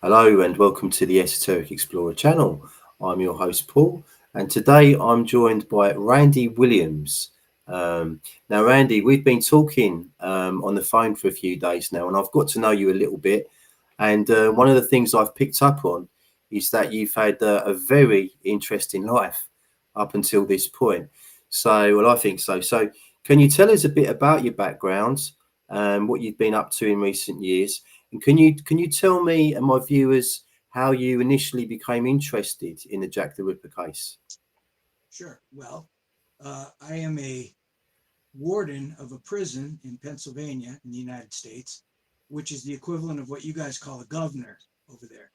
Hello and welcome to the Esoteric Explorer channel. I'm your host Paul, and today I'm joined by Randy Williams. Now, Randy, we've been talking on the phone for a few days now, and I've got to know you a little bit. And one of the things I've picked up on is that you've had a very interesting life up until this point. So, well, I think so. So, can you tell us a bit about your background, what you've been up to in recent years? And can you tell me and my viewers how you initially became interested in the Jack the Ripper case? Sure. Well, I am a warden of a prison in Pennsylvania in the United States, which is the equivalent of what you guys call a governor over there.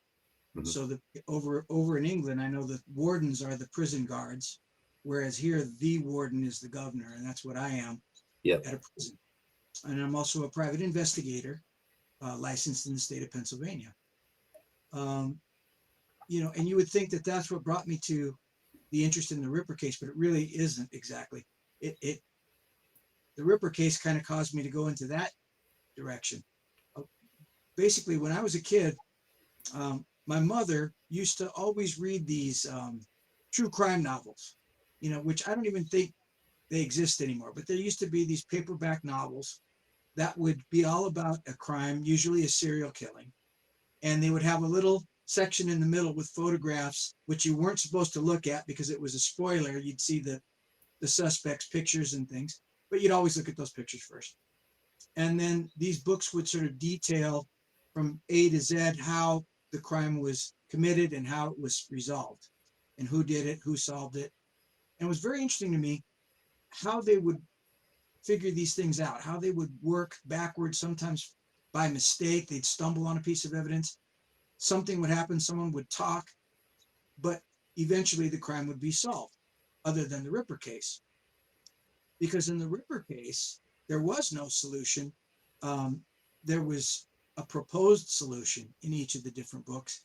Mhm. So the over in England, I know the wardens are the prison guards, whereas here the warden is the governor, and that's what I am Yep. at a prison. And I'm also a private investigator, licensed in the state of Pennsylvania. Um, and you would think that that's what brought me to the interest in the Ripper case, but it really isn't exactly. It the Ripper case kind of caused me to go into that direction. Uh, Basically, when I was a kid, my mother used to always read these true crime novels, which I don't even think they exist anymore. But there used to be these paperback novels that would be all about a crime, usually a serial killing, and they would have a little section in the middle with photographs which you weren't supposed to look at because it was a spoiler. You'd see the suspects' pictures and things, but you'd always look at those pictures first. And then these books would sort of detail from A to Z how the crime was committed and how it was resolved and who did it, who solved it. And it was very interesting to me how they would figure these things out, how they would work backwards, sometimes by mistake. They'd stumble on a piece of evidence. Something would happen, someone would talk, but eventually the crime would be solved, other than the Ripper case. Because in the Ripper case, there was no solution. Um, there was a proposed solution in each of the different books,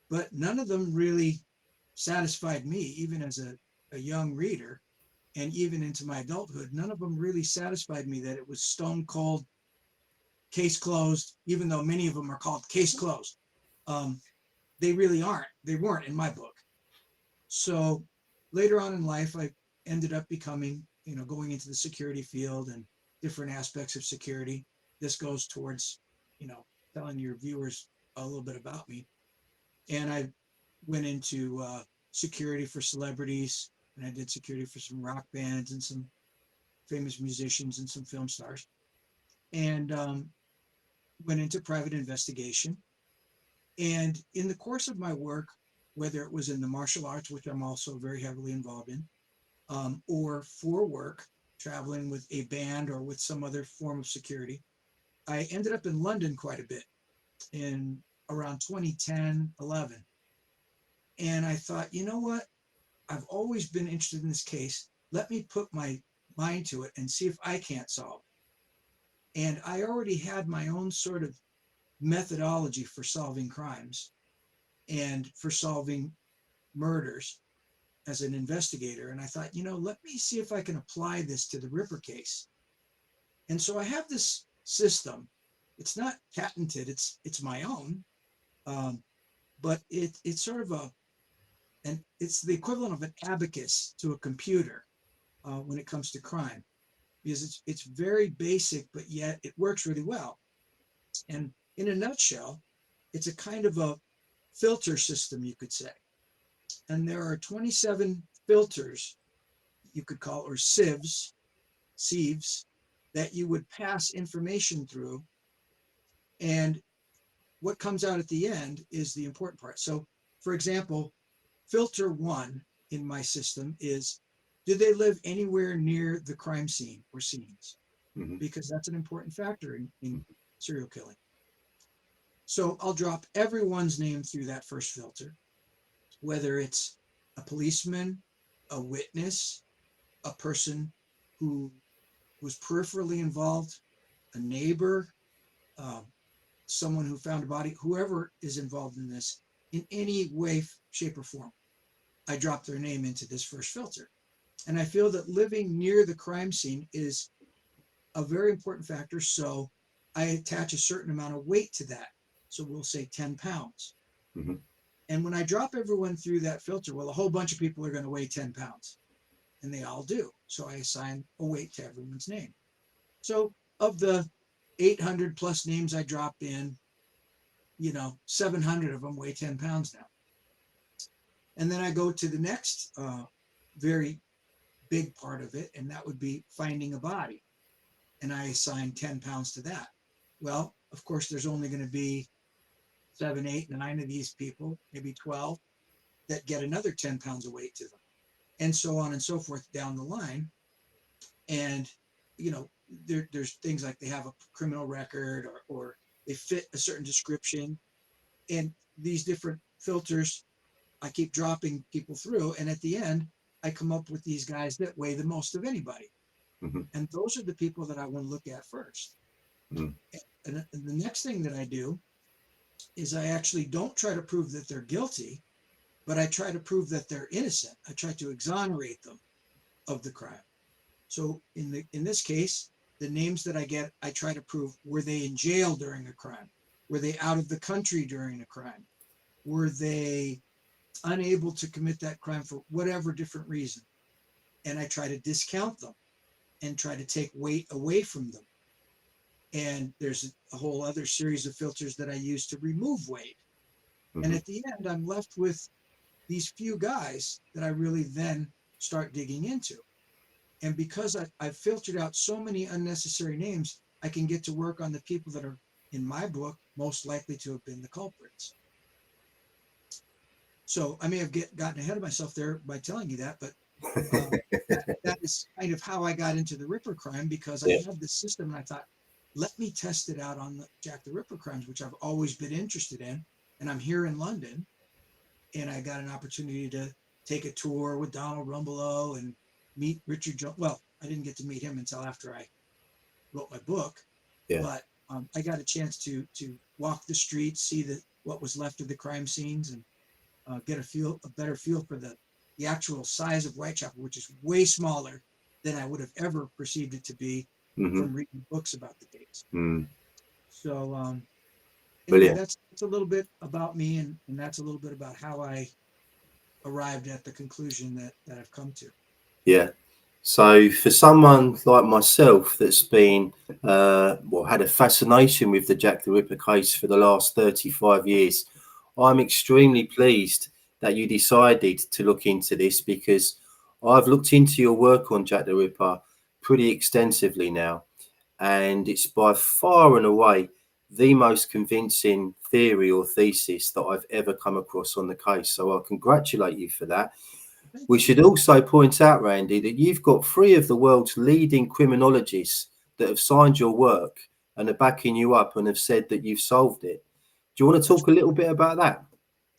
but none of them really satisfied me, even as a young reader, and even into my adulthood. None of them really satisfied me that it was stone cold, case closed, even though many of them are called case closed. Um, they really aren't. They weren't in my book. So later on in life, I ended up becoming, going into the security field and different aspects of security. This goes towards, you know, telling your viewers a little bit about me. And I went into security for celebrities, and I did security for some rock bands and some famous musicians and some film stars, and went into private investigation. And in the course of my work, whether it was in the martial arts, which I'm also very heavily involved in, or for work, traveling with a band or with some other form of security. I ended up in London quite a bit in around 2010, 11. And I thought, you know what? I've always been interested in this case. Let me put my mind to it and see if I can't solve. And I already had my own sort of methodology for solving crimes and for solving murders as an investigator. And I thought, let me see if I can apply this to the Ripper case. And so I have this system. It's not patented. It's my own, um, but it's sort of and it's the equivalent of an abacus to a computer when it comes to crime, because it's very basic, but yet it works really well. And in a nutshell, it's a kind of a filter system, you could say. And there are 27 filters you could call, or sieves, that you would pass information through. And what comes out at the end is the important part. So, for example, filter one in my system is, do they live anywhere near the crime scene or scenes? Mhm. Because that's an important factor in serial killing. So I'll drop everyone's name through that first filter, whether it's a policeman, a witness, a person who was peripherally involved, a neighbor, um, someone who found a body, whoever is involved in this in any way, shape, or form. I drop their name into this first filter. And I feel that living near the crime scene is a very important factor. So I attach a certain amount of weight to that. So we'll say 10 pounds. Mm-hmm. And when I drop everyone through that filter, well, a whole bunch of people are going to weigh 10 pounds, and they all do. So I assign a weight to everyone's name. So of the 800 plus names I dropped in, 700 of them weigh 10 pounds now. And then I go to the next very big part of it, and that would be finding a body. And I assign 10 pounds to that. Well, of course, there's only going to be 7, 8, 9 of these people, maybe 12, that get another 10 pounds of weight to them. And so on and so forth down the line. And, there's things like they have a criminal record, or they fit a certain description. And these different filters, I keep dropping people through. And at the end, I come up with these guys that weigh the most of anybody. Mm-hmm. And those are the people that I want to look at first. Mm. And the next thing that I do is I actually don't try to prove that they're guilty, but I try to prove that they're innocent. I try to exonerate them of the crime. So in this case, the names that I get, I try to prove, were they in jail during a crime? Were they out of the country during a crime? Were they unable to commit that crime for whatever different reason? And I try to discount them and try to take weight away from them. And there's a whole other series of filters that I use to remove weight. Mm-hmm. And at the end, I'm left with these few guys that I really then start digging into. And because I've filtered out so many unnecessary names, I can get to work on the people that are, in my book, most likely to have been the culprits. So I may have gotten ahead of myself there by telling you that, but that is kind of how I got into the Ripper crime, because I had this system and I thought, let me test it out on the Jack the Ripper crimes, which I've always been interested in. And I'm here in London, and I got an opportunity to take a tour with Donald Rumbelow and meet Richard Jones. Well, I didn't get to meet him until after I wrote my book, but I got a chance to walk the streets, see what was left of the crime scenes, and get a better feel for the actual size of Whitechapel, which is way smaller than I would have ever perceived it to be from reading books about the case. Mm. So anyway, Brilliant. that's a little bit about me, and that's a little bit about how I arrived at the conclusion that I've come to. Yeah. So for someone like myself that's been had a fascination with the Jack the Ripper case for the last 35 years, I'm extremely pleased that you decided to look into this, because I've looked into your work on Jack the Ripper pretty extensively now, and it's by far and away the most convincing theory or thesis that I've ever come across on the case. So I congratulate you for that. We should also point out, Randy, that you've got 3 of the world's leading criminologists that have signed your work and are backing you up and have said that you've solved it. Do you want to talk a little bit about that?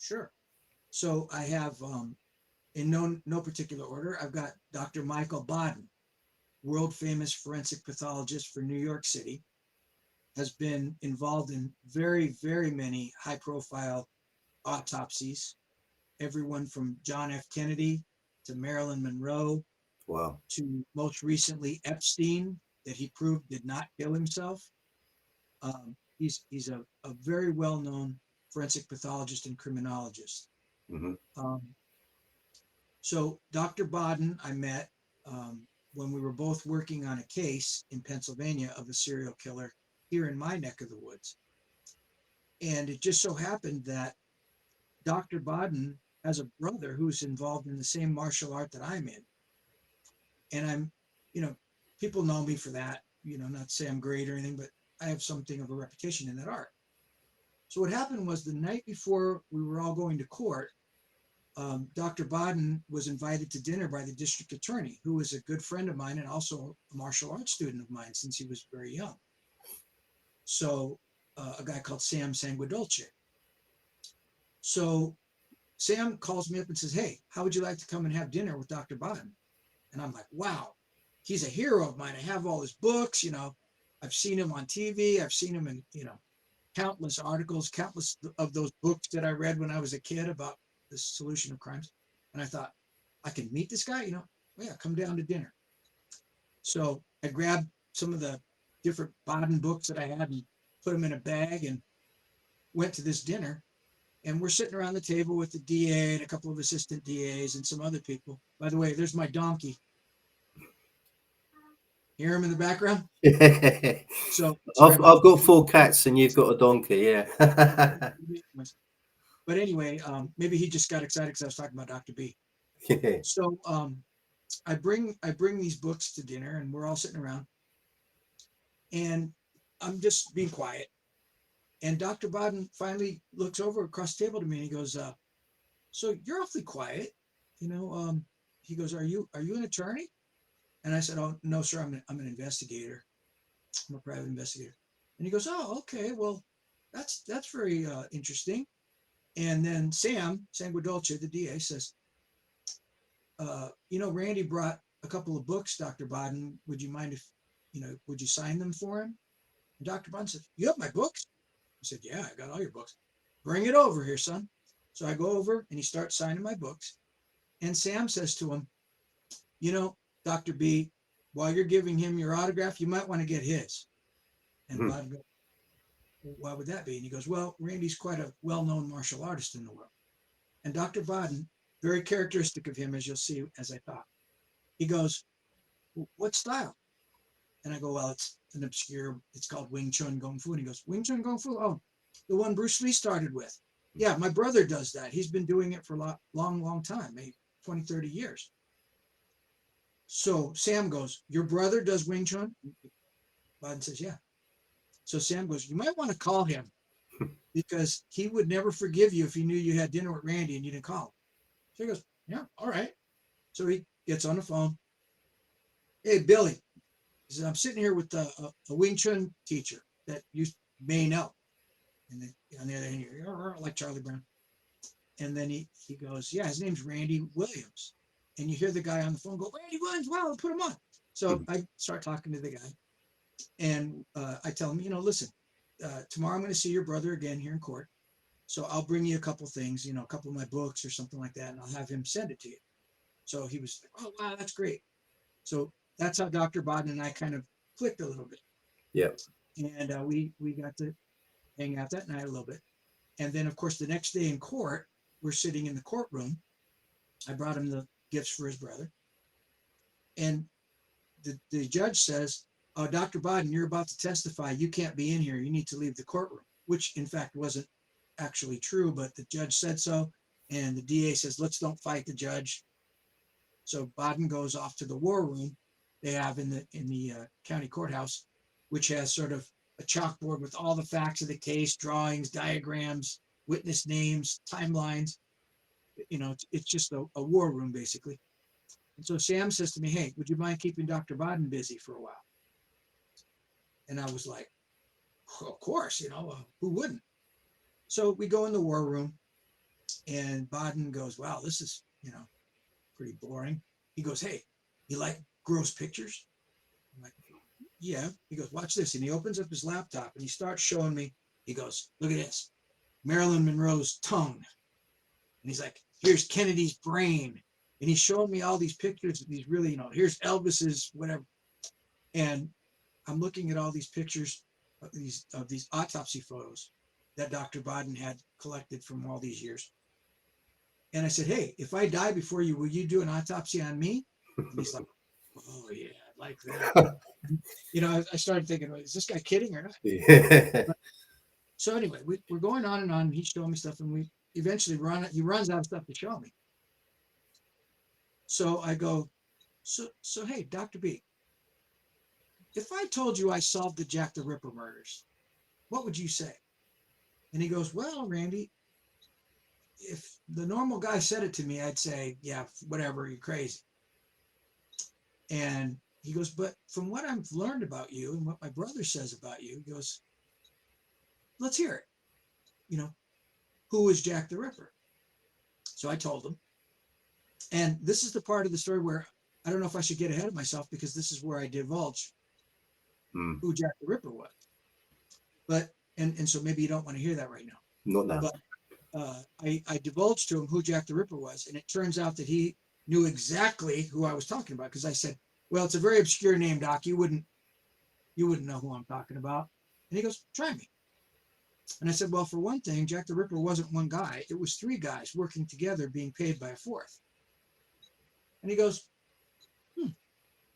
Sure. So I have, in no particular order, I've got Dr. Michael Baden, world famous forensic pathologist for New York City, has been involved in very, very many high profile autopsies, everyone from John F. Kennedy to Marilyn Monroe. Wow. To most recently Epstein, that he proved did not kill himself. He's a very well-known forensic pathologist and criminologist. Mm-hmm. So Dr. Baden, I met when we were both working on a case in Pennsylvania of a serial killer here in my neck of the woods. And it just so happened that Dr. Baden has a brother who's involved in the same martial art that I'm in. And I'm, people know me for that, not to say I'm great or anything, but I have something of a reputation in that art. So what happened was, the night before we were all going to court, Dr. Baden was invited to dinner by the district attorney, who was a good friend of mine and also a martial arts student of mine since he was very young. So a guy called Sam Sanguidolce. So Sam calls me up and says, "Hey, how would you like to come and have dinner with Dr. Baden?" And I'm like, wow, he's a hero of mine. I have all his books, I've seen him on TV. I've seen him in, countless articles, countless of those books that I read when I was a kid about the solution of crimes. And I thought, I can meet this guy, yeah, come down to dinner. So I grabbed some of the different Baden books that I had and put them in a bag and went to this dinner. And we're sitting around the table with the DA and a couple of assistant DAs and some other people. By the way, there's my donkey. Hear him in the background? Yeah. So I've sorry about got 4 cats and you've got a donkey. Yeah. that. But anyway, maybe he just got excited because I was talking about Dr. B. Yeah. So I bring these books to dinner, and we're all sitting around, and I'm just being quiet. And Dr. Baden finally looks over across the table to me, and he goes, "So you're awfully quiet, you know." He goes, "Are you an attorney?" And I said, "Oh no, sir, I'm an investigator. I'm a private investigator." And he goes, "Oh, okay, well, that's very interesting." And then Sam Sanguidolce, the DA, says, "You know, Randy brought a couple of books, Dr. Baden. Would you mind if, would you sign them for him?" And Dr. Baden said, "You have my books?" I said, "Yeah, I got all your books. Bring it over here, son." So I go over and he starts signing my books. And Sam says to him, "You know, Dr. B, while you're giving him your autograph, you might want to get his." And Mhm. Baden goes, "Well, why would that be?" And he goes, "Well, Randy's quite a well-known martial artist in the world." And Dr. Baden, very characteristic of him, as you'll see as I talk, he goes, "What style?" And I go, "Well, it's called Wing Chun Kung Fu." And he goes, "Wing Chun Kung Fu? Oh, the one Bruce Lee started with. Yeah, my brother does that. He's been doing it for a long time, maybe 20, 30 years. So Sam goes, "Your brother does Wing Chun?" Baden says, "Yeah." So Sam goes, "You might want to call him because he would never forgive you if he knew you had dinner with Randy and you didn't call him." So he goes, "Yeah, all right." So he gets on the phone. "Hey, Billy," he says, "I'm sitting here with a Wing Chun teacher that you may know." And then on the other hand, you're like Charlie Brown. And then he goes, "Yeah, his name's Randy Williams." And you hear the guy on the phone go, "Randy Williams, wow, put him on." So I start talking to the guy, and I tell him, "Listen, tomorrow I'm going to see your brother again here in court. So I'll bring you a couple things, a couple of my books or something like that, and I'll have him send it to you." So he was like, "Oh, wow, that's great." So that's how Dr. Baden and I kind of clicked a little bit. Yeah. And we got to hang out that night a little bit. And then, of course, the next day in court, we're sitting in the courtroom. I brought him the gifts for his brother. And the judge says, "Oh, Dr. Baden, you're about to testify. You can't be in here. You need to leave the courtroom," which in fact wasn't actually true, but the judge said so. And the DA says, "Let's don't fight the judge." So Baden goes off to the war room they have in the county courthouse, which has sort of a chalkboard with all the facts of the case, drawings, diagrams, witness names, timelines. It's just a war room basically. And so Sam says to me, "Hey, would you mind keeping Dr. Baden busy for a while?" And I was like, "Of course, who wouldn't?" So we go in the war room, and Baden goes, "Wow, this is, pretty boring." He goes, "Hey, you like gross pictures?" I'm like, "Yeah." He goes, "Watch this." And he opens up his laptop and he starts showing me. He goes, "Look at this. Marilyn Monroe's tongue." And he's like, "Here's Kennedy's brain." And he's showing me all these pictures of these really, here's Elvis's whatever. And I'm looking at all these pictures of these autopsy photos that Dr. Baden had collected from all these years. And I said, "Hey, if I die before you, will you do an autopsy on me?" And he's like, "Oh yeah, I like that." I started thinking, "Is this guy kidding or not?" Yeah. So anyway, we're going on and on. He's showing me stuff, and we eventually he runs out of stuff to show me. So I go, so hey, Dr. B, if I told you I solved the Jack the Ripper murders, what would you say? And he goes, "Well, Randy, if the normal guy said it to me, I'd say, yeah, whatever, you're crazy." And he goes, "But from what I've learned about you and what my brother says about you," he goes, "let's hear it. You know, who is Jack the Ripper?" So I told him. And this is the part of the story where I don't know if I should get ahead of myself because this is where I divulge who Jack the Ripper was. But, and so maybe you don't want to hear that right now. Not now. But I divulged to him who Jack the Ripper was. And it turns out that he knew exactly who I was talking about because I said, "Well, it's a very obscure name, Doc. You wouldn't know who I'm talking about." And he goes, "Try me." And I said, well, for one thing, Jack the Ripper wasn't one guy. It was three guys working together being paid by a fourth. And he goes,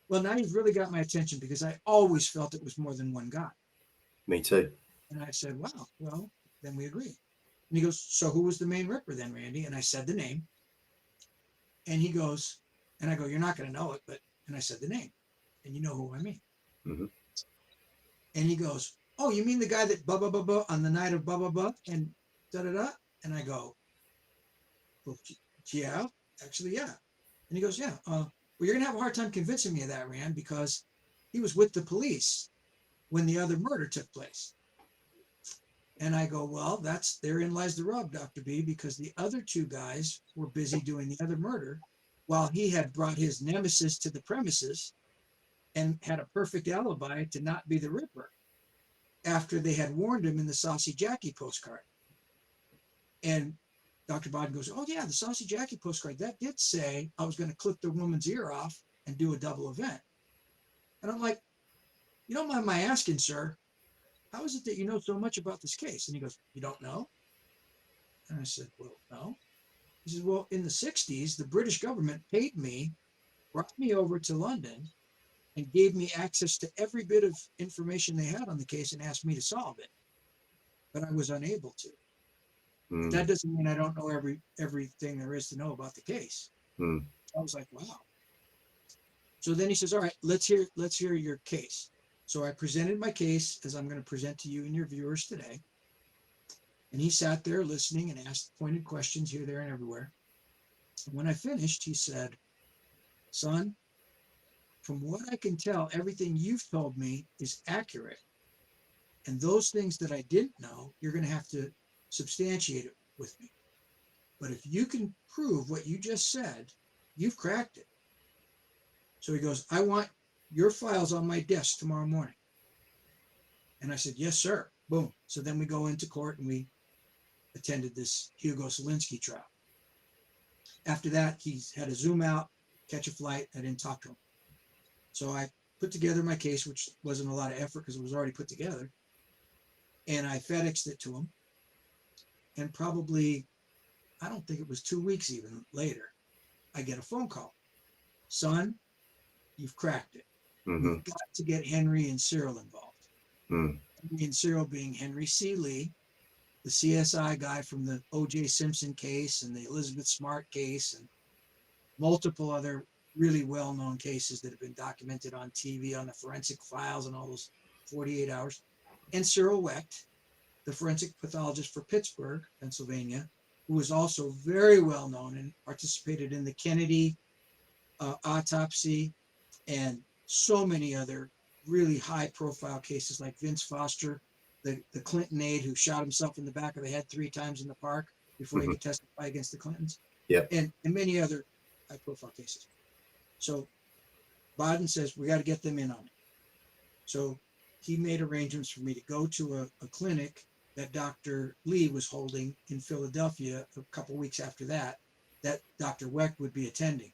well, now you've really got my attention because I always felt it was more than one guy. Me too. And I said, wow, well, then we agree. And he goes, so who was the main Ripper then, Randy? And I said the name. And he goes, and I go, you're not going to know it, but, and I said the name. And you know who I mean. Mm-hmm. And he goes, oh, you mean the guy that blah, blah, blah, blah on the night of blah, blah, blah and da, da, da? And I go, well, yeah, actually, yeah. And he goes, yeah, well, you're going to have a hard time convincing me of that, Rand, because he was with the police when the other murder took place. And I go, well, therein lies the rub, Dr. B, because the other two guys were busy doing the other murder while he had brought his nemesis to the premises and had a perfect alibi to not be the Ripper after they had warned him in the Saucy Jackie postcard. And Dr. Baden goes, oh, yeah, the Saucy Jackie postcard, that did say I was going to clip the woman's ear off and do a double event. And I'm like, you don't mind my asking, sir, how is it that you know so much about this case? And he goes, you don't know? And I said, well, no. He says, well, in the 60s, the British government paid me, brought me over to London, and gave me access to every bit of information they had on the case and asked me to solve it. But I was unable to. But that doesn't mean I don't know everything there is to know about the case. I was like, wow. So then he says, all right, let's hear your case. So I presented my case as I'm going to present to you and your viewers today. And he sat there listening and asked pointed questions here, there, and everywhere. And when I finished, he said, son, from what I can tell, everything you've told me is accurate. And those things that I didn't know, you're going to have to substantiate it with me. But if you can prove what you just said, you've cracked it. So he goes, I want your files on my desk tomorrow morning. And I said, yes, sir. Boom. So then we go into court and we attended this Hugo Selinsky trial. After that, he's had to zoom out, catch a flight. I didn't talk to him. So I put together my case, which wasn't a lot of effort because it was already put together. And I FedExed it to him. And probably, I don't think it was 2 weeks even later, I get a phone call. Son, you've cracked it. We've got to get Henry and Cyril involved. Henry and Cyril being Henry C. Lee, the CSI guy from the O.J. Simpson case and the Elizabeth Smart case and multiple other really well-known cases that have been documented on TV on the forensic files and all those 48 hours. And Cyril Wecht, the forensic pathologist for Pittsburgh, Pennsylvania, who was also very well-known and participated in the Kennedy autopsy and so many other really high-profile cases like Vince Foster, the Clinton aide who shot himself in the back of the head 3 times in the park before he could testify against the Clintons, and many other high-profile cases. So Baden says, we got to get them in on it. So he made arrangements for me to go to a clinic that Dr. Lee was holding in Philadelphia a couple weeks after that Dr. Wecht would be attending.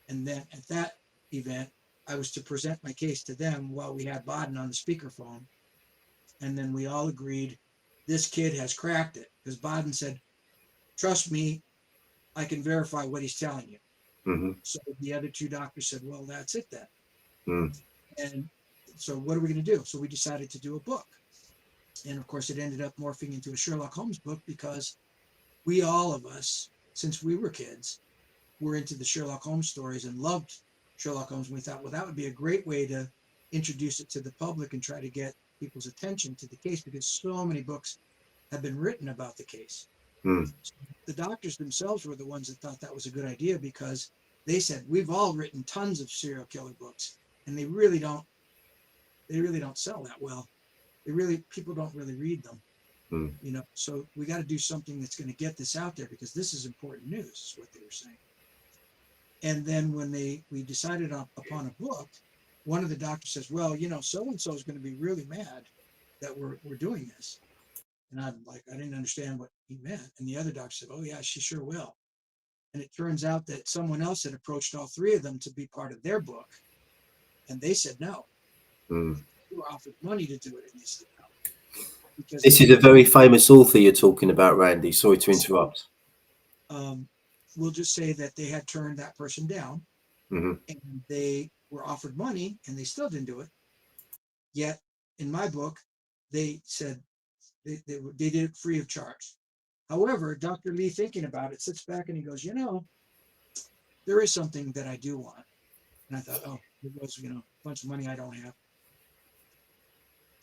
And then at that event, I was to present my case to them while we had Baden on the speakerphone. And then we all agreed, this kid has cracked it. Because Baden said, trust me, I can verify what he's telling you. So the other 2 doctors said, well, that's it then. And so what are we going to do? So we decided to do a book. And of course, it ended up morphing into a Sherlock Holmes book because we, all of us, since we were kids, were into the Sherlock Holmes stories and loved Sherlock Holmes. And we thought, well, that would be a great way to introduce it to the public and try to get people's attention to the case because so many books have been written about the case. So the doctors themselves were the ones that thought that was a good idea because they said, we've all written tons of serial killer books and they really don't sell that well. People don't really read them, you know, so we got to do something that's going to get this out there because this is important news, is what they were saying. And then when we decided upon a book, one of the doctors says, well, you know, so-and-so is going to be really mad that we're doing this. And I'm like, I didn't understand what he meant. And the other doctor said, oh yeah, she sure will. And it turns out that someone else had approached all 3 of them to be part of their book. And they said no. They were offered money to do it. And they said no. because This they is a were, very famous author you're talking about, Randy. Sorry to interrupt. we'll just say that they had turned that person down Hmm. and they were offered money and they still didn't do it. Yet in my book, they said they did it free of charge. However, Dr. Lee, thinking about it, sits back and he goes, there is something that I do want. And I thought, oh, it was, a bunch of money I don't have.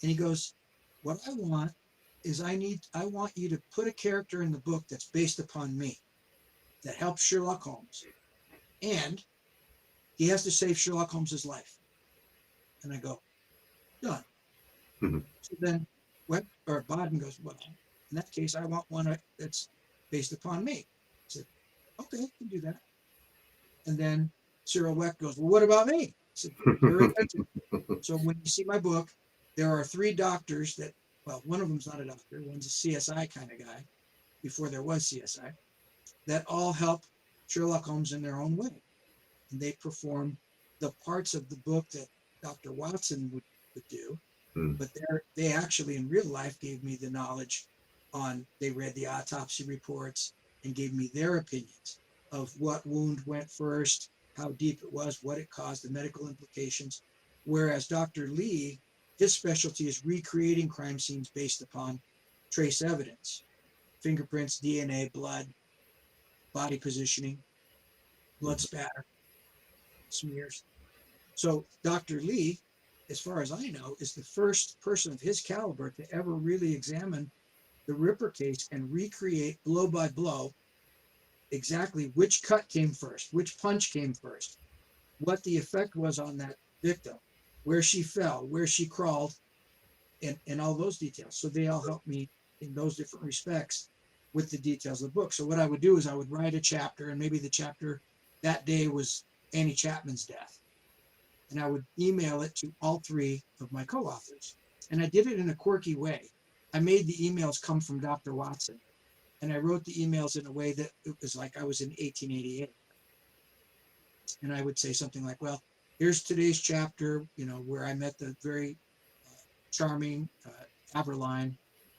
And he goes, what I want is I want you to put a character in the book that's based upon me, that helps Sherlock Holmes. And he has to save Sherlock Holmes's life. And I go, done. Hmm. So then Baden goes, well, in that case, I want one that's based upon me. I said, okay, I can do that. And then Cyril Weck goes, well, what about me? I said, your attention. So when you see my book, there are three doctors that, well, one of them's not a doctor, one's a CSI kind of guy, before there was CSI, that all help Sherlock Holmes in their own way. And they perform the parts of the book that Dr. Watson would do, but they actually in real life gave me the knowledge they read the autopsy reports and gave me their opinions of what wound went first, how deep it was, what it caused, the medical implications. Whereas Dr. Lee, his specialty is recreating crime scenes based upon trace evidence, fingerprints, DNA, blood, body positioning, blood spatter, smears. So Dr. Lee, as far as I know, is the first person of his caliber to ever really examine the Ripper case and recreate blow by blow exactly which cut came first, which punch came first, what the effect was on that victim, where she fell, where she crawled, and all those details. So they all helped me in those different respects with the details of the book. So what I would do is I would write a chapter, and maybe the chapter that day was Annie Chapman's death. And I would email it to all three of my co-authors. And I did it in a quirky way. I made the emails come from Dr. Watson. And I wrote the emails in a way that it was like I was in 1888. And I would say something like, well, here's today's chapter, where I met the very charming Aberline,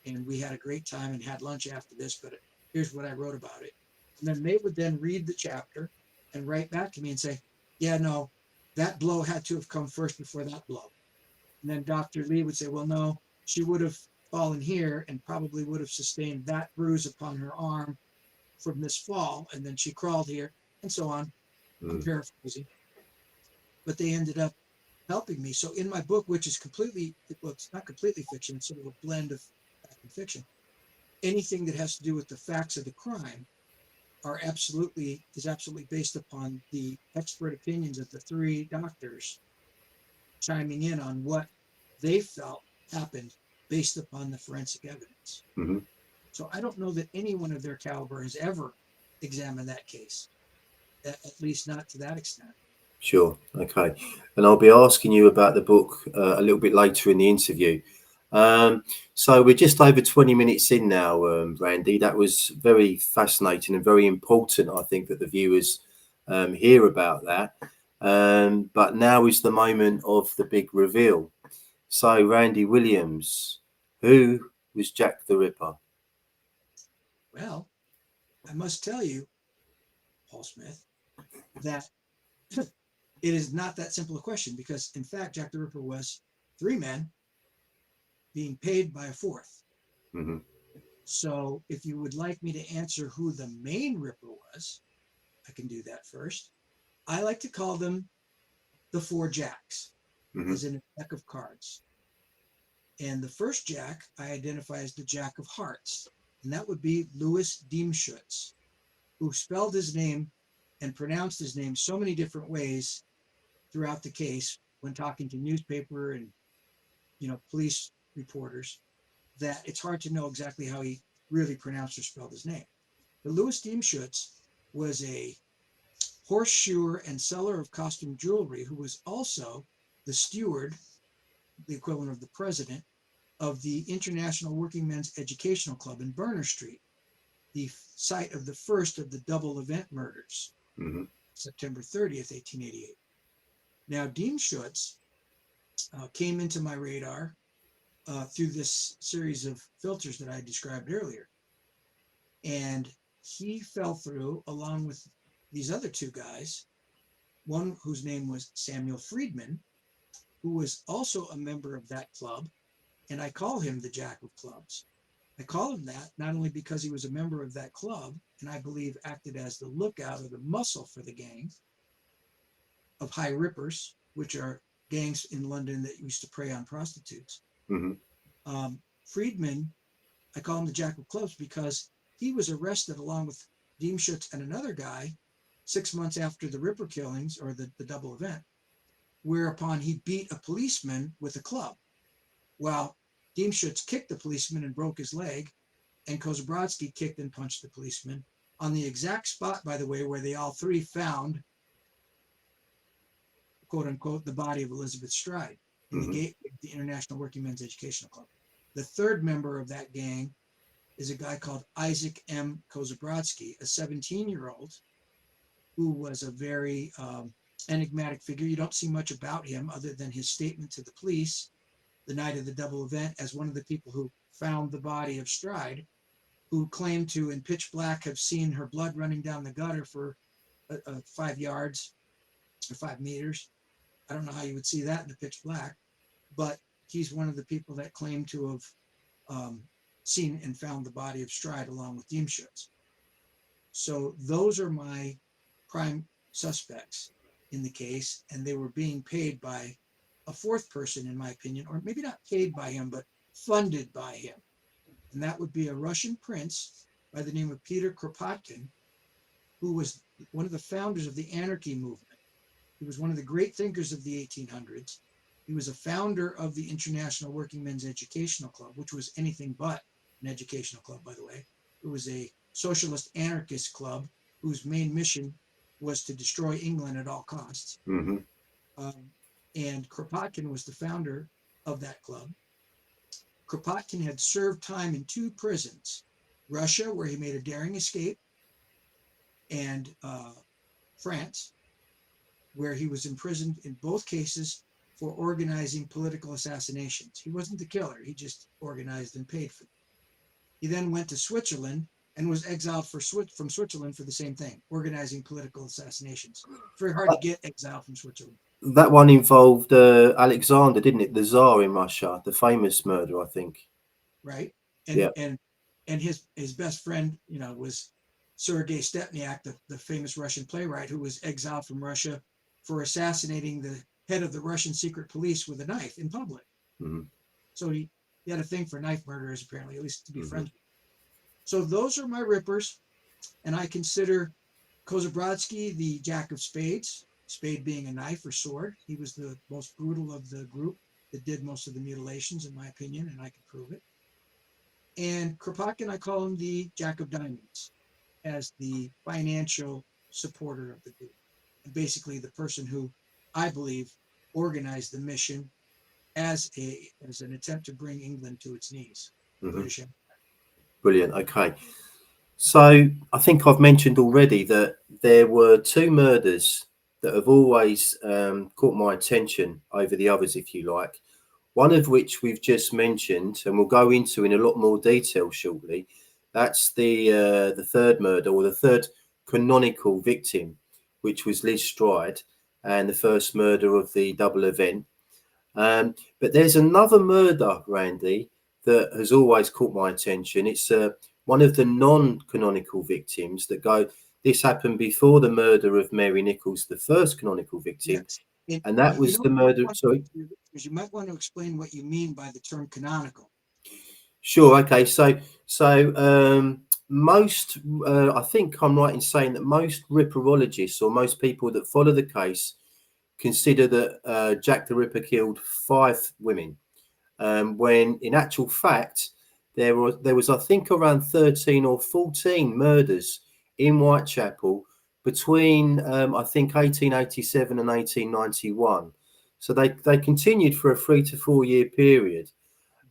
and we had a great time and had lunch after this, but here's what I wrote about it. And then they would then read the chapter and write back to me and say, yeah, no, that blow had to have come first before that blow. And then Dr. Lee would say, well, no, she would have fallen here and probably would have sustained that bruise upon her arm from this fall. And then she crawled here and so on. I'm paraphrasing, but they ended up helping me. So in my book, which is well, it's not completely fiction, it's sort of a blend of fact and fiction. Anything that has to do with the facts of the crime is absolutely based upon the expert opinions of the three doctors chiming in on what they felt happened based upon the forensic evidence. Hmm. So I don't know that anyone of their caliber has ever examined that case, at least not to that extent. Sure. Okay. And I'll be asking you about the book a little bit later in the interview. So we're just over 20 minutes in now, Randy. That was very fascinating and very important, I think, that the viewers hear about that. But now is the moment of the big reveal. So, Randy Williams, who was Jack the Ripper? Well, I must tell you, Paul Smith, that it is not that simple a question because, in fact, Jack the Ripper was three men being paid by a fourth. Hmm. So, if you would like me to answer who the main Ripper was, I can do that first. I like to call them the four Jacks, Hmm. as in a deck of cards. And the first Jack I identify as the Jack of Hearts, and that would be Louis Diemschutz, who spelled his name and pronounced his name so many different ways throughout the case when talking to newspaper and police reporters that it's hard to know exactly how he really pronounced or spelled his name. But Louis Diemschutz was a horseshoer and seller of costume jewelry who was also the steward, the equivalent of the president, of the International Working Men's Educational Club in Berner Street, the site of the first of the double event murders, Hmm. September 30th, 1888. Now, Diemschutz came into my radar through this series of filters that I described earlier. And he fell through along with these other two guys, one whose name was Samuel Friedman, who was also a member of that club. And I call him the Jack of Clubs. I call him that not only because he was a member of that club, and I believe acted as the lookout or the muscle for the gang of high rippers, which are gangs in London that used to prey on prostitutes. Friedman, I call him the Jack of Clubs because he was arrested along with Diemschutz and another guy 6 months after the Ripper killings or the double event, whereupon he beat a policeman with a club. While Diemschutz kicked the policeman and broke his leg, and Kozabrodsky kicked and punched the policeman on the exact spot, by the way, where they all three found, quote unquote, the body of Elizabeth Stride in the gate of the International Working Men's Educational Club. The third member of that gang is a guy called Isaac M. Kozabrodsky, a 17-year-old who was a very enigmatic figure. You don't see much about him other than his statement to the police the night of the double event as one of the people who found the body of Stride, who claimed to, in pitch black, have seen her blood running down the gutter for 5 yards or 5 meters. I don't know how you would see that in the pitch black, but he's one of the people that claimed to have seen and found the body of Stride along with Diemschutz. So those are my prime suspects in the case, and they were being paid by a fourth person, in my opinion, or maybe not paid by him, but funded by him. And that would be a Russian prince by the name of Peter Kropotkin, who was one of the founders of the anarchy movement. He was one of the great thinkers of the 1800s. He was a founder of the International Working Men's Educational Club, which was anything but an educational club, by the way. It was a socialist anarchist club whose main mission was to destroy England at all costs. And Kropotkin was the founder of that club. Kropotkin had served time in 2 prisons, Russia, where he made a daring escape, and France, where he was imprisoned in both cases for organizing political assassinations. He wasn't the killer, he just organized and paid for them. He then went to Switzerland and was exiled from Switzerland for the same thing, organizing political assassinations. It's very hard to get exiled from Switzerland. That one involved Alexander, didn't it? The Tsar in Russia, the famous murder, I think. Right. And his best friend, was Sergei Stepniak, the famous Russian playwright who was exiled from Russia for assassinating the head of the Russian secret police with a knife in public. So he had a thing for knife murderers, apparently, at least to be friends with. So those are my rippers, and I consider Kozabrodsky the Jack of Spades, spade being a knife or sword. He was the most brutal of the group that did most of the mutilations, in my opinion, and I can prove it. And Kropotkin, I call him the Jack of Diamonds, as the financial supporter of the group, and basically the person who I believe organized the mission as an attempt to bring England to its knees. British Empire. Brilliant. Okay. So I think I've mentioned already that there were 2 murders that have always caught my attention over the others, if you like. One of which we've just mentioned, and we'll go into in a lot more detail shortly. That's the third murder, or the third canonical victim, which was Liz Stride, and the first murder of the double event. But there's another murder, Randy, that has always caught my attention. It's one of the non-canonical victims that go. This happened before the murder of Mary Nichols, the first canonical victim, and that was the murder. Sorry, because you might want to explain what you mean by the term canonical. Sure. Okay. So most, I think I'm right in saying that most ripperologists, or most people that follow the case, consider that Jack the Ripper killed 5 women, when in actual fact there was I think around 13 or 14 murders in Whitechapel between I think 1887 and 1891. So they continued for a 3 to 4 year period.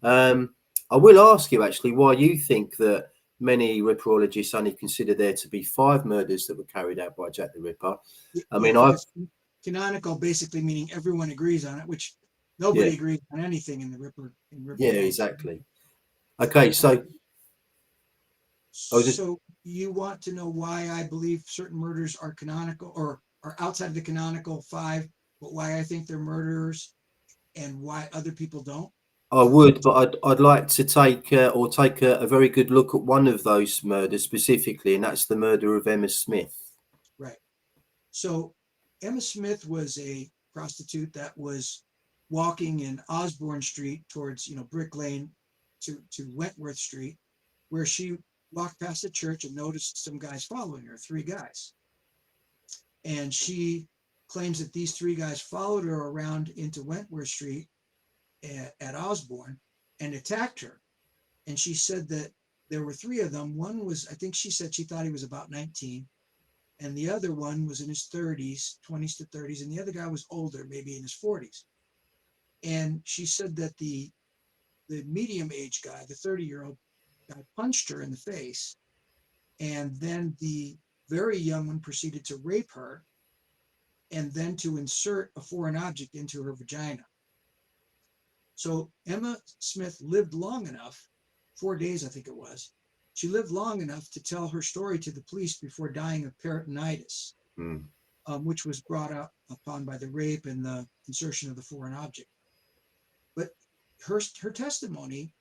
I will ask you actually why you think that many ripperologists only consider there to be 5 murders that were carried out by Jack the Ripper. I mean, canonical basically meaning everyone agrees on it, which Yeah, Nobody agrees on anything in the Ripper yeah, world. exactly. Okay, so I was just So you want to know why I believe certain murders are canonical or are outside of the canonical five, but why I think they're murderers and why other people don't? I would, but I'd like to take a very good look at one of those murders specifically, and that's the murder of Emma Smith. Right. So Emma Smith was a prostitute that was walking in Osborne Street towards, Brick Lane to Wentworth Street, where she walked past the church and noticed some guys following her, three guys. And she claims that these three guys followed her around into Wentworth Street at Osborne and attacked her. And she said that there were three of them. One was, I think she said she thought he was about 19. And the other one was in his 30s, 20s to 30s. And the other guy was older, maybe in his 40s. And she said that the medium age guy, the 30-year-old guy, punched her in the face. And then the very young one proceeded to rape her and then to insert a foreign object into her vagina. So Emma Smith lived long enough, 4 days, I think it was. She lived long enough to tell her story to the police before dying of peritonitis, Mm. which was brought up upon by the rape and the insertion of the foreign object. But her testimony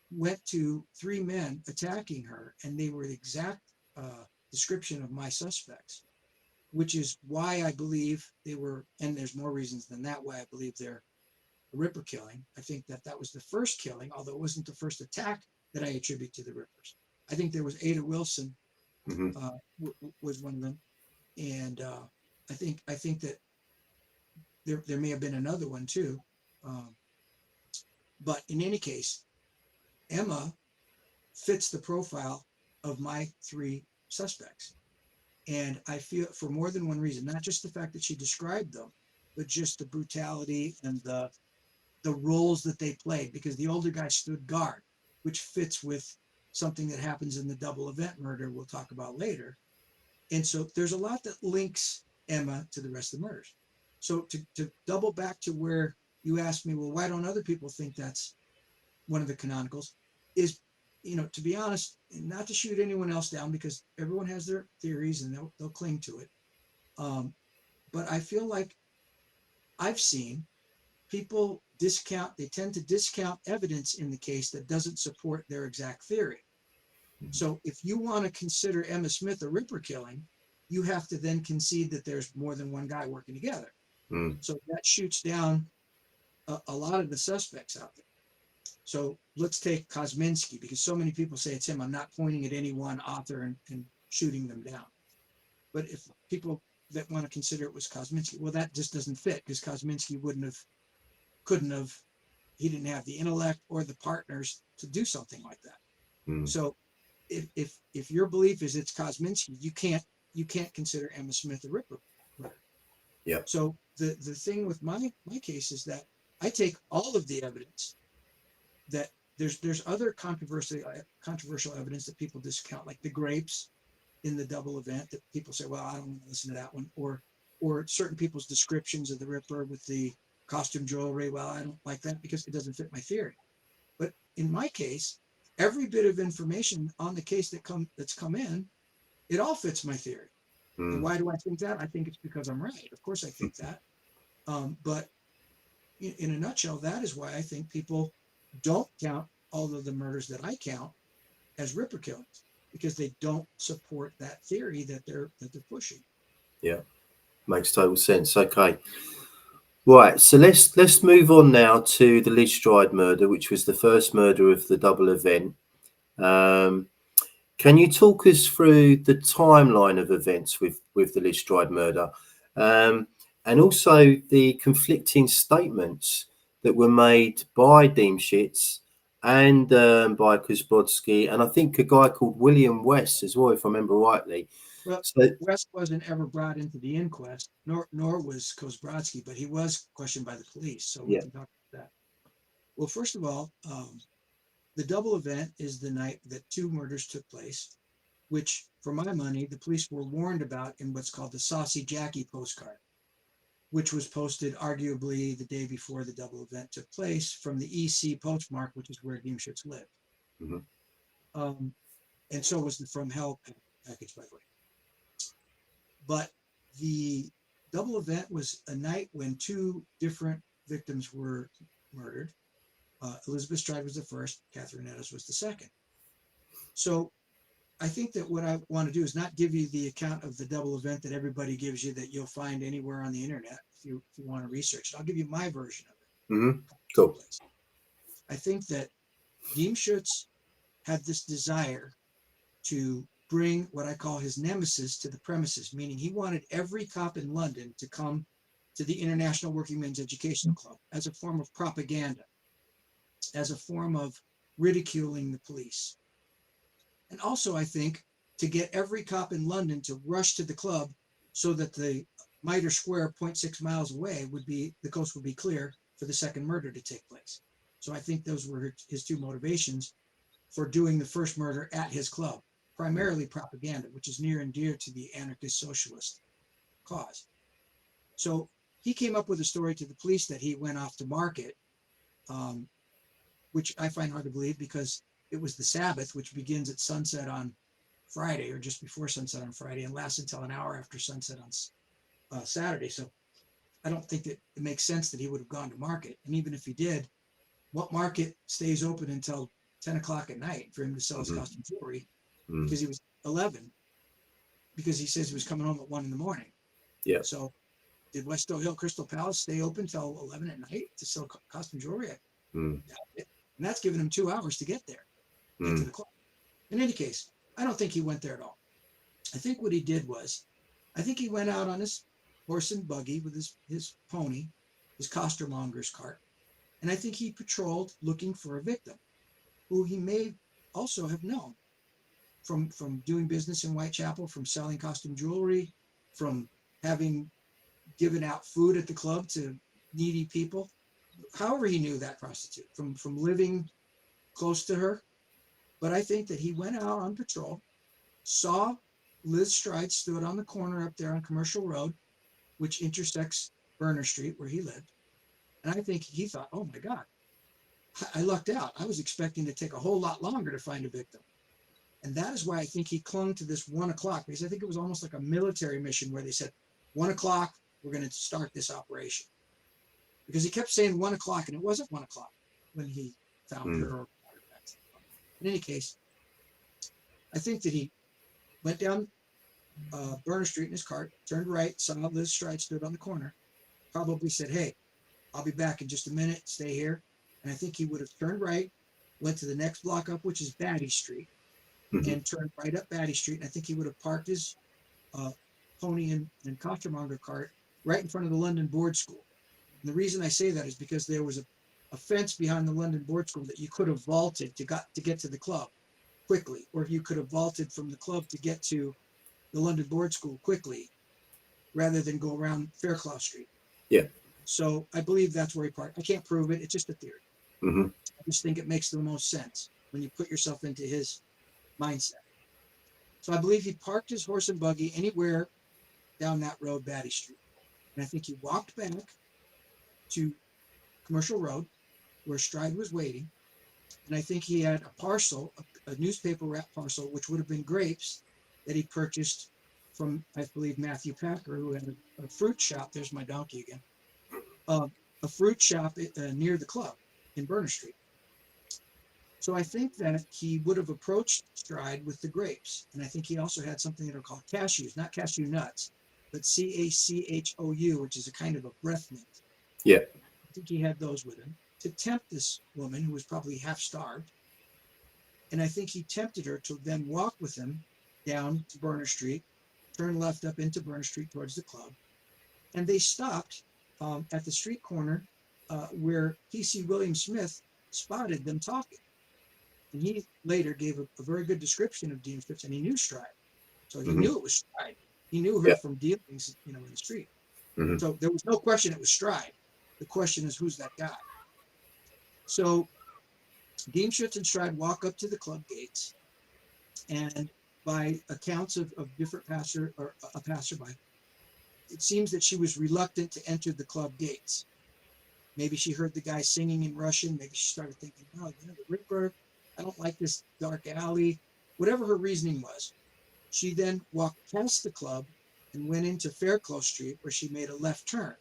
went to three men attacking her, and they were the exact description of my suspects, which is why I believe they were, and there's more reasons than that, why I believe they're a Ripper killing. I think that was the first killing, although it wasn't the first attack that I attribute to the Rippers. I think there was Ada Wilson Hmm. was one of them, and I think that there may have been another one too, um, but in any case, Emma fits the profile of my three suspects. And I feel for more than one reason, not just the fact that she described them, but just the brutality and the roles that they played, because the older guy stood guard, which fits with something that happens in the double event murder we'll talk about later. And so there's a lot that links Emma to the rest of the murders. So to double back to where you asked me, well, why don't other people think that's one of the canonicals? Is, to be honest, not to shoot anyone else down, because everyone has their theories and they'll cling to it. But I feel like I've seen people they tend to discount evidence in the case that doesn't support their exact theory. So if you want to consider Emma Smith a Ripper killing, you have to then concede that there's more than one guy working together. Mm. So that shoots down a lot of the suspects out there. So let's take Kosminski, because so many people say it's him. I'm not pointing at any one author and shooting them down. But if people that want to consider it was Kosminski, well, that just doesn't fit, because Kosminski couldn't have, he didn't have the intellect or the partners to do something like that. Mm. So if your belief is it's Kosminski, you can't consider Emma Smith a Ripper. Yep. So the thing with my case is that I take all of the evidence that there's other controversial evidence that people discount, like the grapes in the double event, that people say, well, I don't want to listen to that one, or certain people's descriptions of the Ripper with the costume jewelry. Well, I don't like that because it doesn't fit my theory. But in my case, every bit of information on the case that's come in, it all fits my theory. And Mm. why do I think that? I think it's because I'm right. Of course I think that. But in a nutshell, that is why I think people don't count all of the murders that I count as Ripper killings, because they don't support that theory that they're pushing. Yeah, makes total sense. Okay. Right, so let's move on now to the Lidstride murder, which was the first murder of the double event. Um, can you talk us through the timeline of events with the Lidstride murder, and also the conflicting statements that were made by Deemshitz and by Kozbrodsky, and I think a guy called William West as well, if I remember rightly. Well, So West wasn't ever brought into the inquest, nor was Kozbrodsky, but he was questioned by the police, so we yeah, can talk about that. Well, first of all, the double event is the night that two murders took place, which, for my money, the police were warned about in what's called the Saucy Jackie postcard. which was posted arguably the day before the double event took place from the EC postmark, which is where Deemschutz lived. And so was the From Hell package, by the way. But the double event was a night when two different victims were murdered. Elizabeth Stride was the first, Catherine Eddowes was the second. So I think that what I want to do is not give you the account of the double event that everybody gives you that you'll find anywhere on the internet if you want to research it. I'll give you my version of it. Cool. I think that Deemschutz had this desire to bring what I call his nemesis to the premises, meaning he wanted every cop in London to come to the International Working Men's Educational Club as a form of propaganda, as a form of ridiculing the police. And also, I think, to get every cop in London to rush to the club so that the Mitre Square 0.6 miles away the coast would be clear for the second murder to take place. So I think those were his two motivations for doing the first murder at his club, primarily propaganda, which is near and dear to the anarchist socialist cause. So he came up with a story to the police that he went off to market, which I find hard to believe because it was the Sabbath, which begins at sunset on Friday or just before sunset on Friday and lasts until an hour after sunset on Saturday. So I don't think that it makes sense that he would have gone to market. And even if he did, what market stays open until 10 o'clock at night for him to sell his costume jewelry? Because he was 11, because he says he was coming home at 1 a.m. Yeah. So did Westow Hill Crystal Palace stay open till 11 at night to sell costume jewelry? And that's giving him 2 hours to get there, get to the club. In any case, I don't think he went there at all. I think what he did was, I think he went out on his horse and buggy with his pony, his costermonger's cart. And I think he patrolled looking for a victim who he may also have known from doing business in Whitechapel, from selling costume jewelry, from having given out food at the club to needy people. However he knew that prostitute, from living close to her. But I think that he went out on patrol, saw Liz Stride stood on the corner up there on Commercial Road, which intersects Burner Street where he lived. And I think he thought, oh my God, I lucked out. I was expecting to take a whole lot longer to find a victim. And that is why I think he clung to this 1 o'clock, because I think it was almost like a military mission where they said, 1 o'clock, we're going to start this operation. Because he kept saying 1 o'clock, and it wasn't 1 o'clock when he found her. In any case, I think that he went down Burner Street in his cart, turned right, saw Liz Stride stood on the corner, probably said, hey, I'll be back in just a minute, stay here. And I think he would have turned right, went to the next block up, which is Batty Street, and turned right up Batty Street. And I think he would have parked his pony and costermonger cart right in front of the London Board School. And the reason I say that is because there was a fence behind the London Board School that you could have vaulted to get to the club quickly, or you could have vaulted from the club to get to the London Board School quickly, rather than go around Fairclough Street. Yeah. So I believe that's where he parked. I can't prove it. It's just a theory. I just think it makes the most sense when you put yourself into his mindset. So I believe he parked his horse and buggy anywhere down that road, Batty Street. And I think he walked back to Commercial Road where Stride was waiting. And I think he had a parcel, a newspaper wrap parcel, which would have been grapes that he purchased from, I believe, Matthew Packer, who had a fruit shop. There's my donkey again. A fruit shop near the club in Burner Street. So I think that he would have approached Stride with the grapes. And I think he also had something that are called cashews, not cashew nuts, but CACHOU, which is a kind of a breath mint. Yeah. I think he had those with him to tempt this woman who was probably half starved. And I think he tempted her to then walk with him down to Burner Street, turn left up into Burner Street towards the club. And they stopped at the street corner where P.C. William Smith spotted them talking. And he later gave a very good description of Deemschutz, and he knew Stride. So he knew it was Stride. He knew her from dealings, in the street. So there was no question it was Stride. The question is, who's that guy? So Deemschutz and Stride walk up to the club gates, and by accounts of different passerby, it seems that she was reluctant to enter the club gates. Maybe she heard the guy singing in Russian. Maybe she started thinking, oh, the Ripper, I don't like this dark alley. Whatever her reasoning was, she then walked past the club and went into Fairclough Street, where she made a left turn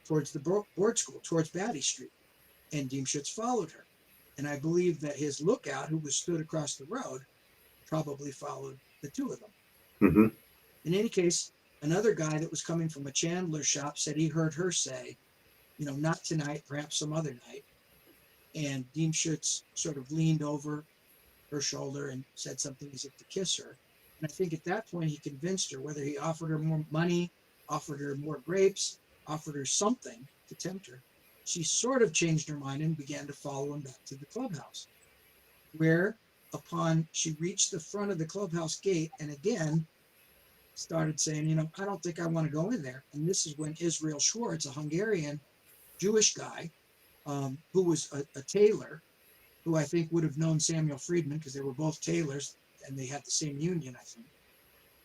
towards the board school, towards Batty Street. And Diemschutz followed her. And I believe that his lookout, who was stood across the road, probably followed the two of them. Mm-hmm. In any case, another guy that was coming from a chandler's shop said he heard her say, not tonight, perhaps some other night. And Diemschutz sort of leaned over her shoulder and said something as if to kiss her. And I think at that point he convinced her, whether he offered her more money, offered her more grapes, offered her something to tempt her. She sort of changed her mind and began to follow him back to the clubhouse, where upon she reached the front of the clubhouse gate and again started saying, I don't think I want to go in there. And this is when Israel Schwartz, a Hungarian Jewish guy, who was a tailor, who I think would have known Samuel Friedman because they were both tailors and they had the same union, I think.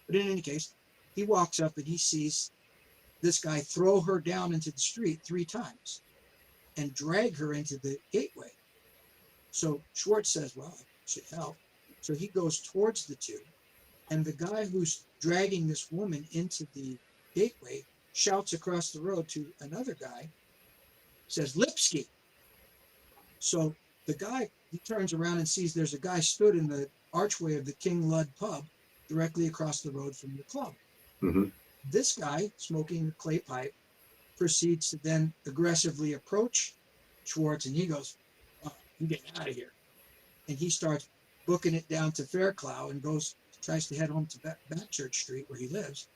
But in any case, he walks up and he sees this guy throw her down into the street 3 times and drag her into the gateway. So Schwartz says, well, I should help. So he goes towards the two, and the guy who's dragging this woman into the gateway shouts across the road to another guy, says, Lipsky. So the guy, he turns around and sees there's a guy stood in the archway of the King Lud pub directly across the road from the club. Mm-hmm. This guy, smoking a clay pipe, proceeds to then aggressively approach Schwartz, and he goes, oh, I'm getting out of here. And he starts booking it down to Fairclough and tries to head home to Backchurch Street where he lives.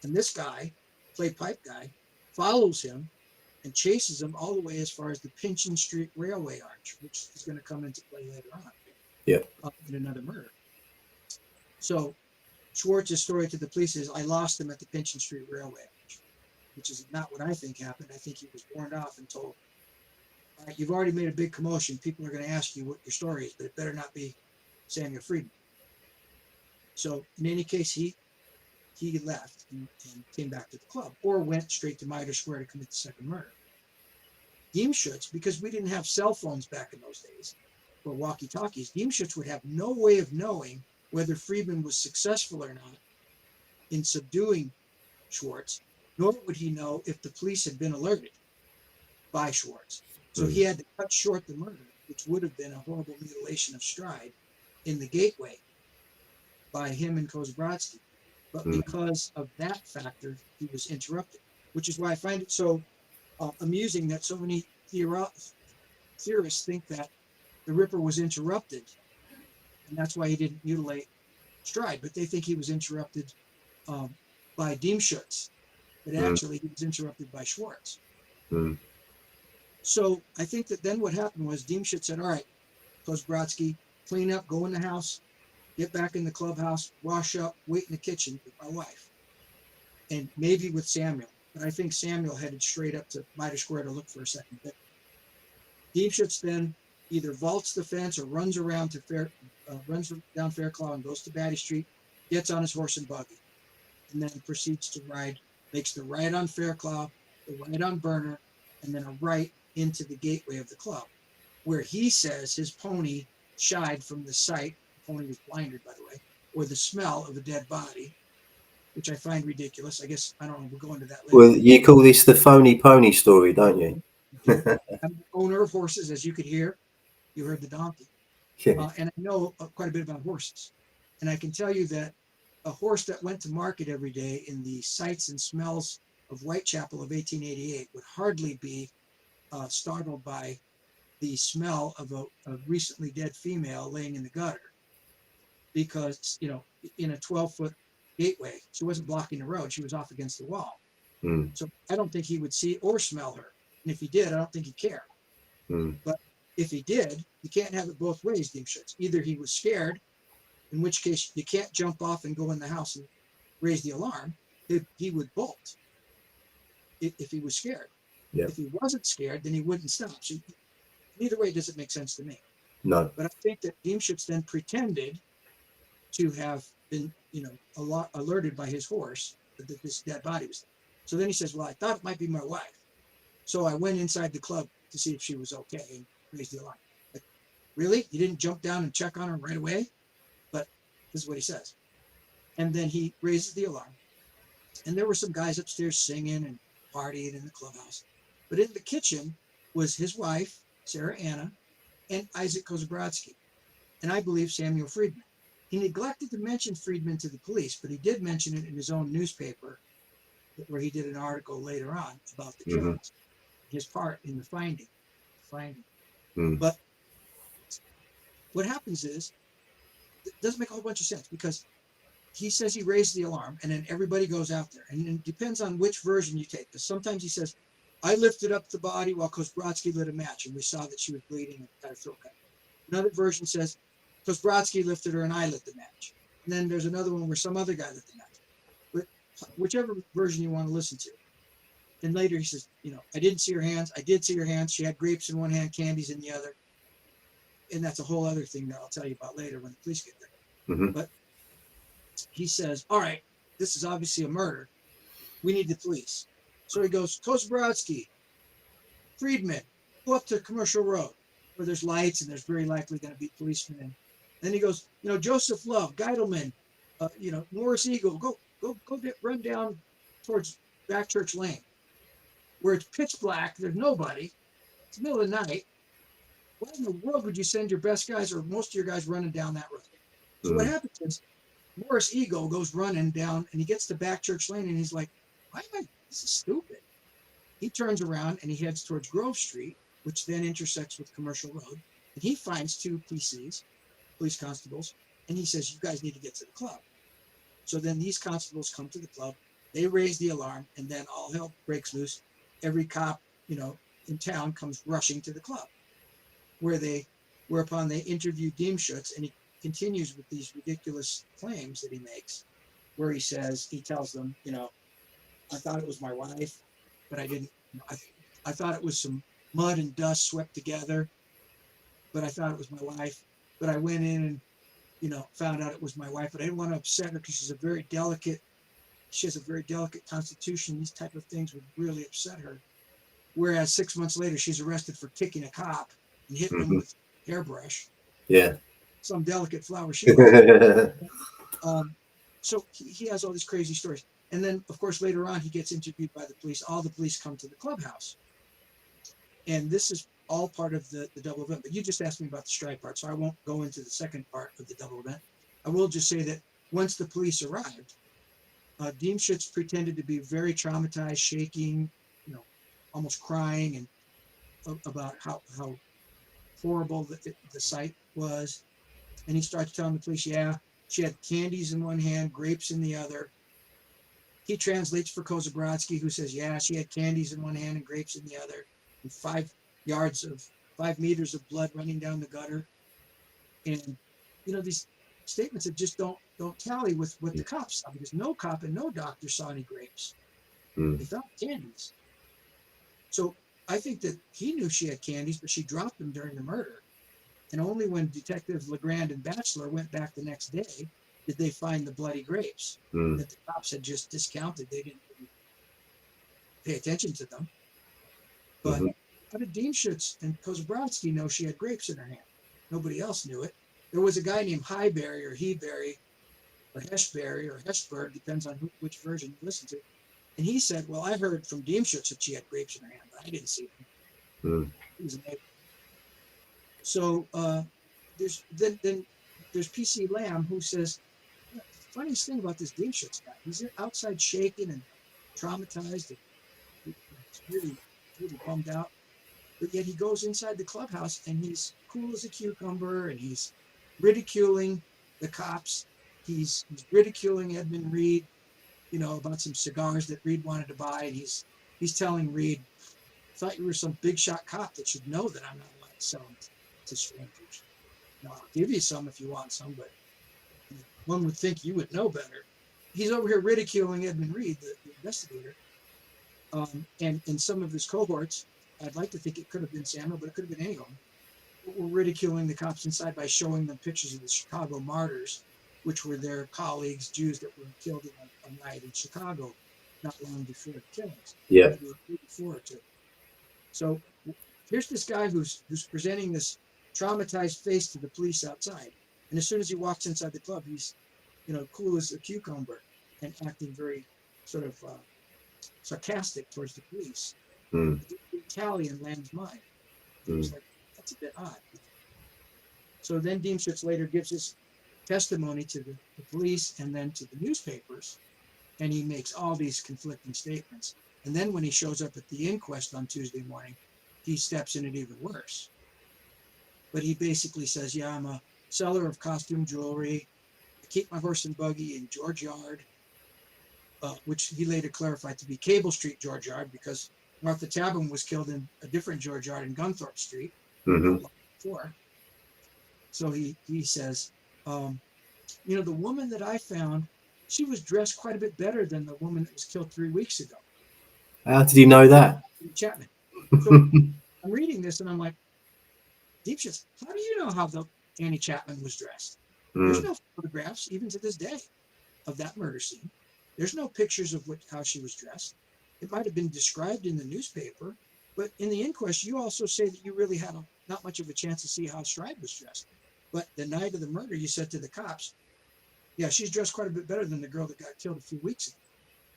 And this guy, clay pipe guy, follows him and chases him all the way as far as the Pinchin Street Railway Arch, which is going to come into play later on. Yeah. In another murder. So Schwartz's story to the police is, I lost him at the Pinchin Street Railway Arch, which is not what I think happened. I think he was warned off and told, all right, you've already made a big commotion. People are going to ask you what your story is, but it better not be Samuel Friedman. So in any case, he left and came back to the club, or went straight to Mitre Square to commit the second murder. Diemschutz, because we didn't have cell phones back in those days, or walkie-talkies, Diemschutz would have no way of knowing whether Friedman was successful or not in subduing Schwartz, nor would he know if the police had been alerted by Schwartz. So he had to cut short the murder, which would have been a horrible mutilation of Stride in the gateway by him and Kozbratsky. But because of that factor, he was interrupted, which is why I find it so amusing that so many theorists think that the Ripper was interrupted, and that's why he didn't mutilate Stride. But they think he was interrupted by Diemschutz, but actually he was interrupted by Schwartz. So I think that then what happened was Diemschutz said, all right, Kozbratsky, clean up, go in the house, get back in the clubhouse, wash up, wait in the kitchen with my wife, and maybe with Samuel. But I think Samuel headed straight up to Mitre Square to look for a second victim. Diemschutz then either vaults the fence or runs around to runs down Fairclough and goes to Batty Street, gets on his horse and buggy, and then proceeds to ride, makes the right on Fairclough, the right on Burner, and then a right into the gateway of the club, where he says his pony shied from the sight, the pony was blinded, by the way, or the smell of a dead body, which I find ridiculous. I guess, I don't know, we'll go into that later. Well, you call this the phony pony story, don't you? I'm an owner of horses, as you could hear. You heard the donkey. Yeah. And I know quite a bit about horses. And I can tell you that a horse that went to market every day in the sights and smells of Whitechapel of 1888 would hardly be startled by the smell of a recently dead female laying in the gutter, because in a 12-foot gateway, she wasn't blocking the road, she was off against the wall. So I don't think he would see or smell her, and if he did, I don't think he'd care. But if he did, you can't have it both ways, Diemschutz. Either he was scared, in which case you can't jump off and go in the house and raise the alarm. He would bolt if he was scared. Yeah. If he wasn't scared, then he wouldn't stop. So neither way does it make sense to me. No. But I think that Diemschutz then pretended to have been, alerted by his horse, that this dead body was there. So then he says, well, I thought it might be my wife. So I went inside the club to see if she was okay and raised the alarm. Like, really? You didn't jump down and check on her right away? But this is what he says. And then he raises the alarm. And there were some guys upstairs singing and partying in the clubhouse. But in the kitchen was his wife, Sarah Anna, and Isaac Kozabrodsky, and I believe Samuel Friedman. He neglected to mention Friedman to the police, but he did mention it in his own newspaper, where he did an article later on about the Mm-hmm. killings, his part in the finding. Mm. But what happens is, it doesn't make a whole bunch of sense, because he says he raised the alarm, and then everybody goes out there. And it depends on which version you take, because sometimes he says, I lifted up the body while Kozabrodsky lit a match, and we saw that she was bleeding and had her throat cut. Another version says, Kozabrodsky lifted her and I lit the match. And then there's another one where some other guy lit the match. But whichever version you want to listen to. And later he says, I didn't see her hands. I did see her hands. She had grapes in one hand, candies in the other. And that's a whole other thing that I'll tell you about later when the police get there. Mm-hmm. But he says, all right, this is obviously a murder. We need the police. So he goes, Kozabrodsky, Friedman, go up to Commercial Road, where there's lights and there's very likely going to be policemen. And then he goes, Joseph Love, Geidelman, Morris Eagle, go run down towards Backchurch Lane, where it's pitch black. There's nobody. It's the middle of the night. Why in the world would you send your best guys or most of your guys running down that road? So what happens is Morris Eagle goes running down, and he gets to Backchurch Lane, and he's like, this is stupid. He turns around and he heads towards Grove Street, which then intersects with Commercial Road. And he finds two PCs, police constables, and he says, you guys need to get to the club. So then these constables come to the club, they raise the alarm, and then all hell breaks loose. Every cop, in town comes rushing to the club, whereupon they interview Diemschutz, and he continues with these ridiculous claims that he makes, where he tells them, I thought it was my wife, but I didn't. I thought it was some mud and dust swept together, but I thought it was my wife. But I went in and, found out it was my wife, but I didn't want to upset her because she has a very delicate constitution. These type of things would really upset her. Whereas 6 months later, she's arrested for kicking a cop and hitting him with a hairbrush. Yeah. Some delicate flower she was. So he has all these crazy stories. And then, of course, later on, he gets interviewed by the police. All the police come to the clubhouse. And this is all part of the double event. But you just asked me about the strike part, so I won't go into the second part of the double event. I will just say that once the police arrived, Diemschutz pretended to be very traumatized, shaking, almost crying, and about how horrible the sight was. And he starts telling the police, yeah, she had candies in one hand, grapes in the other. He translates for Kozabrodsky, who says, yeah, she had candies in one hand and grapes in the other, and 5 meters of blood running down the gutter. And, these statements that just don't tally with what the cops saw, because no cop and no doctor saw any grapes. They found candies. So I think that he knew she had candies, but she dropped them during the murder. And only when Detectives Legrand and Batchelor went back the next day did they find the bloody grapes that the cops had just discounted. They didn't really pay attention to them. But how did Diemschutz and Kozabrodsky know she had grapes in her hand? Nobody else knew it. There was a guy named Highberry or Heberry or Heshberry or Heshberg, depends on which version you listen to. And he said, well, I heard from Diemschutz that she had grapes in her hand, but I didn't see them. He was a neighbor. So there's PC Lamb, who says, the funniest thing about this Diemschutz guy, he's outside shaking and traumatized, and he's really, really bummed out. But yet he goes inside the clubhouse and he's cool as a cucumber, and he's ridiculing the cops. He's ridiculing Edmund Reed, about some cigars that Reed wanted to buy. And he's telling Reed, I thought you were some big shot cop that should know that I'm not allowed to sell them to strangers. I'll give you some if you want some, but one would think you would know better. He's over here ridiculing Edmund Reed, the investigator. And in some of his cohorts, I'd like to think it could have been Samuel, but it could have been any of them, were ridiculing the cops inside by showing them pictures of the Chicago martyrs which were their colleagues, Jews that were killed in a riot in Chicago not long before the killings, Yeah. maybe a year before or two. So here's this guy who's presenting this traumatized face to the police outside, and as soon as he walks inside the club, he's cool as a cucumber and acting very sort of sarcastic towards the police. Mm. It didn't tally in Lamb's mind. He was Mm. like, that's a bit odd. So then Deemschutz later gives his testimony to the police and then to the newspapers, and he makes all these conflicting statements. And then when he shows up at the inquest on Tuesday morning, he steps in it even worse. But he basically says, yeah, I'm a seller of costume jewelry. I keep my horse and buggy in George Yard, which he later clarified to be Cable Street, George Yard, because Martha Tabram was killed in a different George Yard in Gunthorpe Street Mm-hmm. not long before. So he says, the woman that I found, she was dressed quite a bit better than the woman that was killed 3 weeks ago. How did he know that? Chapman. So I'm reading this and I'm like, Deemschutz, how do you know how the Annie Chapman was dressed? There's Mm. no photographs, even to this day, of that murder scene. There's no pictures of how she was dressed. It might have been described in the newspaper, but in the inquest, you also say that you really had not much of a chance to see how Stride was dressed. But the night of the murder, you said to the cops, yeah, she's dressed quite a bit better than the girl that got killed a few weeks ago.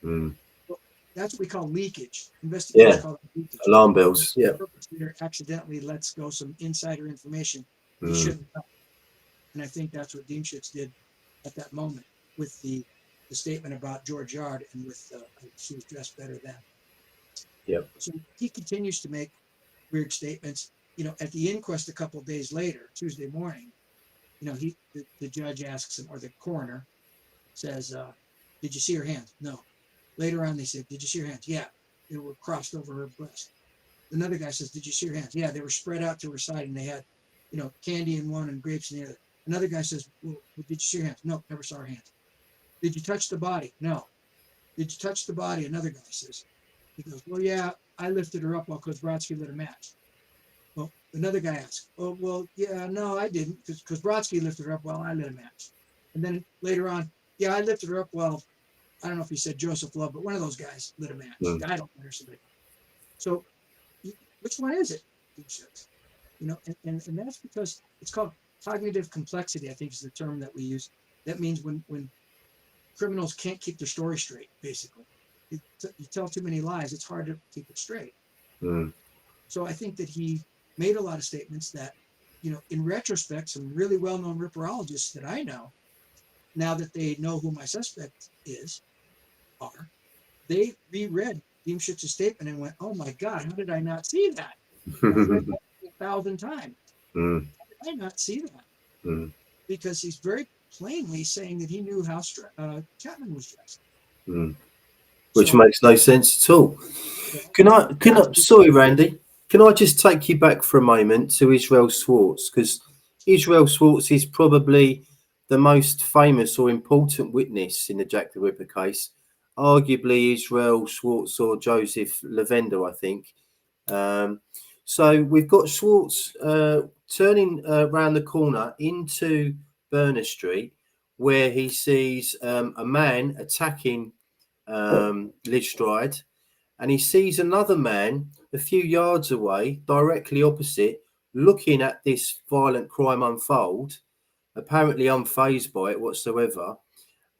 Mm. Well, that's what we call leakage. Investigators Yeah. call it leakage. Alarm bells. The Yeah. perpetrator accidentally lets go some insider information he Mm. shouldn't have. And I think that's what Deemschutz did at that moment with the statement about George Yard and with she was dressed better than. Yep. So he continues to make weird statements. At the inquest a couple of days later, Tuesday morning, the judge asks him, or the coroner says, did you see her hands? No. Later on, they said, did you see her hands? Yeah, they were crossed over her breast. Another guy says, did you see her hands? Yeah, they were spread out to her side and they had, candy in one and grapes in the other. Another guy says, well, did you see her hands? No, never saw her hands. Did you touch the body? No. Did you touch the body? Another guy says. He goes, well, yeah, I lifted her up while Kozbrodsky lit a match. Well, another guy asks, oh, well, yeah, no, I didn't, because Kozbrodsky lifted her up while I lit a match. And then later on, yeah, I lifted her up while, I don't know if he said Joseph Love, but one of those guys lit a match. Mm. I don't know somebody. So which one is it? And that's because it's called cognitive complexity, I think is the term that we use. That means when criminals can't keep their story straight, basically. You tell too many lies, it's hard to keep it straight. Mm. So I think that he made a lot of statements that, in retrospect, some really well-known ripperologists that I know, now that they know who my suspect are, they reread Deemschutz's statement and went, oh my God, how did I not see that? I've read that 1,000 times. Mm. How did I not see that? Mm. Because he's very plainly saying that he knew how Chapman was dressed. Mm. Which So, makes no sense at all. Sorry, Randy, can I just take you back for a moment to Israel Schwartz? Because Israel Schwartz is probably the most famous or important witness in the Jack the Ripper case. Arguably Israel Schwartz or Joseph Lavender, I think. So we've got Schwartz turning around the corner into Berner Street, where he sees a man attacking Liz Stride, and he sees another man a few yards away, directly opposite, looking at this violent crime unfold, apparently unfazed by it whatsoever.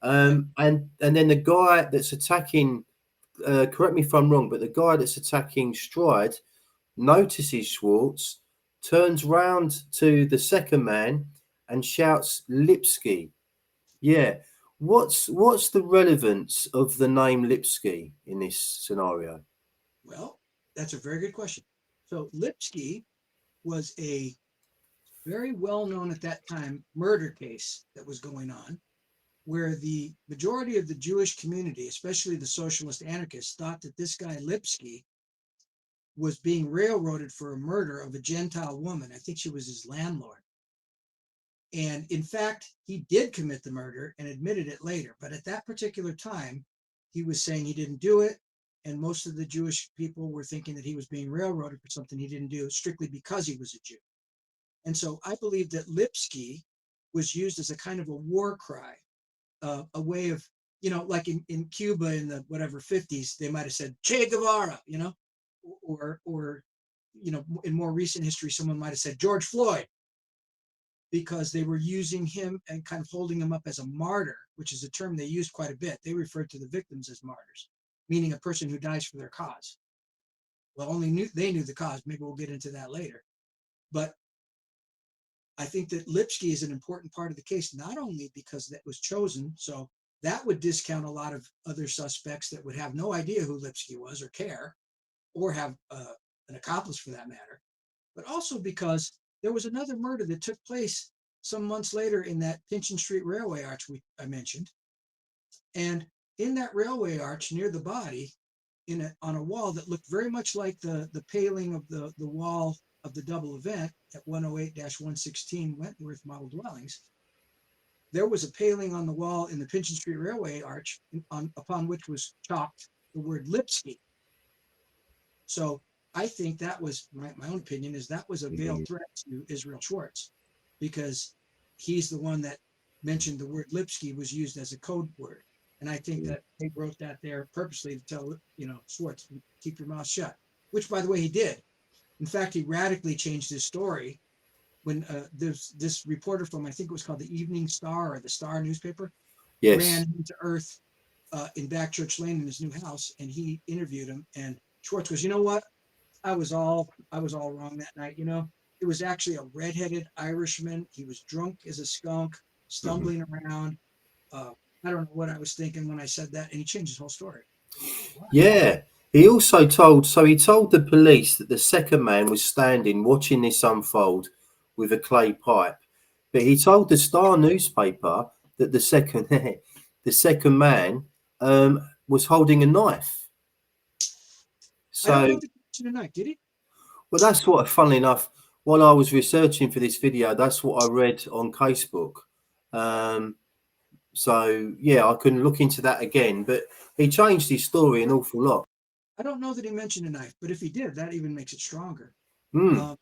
And then the guy that's attacking, correct me if I'm wrong, but the guy that's attacking Stride notices Schwartz, turns round to the second man and shouts Lipsky. Yeah. What's the relevance of the name Lipsky in this scenario? Well, that's a very good question. So Lipsky was a very well-known at that time murder case that was going on, where the majority of the Jewish community, especially the socialist anarchists, thought that this guy Lipsky was being railroaded for a murder of a Gentile woman. I think she was his landlord. And in fact, he did commit the murder and admitted it later. But at that particular time, he was saying he didn't do it. And most of the Jewish people were thinking that he was being railroaded for something he didn't do strictly because he was a Jew. And so I believe that Lipsky was used as a kind of a war cry, a way of, like in Cuba in the whatever 50s, they might have said Che Guevara, or in more recent history, someone might have said George Floyd, because they were using him and kind of holding him up as a martyr, which is a term they used quite a bit. They referred to the victims as martyrs, meaning a person who dies for their cause. Well, they knew the cause. Maybe we'll get into that later. But I think that Lipsky is an important part of the case, not only because that was chosen, so that would discount a lot of other suspects that would have no idea who Lipsky was or care, or have an accomplice for that matter, but also because there was another murder that took place some months later in that Pinchin Street Railway Arch I mentioned. And in that railway arch near the body, on a wall that looked very much like the paling of the wall of the double event at 108-116 Wentworth Model Dwellings, there was a paling on the wall in the Pinchin Street Railway Arch upon which was chalked the word Lipsky. So I think that was, my own opinion is, that was a veiled threat to Israel Schwartz, because he's the one that mentioned the word Lipsky was used as a code word. And I think that they wrote that there purposely to tell, Schwartz, keep your mouth shut, which, by the way, he did. In fact, he radically changed his story when there's this reporter from, I think it was called the Evening Star or the Star newspaper, ran into Earth in Backchurch Lane in his new house, and he interviewed him. And Schwartz goes, you know what? I was all wrong that night. It was actually a redheaded Irishman. He was drunk as a skunk, stumbling around. I don't know what I was thinking when I said that, and he changed his whole story. Wow. Yeah. He also told the police that the second man was standing watching this unfold with a clay pipe. But he told the Star newspaper that the second man was holding a knife. I don't know So, if he mentioned a knife, did he? well, that's what, funnily enough, while I was researching for this video, that's what I read on Facebook. So, yeah, I can look into that again. But he changed his story an awful lot. I don't know that he mentioned a knife, but if he did, that even makes it stronger. Mm.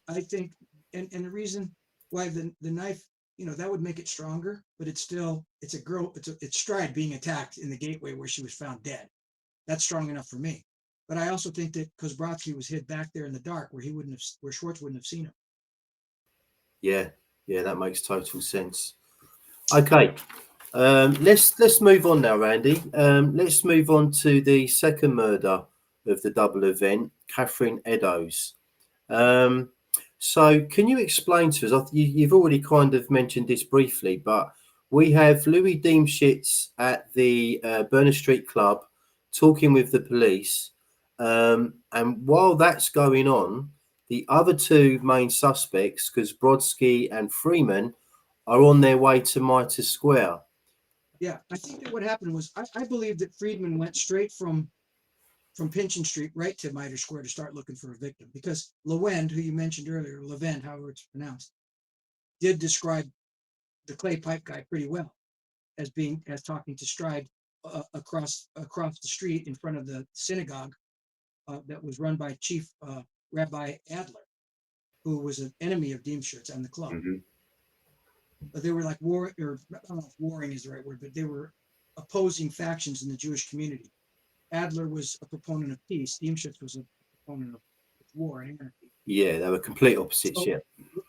I think, and the reason why the knife, that would make it stronger, but it's a girl, it's Stride being attacked in the gateway where she was found dead. That's strong enough for me. But I also think that Kozbrodsky was hid back there in the dark where Schwartz wouldn't have seen him. Yeah, that makes total sense. Okay, let's move on now, Randy. Let's move on to the second murder of the double event, Catherine Eddowes. So can you explain to us, you've already kind of mentioned this briefly, but we have Louis Diemschitz at the Berners Street Club talking with the police. And while that's going on, the other two main suspects, Kozbrodsky and Freeman, are on their way to Mitre Square. Yeah, I think that what happened was, I believe that Friedman went straight from Pinchin Street right to Mitre Square to start looking for a victim, because Lewend, who you mentioned earlier, Levend, however it's pronounced, did describe the clay pipe guy pretty well as talking to Stride across the street in front of the synagogue that was run by Chief Rabbi Adler, who was an enemy of Diemschitz and the club. But they were like I don't know if warring is the right word, but they were opposing factions in the Jewish community. Adler was a proponent of peace. Diemschitz was a proponent of war and anarchy. Yeah, they were complete opposites. So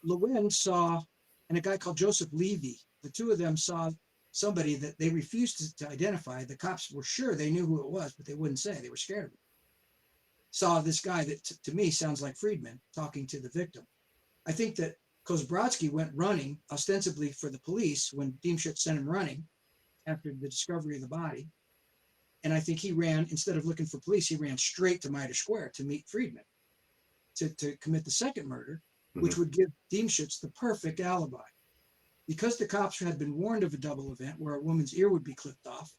Lewin saw, and a guy called Joseph Levy, the two of them saw somebody that they refused to identify. The cops were sure they knew who it was, but they wouldn't say. They were scared of him. Saw this guy that to me sounds like Friedman talking to the victim. I think that Kozbrodsky went running ostensibly for the police when Diemschitz sent him running after the discovery of the body. And I think he ran, instead of looking for police, he ran straight to Mitre Square to meet Friedman to commit the second murder, which would give Diemschitz the perfect alibi. Because the cops had been warned of a double event where a woman's ear would be clipped off,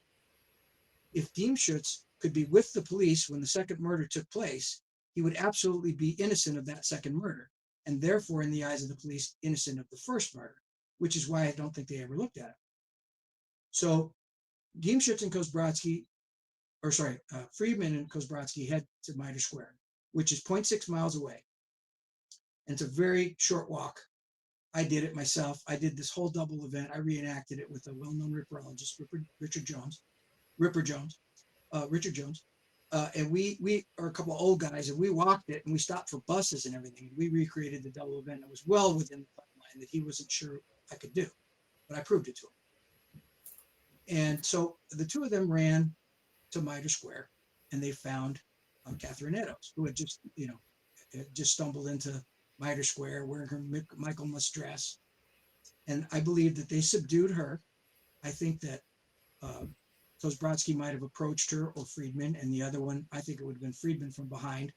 if Diemschitz could be with the police when the second murder took place, he would absolutely be innocent of that second murder, and therefore, in the eyes of the police, innocent of the first murder, which is why I don't think they ever looked at it. So Diemschitz and Friedman and Kozbrodsky head to Mitre Square, which is 0.6 miles away. And it's a very short walk I did it myself. I did this whole double event. I reenacted it with a well-known ripperologist, Richard Jones, Ripper Jones, Richard Jones. And we are a couple of old guys, and we walked it, and we stopped for buses and everything. We recreated the double event. It was well within the timeline that he wasn't sure I could do, but I proved it to him. And so the two of them ran to Mitre Square, and they found Catherine Eddowes, who had just stumbled into Mitre Square wearing her Michaelmas dress. And I believe that they subdued her. I think that Kozbrodsky might have approached her, or Friedman, and the other one, I think it would have been Friedman from behind,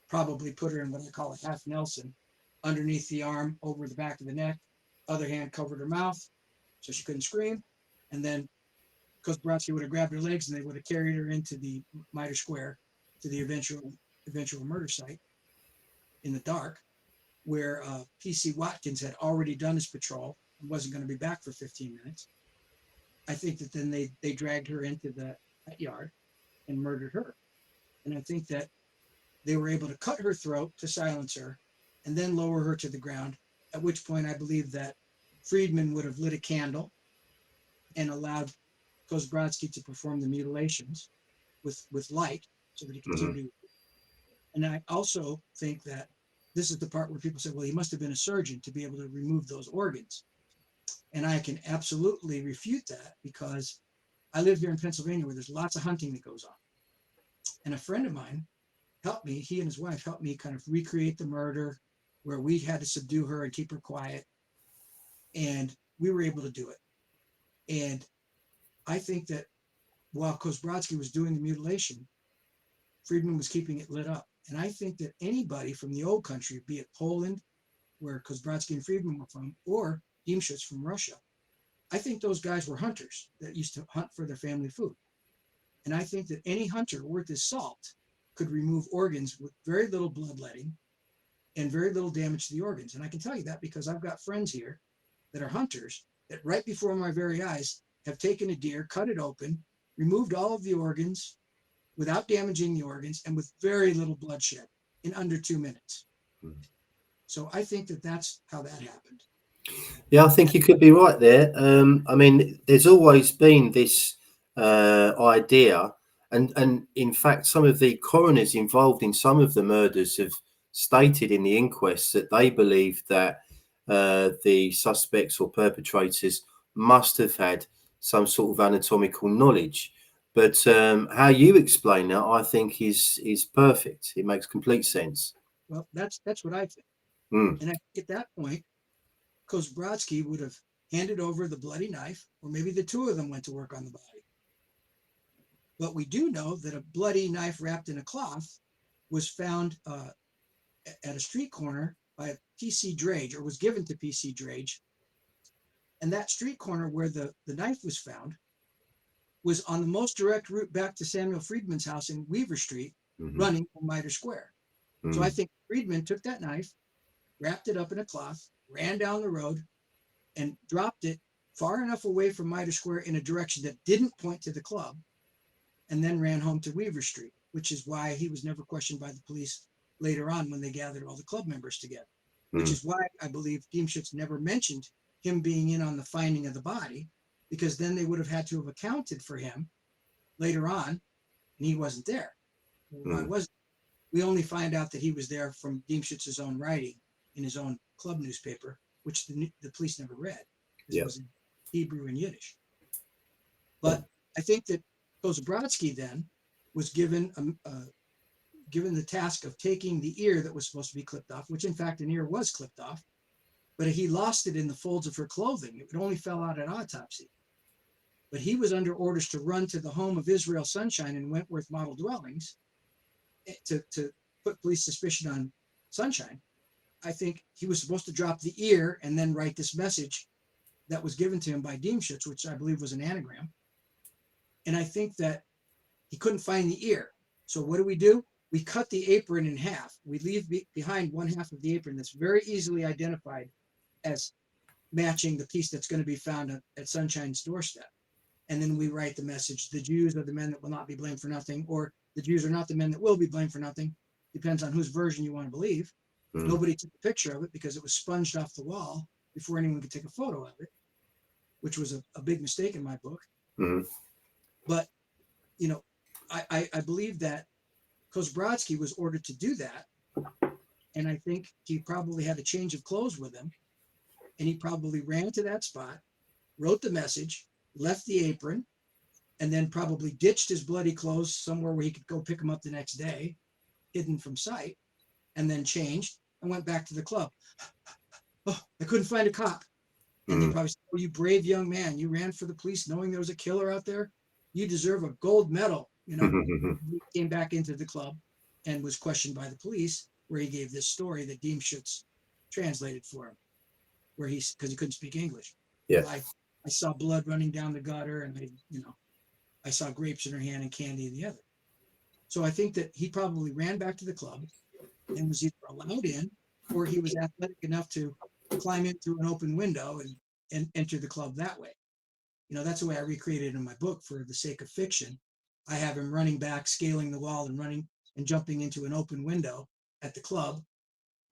probably put her in what I call a half Nelson, underneath the arm, over the back of the neck, other hand covered her mouth so she couldn't scream. And then Kozbrodsky would have grabbed her legs, and they would have carried her into the Mitre Square to the eventual murder site in the dark, where P.C. Watkins had already done his patrol and wasn't going to be back for 15 minutes. I think that then they dragged her into that yard and murdered her. And I think that they were able to cut her throat to silence her and then lower her to the ground, at which point I believe that Friedman would have lit a candle and allowed Kozbrodsky to perform the mutilations with light so that he could see what he was doing. And I also think that this is the part where people say, well, he must have been a surgeon to be able to remove those organs. And I can absolutely refute that, because I live here in Pennsylvania, where there's lots of hunting that goes on. And a friend of mine helped me, he and his wife helped me kind of recreate the murder, where we had to subdue her and keep her quiet. And we were able to do it. And I think that while Kozbrodsky was doing the mutilation, Friedman was keeping it lit up. And I think that anybody from the old country, be it Poland, where Kozbrodsky and Friedman were from, or Diemschutz from Russia, I think those guys were hunters that used to hunt for their family food. And I think that any hunter worth his salt could remove organs with very little bloodletting and very little damage to the organs. And I can tell you that because I've got friends here that are hunters that right before my very eyes have taken a deer, cut it open, removed all of the organs without damaging the organs and with very little bloodshed in under 2 minutes. So I think that that's how that happened. Yeah, I think you could be right there. I mean, there's always been this idea, and in fact, some of the coroners involved in some of the murders have stated in the inquest that they believe that the suspects or perpetrators must have had some sort of anatomical knowledge. But how you explain that, I think, is perfect. It makes complete sense. Well, that's what I think. Mm. And at that point, Kozbrodsky would have handed over the bloody knife, or maybe the two of them went to work on the body. But we do know that a bloody knife wrapped in a cloth was found at a street corner by P.C. Drage, or was given to P.C. Drage. And that street corner where the knife was found was on the most direct route back to Samuel Friedman's house in Weaver Street, running from Mitre Square. So I think Friedman took that knife, wrapped it up in a cloth, ran down the road, and dropped it far enough away from Mitre Square in a direction that didn't point to the club, and then ran home to Weaver Street, which is why he was never questioned by the police later on when they gathered all the club members together, which is why I believe Diemschutz never mentioned him being in on the finding of the body, because then they would have had to have accounted for him later on, and he wasn't there. Why wasn't he? We only find out that he was there from Diemschutz's own writing in his own club newspaper, which the police never read. It was in Hebrew and Yiddish. But I think that Kozbrodsky then was given the task of taking the ear that was supposed to be clipped off, which in fact an ear was clipped off, but he lost it in the folds of her clothing. It only fell out at autopsy. But he was under orders to run to the home of Israel Sunshine in Wentworth Model Dwellings to put police suspicion on Sunshine. I think he was supposed to drop the ear and then write this message that was given to him by Diemschutz, which I believe was an anagram. And I think that he couldn't find the ear. So what do? We cut the apron in half. We leave behind one half of the apron that's very easily identified as matching the piece that's going to be found at Sunshine's doorstep. And then we write the message, the Jews are the men that will not be blamed for nothing, or the Jews are not the men that will be blamed for nothing. Depends on whose version you want to believe. Nobody took a picture of it because it was sponged off the wall before anyone could take a photo of it, which was a big mistake in my book. Mm. But, you know, I believe that Kozbrodsky was ordered to do that. And I think he probably had a change of clothes with him. And he probably ran to that spot, wrote the message, left the apron, and then probably ditched his bloody clothes somewhere where he could go pick them up the next day, hidden from sight, and then changed and went back to the club. Oh, I couldn't find a cop. And they probably said, oh, you brave young man, you ran for the police knowing there was a killer out there. You deserve a gold medal. You know, he came back into the club and was questioned by the police, where he gave this story that Diemschutz translated for him, where because he couldn't speak English. Yeah. Well, I saw blood running down the gutter, and I saw grapes in her hand and candy in the other. So I think that he probably ran back to the club and was either allowed in, or he was athletic enough to climb in through an open window and enter the club that way. You know, that's the way I recreated it in my book for the sake of fiction. I have him running back, scaling the wall, and running and jumping into an open window at the club,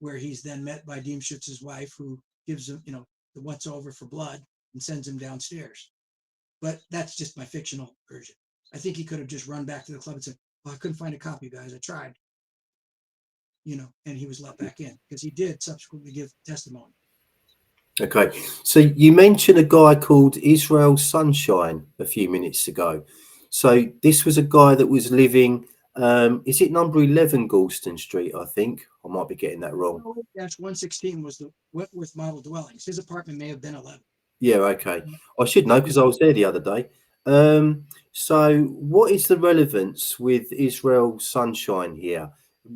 where he's then met by Diemschutz's wife, who gives him, the what's over for blood and sends him downstairs. But that's just my fictional version. I think he could have just run back to the club and said, oh, I couldn't find a cop, you guys. I tried. And he was let back in because he did subsequently give testimony. Okay, so you mentioned a guy called Israel Sunshine a few minutes ago. So this was a guy that was living, is it number 11 Galston Street, I think? I might be getting that wrong. 116 was the Wentworth model dwellings. His apartment may have been 11. Yeah, okay. I should know because I was there the other day. So what is the relevance with Israel Sunshine here?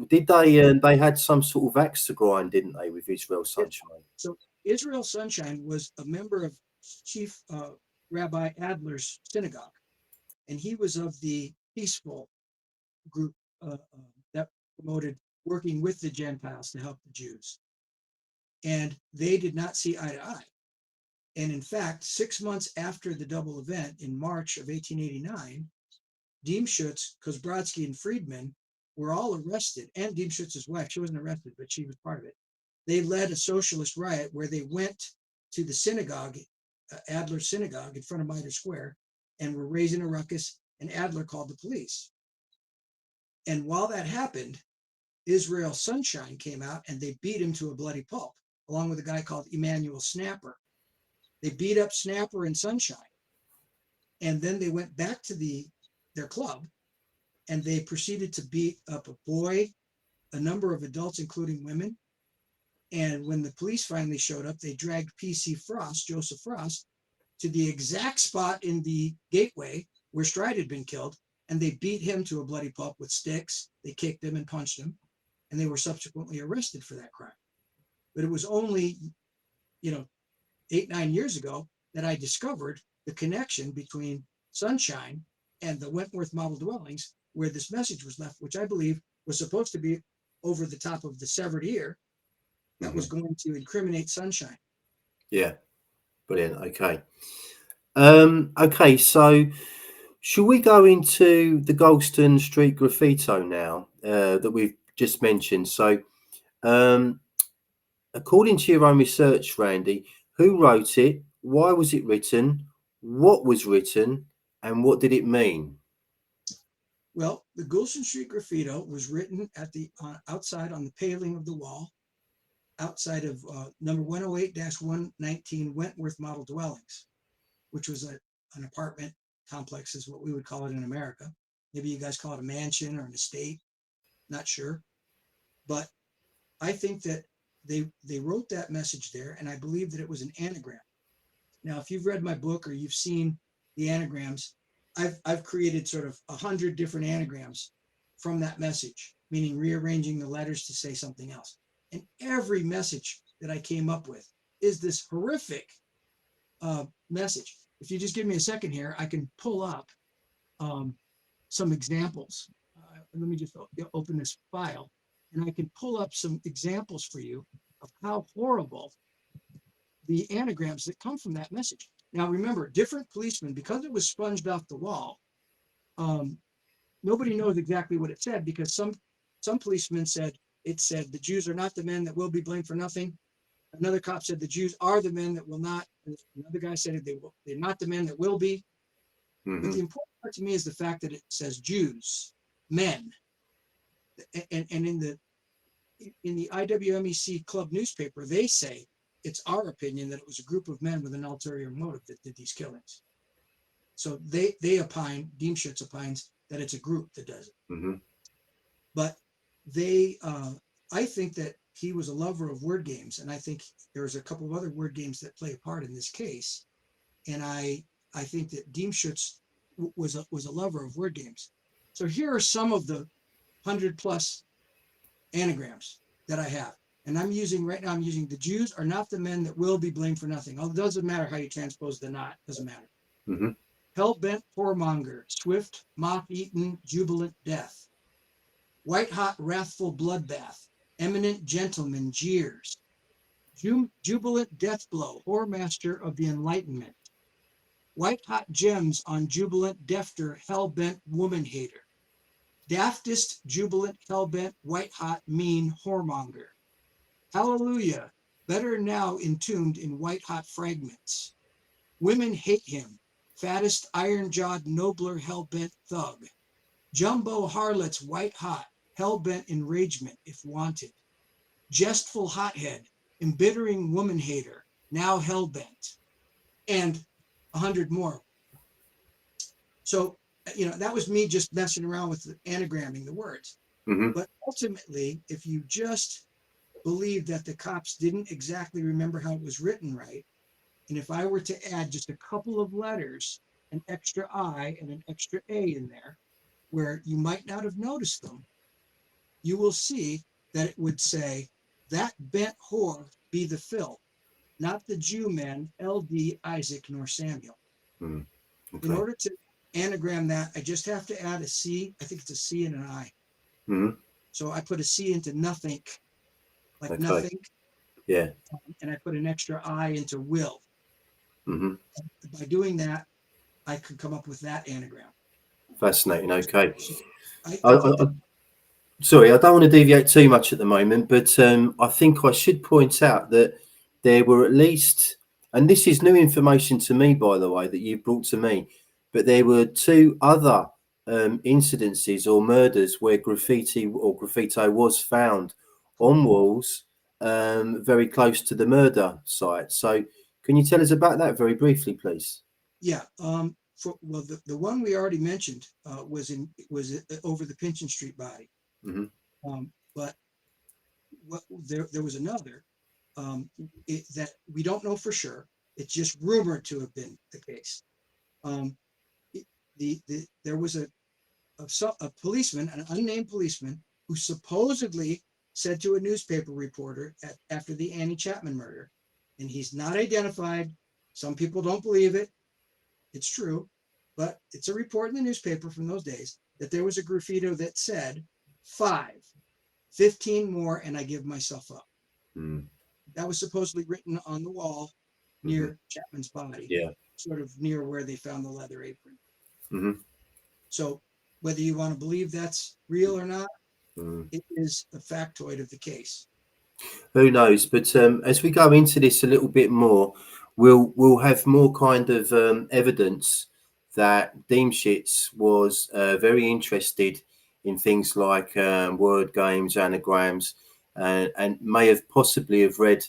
Did they had some sort of axe to grind, didn't they, with Israel Sunshine? So Israel Sunshine was a member of Chief Rabbi Adler's synagogue, and he was of the peaceful group that promoted working with the Gentiles to help the Jews. And they did not see eye to eye. And in fact, 6 months after the double event in March of 1889, Diemschutz, Kozbrodsky, and Friedman were all arrested, and Diemschutz's wife. She wasn't arrested, but she was part of it. They led a socialist riot where they went to the synagogue, Adler Synagogue, in front of Mitre Square, and were raising a ruckus, and Adler called the police. And while that happened, Israel Sunshine came out, and they beat him to a bloody pulp, along with a guy called Emmanuel Snapper. They beat up Snapper and Sunshine. And then they went back to their club, and they proceeded to beat up a boy, a number of adults, including women. And when the police finally showed up, they dragged PC Frost, Joseph Frost, to the exact spot in the gateway where Stride had been killed, and they beat him to a bloody pulp with sticks. They kicked him and punched him, and they were subsequently arrested for that crime. But it was only, 8-9 years ago that I discovered the connection between Sunshine and the Wentworth model dwellings, where this message was left, which I believe was supposed to be over the top of the severed ear that was going to incriminate Sunshine. Yeah, brilliant. Okay. Okay, so should we go into the Galston Street graffito now that we've just mentioned? So, according to your own research, Randy, who wrote it? Why was it written? What was written? And what did it mean? Well, the Galston Street graffito was written at the outside on the paling of the wall, outside of number 108-119 Wentworth model dwellings, which was an apartment complex, is what we would call it in America. Maybe you guys call it a mansion or an estate, not sure. But I think that they wrote that message there, and I believe that it was an anagram. Now, if you've read my book or you've seen the anagrams, I've created sort of 100 different anagrams from that message, meaning rearranging the letters to say something else. And every message that I came up with is this horrific message. If you just give me a second here, I can pull up some examples. Let me just open this file, and I can pull up some examples for you of how horrible the anagrams that come from that message. Now, remember, different policemen, because it was sponged off the wall, nobody knows exactly what it said, because some policemen said, it said, the Jews are not the men that will be blamed for nothing. Another cop said the Jews are the men that will not. Another guy said they're not the men that will be. But the important part to me is the fact that it says Jews, men, and in the IWMEC club newspaper, they say it's our opinion that it was a group of men with an ulterior motive that did these killings. So they opine, Diemschutz opines that it's a group that does it. But I think that he was a lover of word games, and I think there's a couple of other word games that play a part in this case. And I think that Diemschutz was a lover of word games. So here are some of the 100+ anagrams that I have. And I'm using the Jews are not the men that will be blamed for nothing. It doesn't matter how you transpose the not, doesn't matter. Hell-bent whoremonger, swift, moth-eaten, jubilant death. White-hot, wrathful bloodbath, eminent gentleman jeers. Jubilant death blow, whoremaster of the Enlightenment. White-hot gems on jubilant defter, hell-bent woman hater. Daftest, jubilant, hell-bent, white-hot, mean whoremonger. Hallelujah, better now entombed in white-hot fragments. Women hate him, fattest, iron-jawed, nobler, hell-bent thug. Jumbo harlots white-hot, hell-bent enragement if wanted. Jestful hothead, embittering woman hater, now hell-bent. And 100 more. So, that was me just messing around with anagramming the words. But ultimately, if you just believe that the cops didn't exactly remember how it was written right, and if I were to add just a couple of letters, an extra I and an extra A in there, where you might not have noticed them, you will see that it would say, that bent whore be the Phil, not the Jew men, LD, Isaac, nor Samuel. Okay. In order to anagram that, I just have to add a C. I think it's a C and an I. So I put a C into nothing, like nothing. Yeah. And I put an extra I into will. By doing that, I could come up with that anagram. Fascinating. Okay. So sorry, I don't want to deviate too much at the moment, but I think I should point out that there were at least, and this is new information to me, by the way, that you brought to me, but there were 2 other incidences or murders where graffiti or graffito was found on walls very close to the murder site. So can you tell us about that very briefly, please? Yeah. The one we already mentioned was over the Pinchin Street body. But there was another that we don't know for sure. It's just rumored to have been the case. There was a policeman, an unnamed policeman, who supposedly said to a newspaper reporter after the Annie Chapman murder, and he's not identified. Some people don't believe it. It's true, but it's a report in the newspaper from those days that there was a graffito that said 15 more, and I give myself up. That was supposedly written on the wall near Chapman's body, sort of near where they found the leather apron. So whether you want to believe that's real or not, it is a factoid of the case. Who knows? But as we go into this a little bit more, we'll have more kind of evidence that Diemschutz was very interested in things like word games, anagrams, and may have possibly have read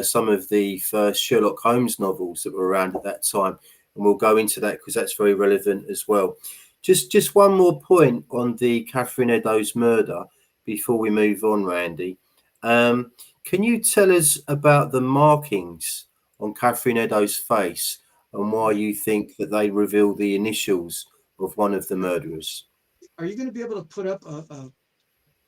some of the first Sherlock Holmes novels that were around at that time. And we'll go into that because that's very relevant as well. Just one more point on the Catherine Eddowes murder before we move on, Randy. Can you tell us about the markings on Catherine Eddowes' face and why you think that they reveal the initials of one of the murderers? Are you going to be able to put up a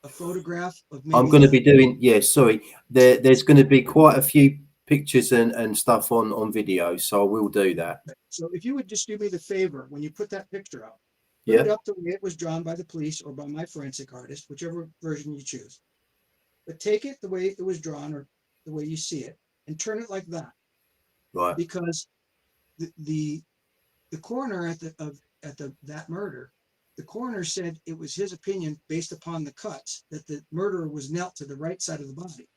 photograph of maybe? I'm going to be doing, sorry. There's going to be quite a few pictures and stuff on video, so I will do that. So if you would just do me the favor, when you put that picture up, put it up the way it was drawn by the police or by my forensic artist, whichever version you choose. But take it the way it was drawn or the way you see it and turn it like that. Right. Because the coroner at that murder, the coroner said it was his opinion based upon the cuts that the murderer was knelt to the right side of the body.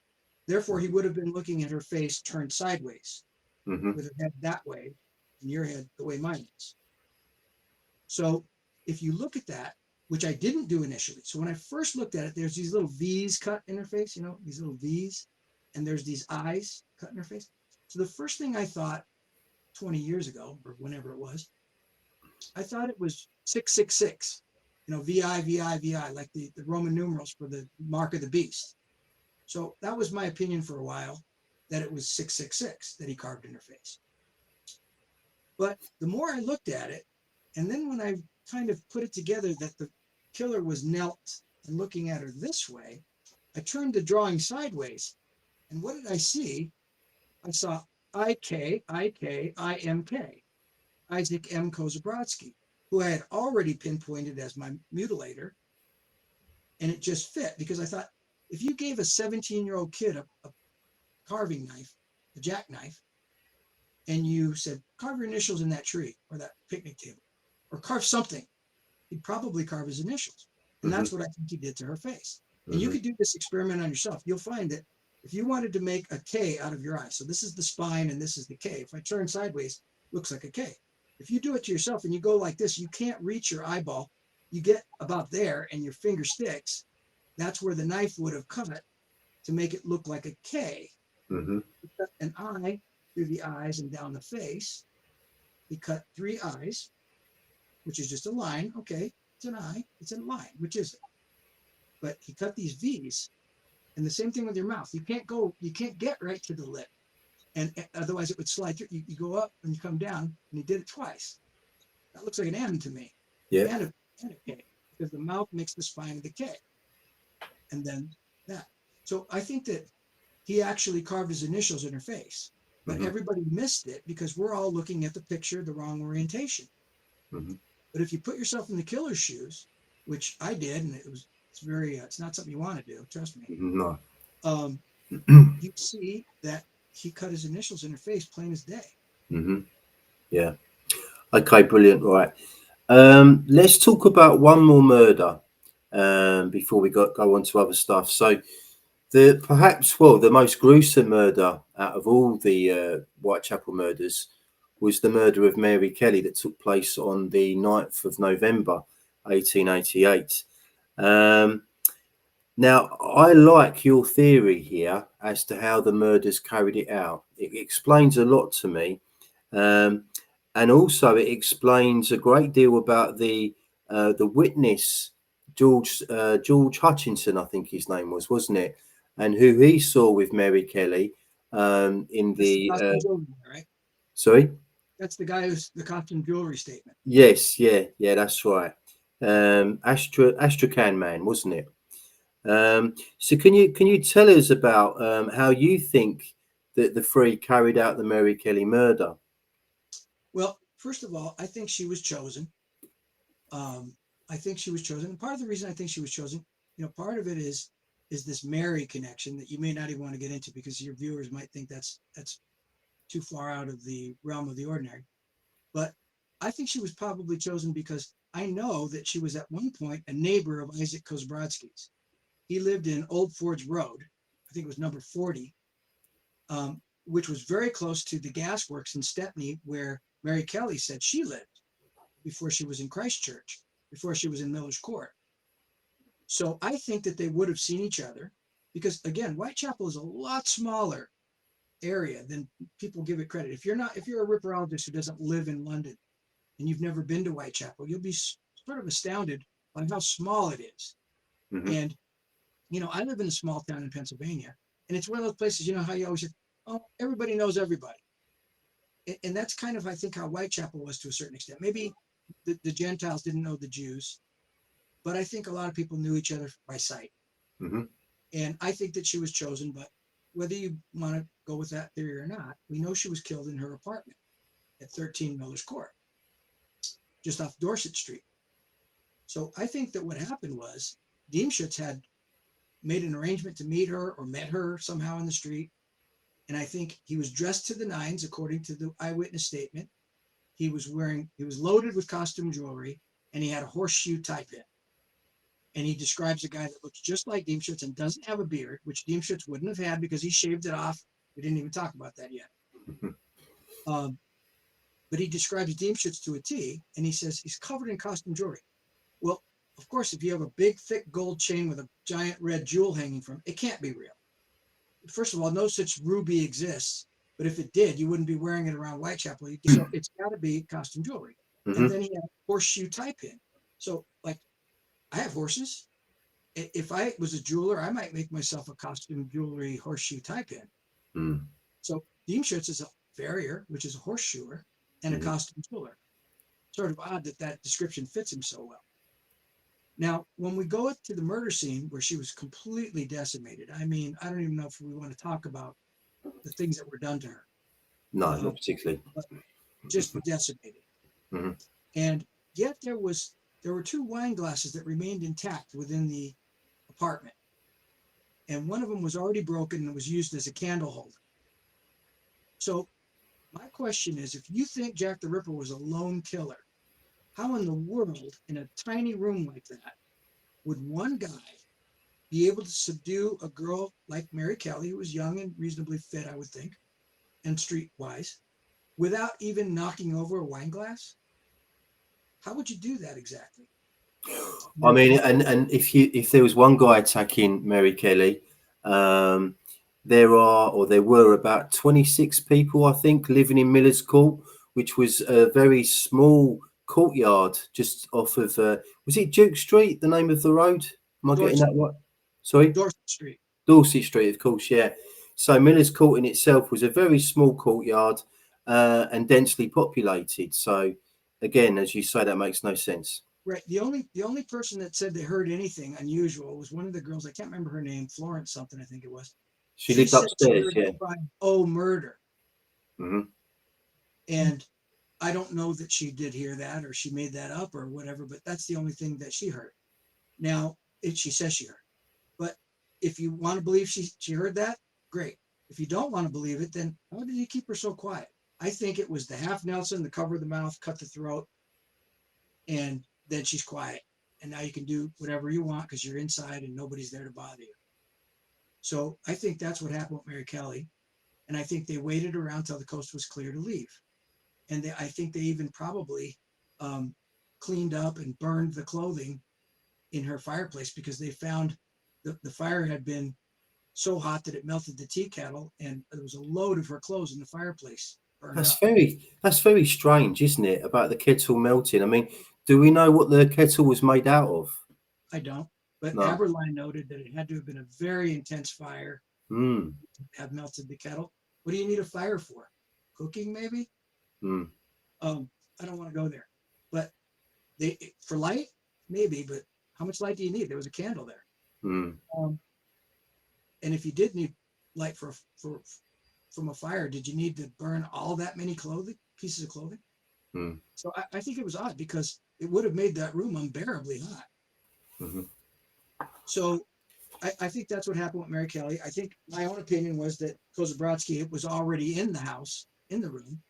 Therefore, he would have been looking at her face turned sideways, Mm-hmm. with her head that way and your head the way mine is. So if you look at that, which I didn't do initially. So when I first looked at it, there's these little V's cut in her face, these little V's, and there's these eyes cut in her face. So the first thing I thought 20 years ago, or whenever it was, I thought it was 666, VI, VI, VI, like the Roman numerals for the mark of the beast. So that was my opinion for a while, that it was 666 that he carved in her face. But the more I looked at it, and then when I kind of put it together that the killer was knelt and looking at her this way, I turned the drawing sideways. And what did I see? I saw IK, IMK, Isaac M. Kozabrodsky, who I had already pinpointed as my mutilator. And it just fit because I thought, if you gave a 17-year-old kid a carving knife, a jackknife, and you said, carve your initials in that tree or that picnic table, or carve something, he'd probably carve his initials. And that's what I think he did to her face. And you could do this experiment on yourself. You'll find that if you wanted to make a K out of your eye, so this is the spine and this is the K. If I turn sideways, it looks like a K. If you do it to yourself and you go like this, you can't reach your eyeball. You get about there and your finger sticks. That's where the knife would have cut to make it look like a K. Mm-hmm. He cut an eye through the eyes and down the face. He cut 3 eyes, which is just a line. Okay, it's an eye, it's a line, which is it? But he cut these V's, and the same thing with your mouth. You can't get right to the lip, and otherwise it would slide through. You go up and you come down, and he did it twice. That looks like an M to me, Yeah. and a K, because the mouth makes the spine of the K, and then that. So I think that he actually carved his initials in her face, but everybody missed it because we're all looking at the picture the wrong orientation. But if you put yourself in the killer's shoes, which I did, and it's not something you want to do, trust me. No. You see that he cut his initials in her face, plain as day. Yeah. Okay, brilliant. Right. Let's talk about one more murder before we go on to other stuff. So the most gruesome murder out of all the Whitechapel murders was the murder of Mary Kelly that took place on the 9th of November, 1888. Now, I like your theory here as to how the murders carried it out. It explains a lot to me. And also it explains a great deal about the witness, George Hutchinson, I think his name was, wasn't it? And who he saw with Mary Kelly in the jewelry, right? Sorry? That's the guy who's the costume jewelry statement. Yes, yeah, that's right. Astrakhan man, wasn't it? So can you tell us about how you think that the three carried out the Mary Kelly murder? Well, first of all, I think she was chosen. I think she was chosen. And part of the reason I think she was chosen, part of it is this Mary connection that you may not even want to get into because your viewers might think that's too far out of the realm of the ordinary. But I think she was probably chosen because I know that she was at one point a neighbor of Isaac Kozabrodsky's. He lived in Old Forge Road. I think it was number 40, which was very close to the gasworks in Stepney where Mary Kelly said she lived before she was in Christchurch, before she was in Miller's Court. So I think that they would have seen each other because, again, Whitechapel is a lot smaller area than people give it credit. If you're a ripperologist who doesn't live in London and you've never been to Whitechapel, you'll be sort of astounded by how small it is. And, I live in a small town in Pennsylvania, and it's one of those places, how you always say, oh, everybody knows everybody. And that's kind of, I think, how Whitechapel was to a certain extent. Maybe the Gentiles didn't know the Jews, but I think a lot of people knew each other by sight. And I think that she was chosen, but whether you want to go with that theory or not, we know she was killed in her apartment at 13 Miller's Court, just off Dorset Street. So I think that what happened was Diemschutz had made an arrangement to meet her or met her somehow in the street. And I think he was dressed to the nines, according to the eyewitness statement. He was loaded with costume jewelry, and he had a horseshoe tie pin. and he describes a guy that looks just like Diemschutz and doesn't have a beard, which Diemschutz wouldn't have had because he shaved it off. We didn't even talk about that yet. But he describes Diemschutz to a T, and he says he's covered in costume jewelry. Well, of course, if you have a big, thick gold chain with a giant red jewel hanging from it, it can't be real. First of all, no such ruby exists. But if it did, you wouldn't be wearing it around Whitechapel. So it's got to be costume jewelry. Mm-hmm. And then he had a horseshoe tie pin. So, like, I have horses. If I was a jeweler, I might make myself a costume jewelry horseshoe tie pin. Mm. So Diemschutz is a farrier, which is a horseshoer, and a costume jeweler. Sort of odd that that description fits him so well. Now, when we go to the murder scene where she was completely decimated, I mean, I don't even know if we want to talk about the things that were done to her. No, not particularly. But just decimated. Mm-hmm. And yet there were 2 wine glasses that remained intact within the apartment. And one of them was already broken and was used as a candle holder. So my question is, if you think Jack the Ripper was a lone killer, how in the world, in a tiny room like that, would one guy be able to subdue a girl like Mary Kelly, who was young and reasonably fit, I would think, and streetwise, without even knocking over a wine glass? How would you do that exactly? I mean, and if there was one guy attacking Mary Kelly, there were about 26 people, I think, living in Miller's Court, which was a very small courtyard just off of was it Duke Street, the name of the road? Am I getting that right? Sorry, Dorset Street. Dorset Street, of course, yeah. So Miller's Court in itself was a very small courtyard and densely populated. So again, as you say, that makes no sense. Right. The only person that said they heard anything unusual was one of the girls. I can't remember her name, Florence something, I think it was. She lived said she upstairs, heard yeah. the cry, "Oh, murder!" Mm-hmm. And I don't know that she did hear that or she made that up or whatever, but that's the only thing that she heard. Now, she says she heard. But if you want to believe she heard that, great. If you don't want to believe it, then how did he keep her so quiet? I think it was the half Nelson, the cover of the mouth, cut the throat, and then she's quiet. And now you can do whatever you want because you're inside and nobody's there to bother you. So I think that's what happened with Mary Kelly. And I think they waited around till the coast was clear to leave. And I think they even probably cleaned up and burned the clothing in her fireplace because they found the fire had been so hot that it melted the tea kettle, and there was a load of her clothes in the fireplace burned That's up. that's very strange, isn't it? About the kettle melting. I mean, do we know what the kettle was made out of? I don't, but No. Aberline noted that it had to have been a very intense fire Mm. to have melted the kettle. What do you need a fire for? Cooking, maybe? Mm. I don't want to go there. But for light, maybe, but how much light do you need? There was a candle there. Mm. And if you did need light from a fire, did you need to burn all that many pieces of clothing? Mm. So I think it was odd because it would have made that room unbearably hot. Mm-hmm. So I think that's what happened with Mary Kelly. I think my own opinion was that Kozabrodsky was already in the house, in the room,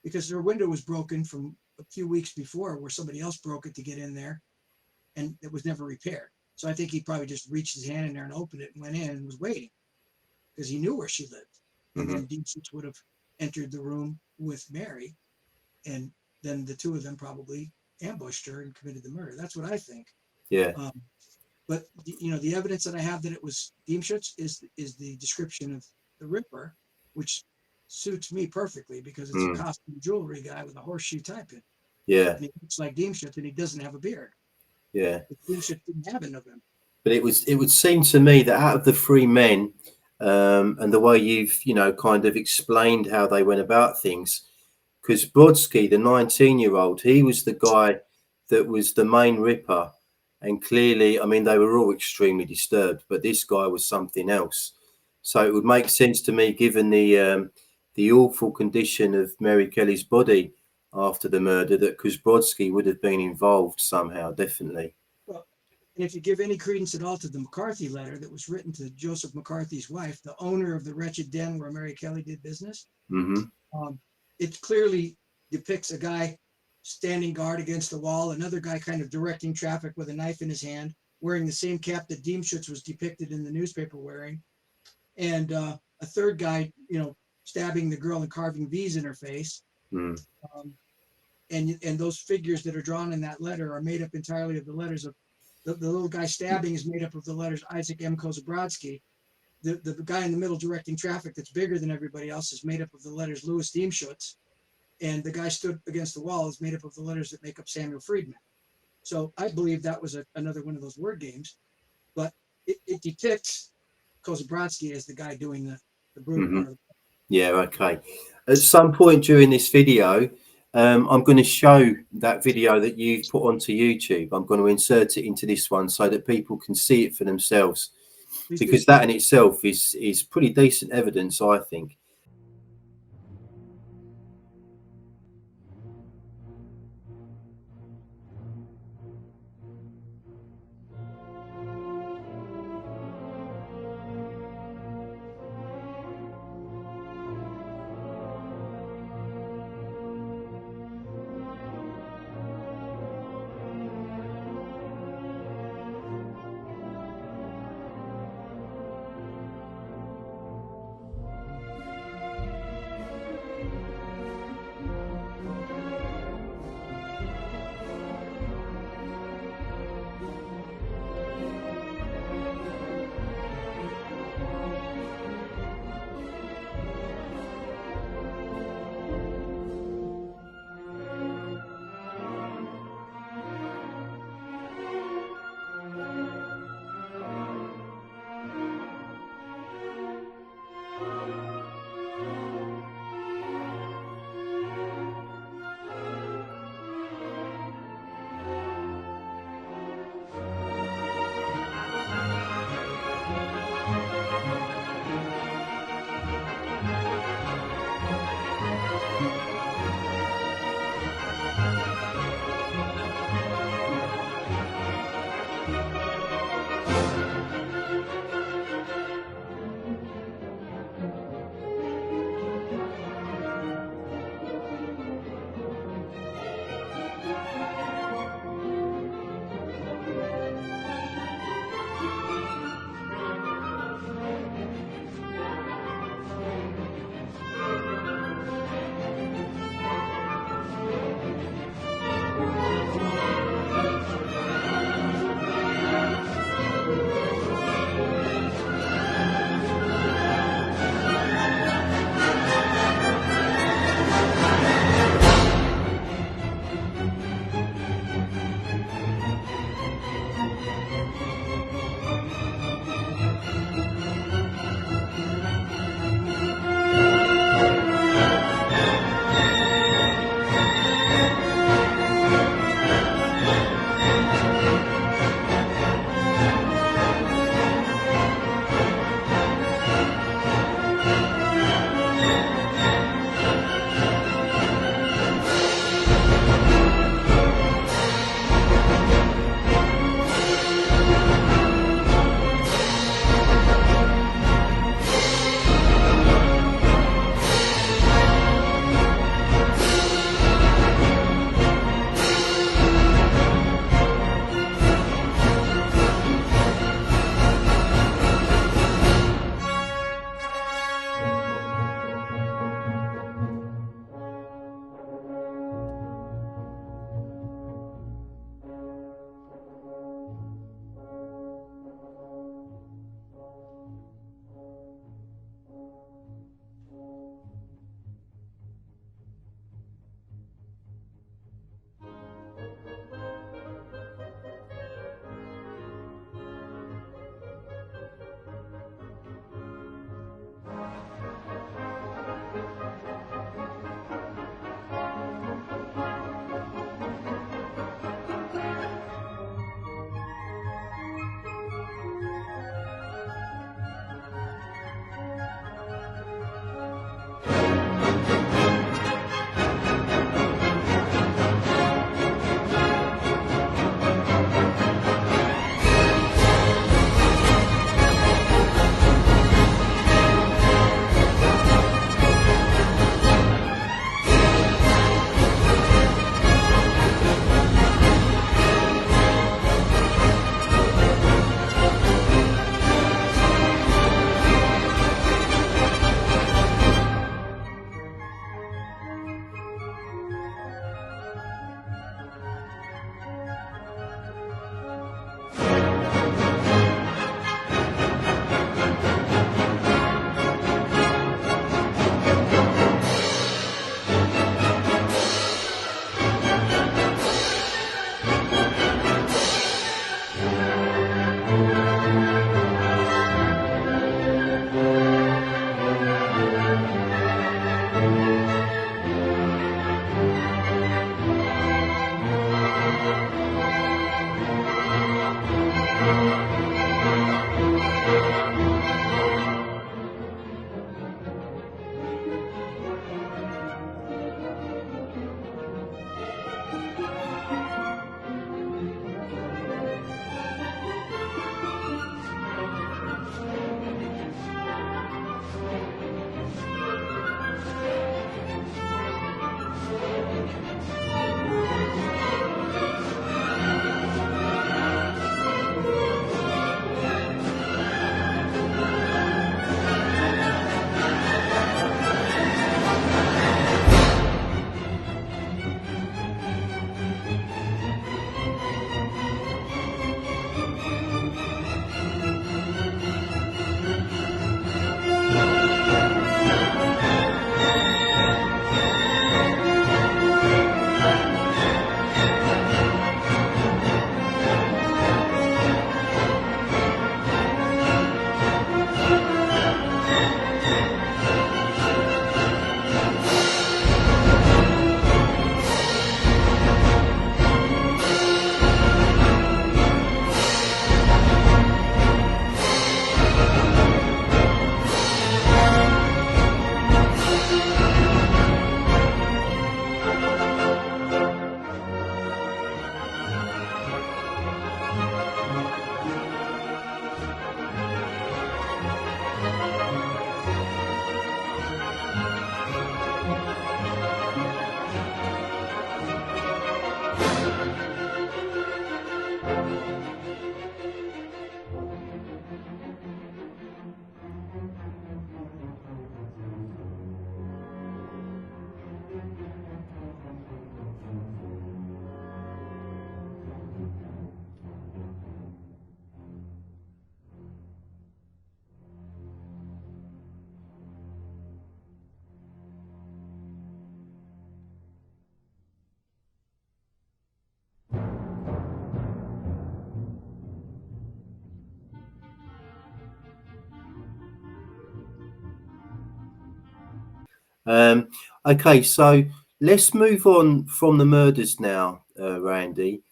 because her window was broken from a few weeks before where somebody else broke it to get in there, and it was never repaired. So I think he probably just reached his hand in there and opened it and went in and was waiting because he knew where she lived. And then Diemschutz would have entered the room with Mary, and then the two of them probably ambushed her and committed the murder. That's what I think. Yeah. But the evidence that I have that it was Diemschutz is the description of the Ripper, which suits me perfectly because it's a costume jewelry guy with a horseshoe tie pin. Yeah. And he looks like Diemschutz, and he doesn't have a beard. Yeah. Diemschutz didn't have it of him. But it would seem to me that out of the 3 men, and the way you've kind of explained how they went about things, because Brodsky, the 19-year-old, he was the guy that was the main Ripper, and clearly, I mean, they were all extremely disturbed, but this guy was something else. So it would make sense to me, given the awful condition of Mary Kelly's body after the murder, that Brodsky would have been involved somehow, definitely. Well, and if you give any credence at all to the McCarthy letter that was written to Joseph McCarthy's wife, the owner of the wretched den where Mary Kelly did business, it clearly depicts a guy standing guard against the wall, another guy kind of directing traffic with a knife in his hand, wearing the same cap that Diemschutz was depicted in the newspaper wearing, and a third guy, stabbing the girl and carving V's in her face. Mm. And those figures that are drawn in that letter are made up entirely of the letters of the little guy stabbing is made up of the letters Isaac M. Kozabrodsky. The guy in the middle directing traffic that's bigger than everybody else is made up of the letters Louis Diemschutz. And the guy stood against the wall is made up of the letters that make up Samuel Friedman. So I believe that was another one of those word games, but it depicts Kozabrodsky as the guy doing the brutal Mm-hmm. part of it. Yeah, okay. At some point during this video, I'm going to show that video that you've put onto YouTube. I'm going to insert it into this one so that people can see it for themselves, because that in itself is pretty decent evidence, I think. Okay, so let's move on from the murders now, Randy.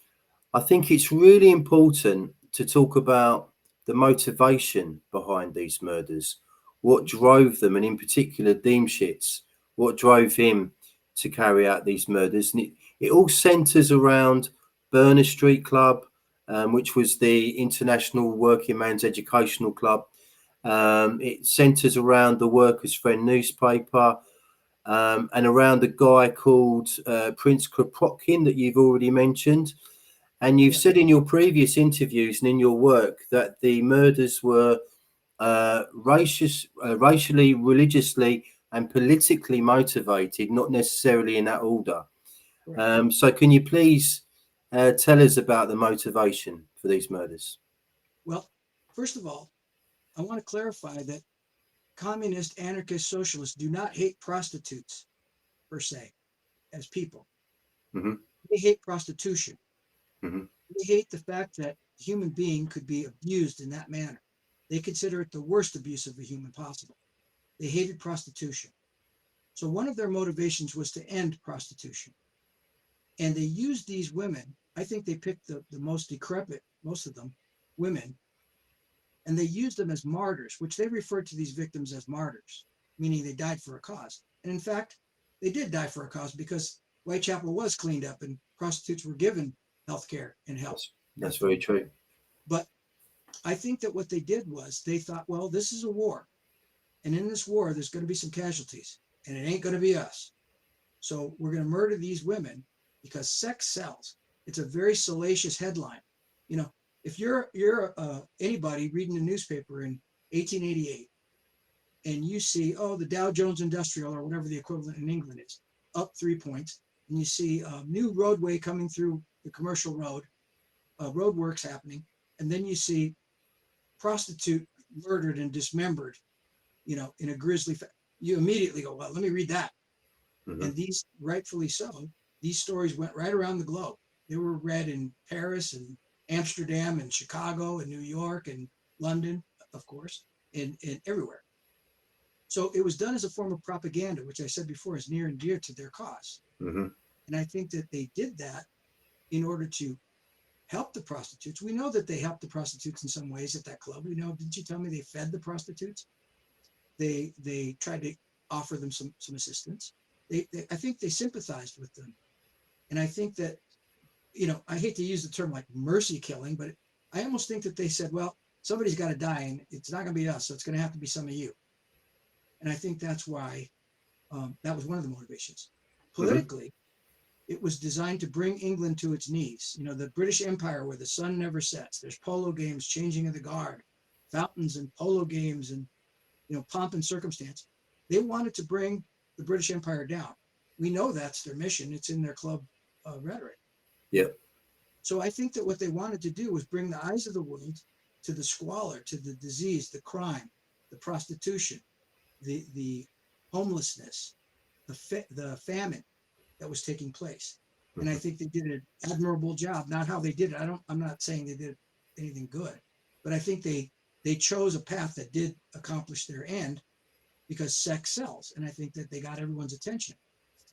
I think it's really important to talk about the motivation behind these murders, what drove them, and in particular, Deemshitz, what drove him to carry out these murders. And it all centres around Berners Street Club, which was the International Working Man's Educational Club. It centres around the Workers' Friend newspaper, and around a guy called Prince Kropotkin that you've already mentioned. And you've said in your previous interviews and in your work that the murders were racially, religiously, and politically motivated, not necessarily in that order. So can you please tell us about the motivation for these murders? Well, first of all, I want to clarify that communist, anarchist, socialists do not hate prostitutes per se as people. Mm-hmm. They hate prostitution. Mm-hmm. They hate the fact that a human being could be abused in that manner. They consider it the worst abuse of a human possible. They hated prostitution. So one of their motivations was to end prostitution. And they used these women. I think they picked the most decrepit, most of them, women, and they used them as martyrs, which they referred to these victims as martyrs, meaning they died for a cause. And in fact, they did die for a cause because Whitechapel was cleaned up and prostitutes were given health care and help. That's very true. But I think that what they did was they thought, well, this is a war. And in this war, there's going to be some casualties, and it ain't going to be us. So we're going to murder these women because sex sells. It's a very salacious headline. You know, if you're anybody reading the newspaper in 1888 and you see, oh, the Dow Jones Industrial or whatever the equivalent in England is, up 3 points, and you see a new roadway coming through the commercial road, road works happening, and then you see prostitute murdered and dismembered, you know, in a grisly you immediately go, well, let me read that. Mm-hmm. And these, rightfully so, these stories went right around the globe. They were read in Paris and Amsterdam and Chicago and New York and London, of course, and everywhere. So it was done as a form of propaganda, which I said before is near and dear to their cause. Mm-hmm. And I think that they did that in order to help the prostitutes. We know that they helped the prostitutes in some ways at that club. We know, didn't you tell me they fed the prostitutes? They tried to offer them some assistance. I think they sympathized with them. And I think that, you know, I hate to use the term like mercy killing, but I almost think that they said, well, somebody's got to die and it's not going to be us. So it's going to have to be some of you. And I think that's why that was one of the motivations. Politically, it was designed to bring England to its knees. You know, the British Empire where the sun never sets. There's polo games, changing of the guard, fountains and polo games and, you know, pomp and circumstance. They wanted to bring the British Empire down. We know that's their mission. It's in their club rhetoric. Yep. So I think that what they wanted to do was bring the eyes of the world to the squalor, to the disease, the crime, the prostitution, the homelessness, the famine that was taking place. And I think they did an admirable job. Not how they did it. I'm not saying they did anything good, but I think they chose a path that did accomplish their end because sex sells. And I think that they got everyone's attention.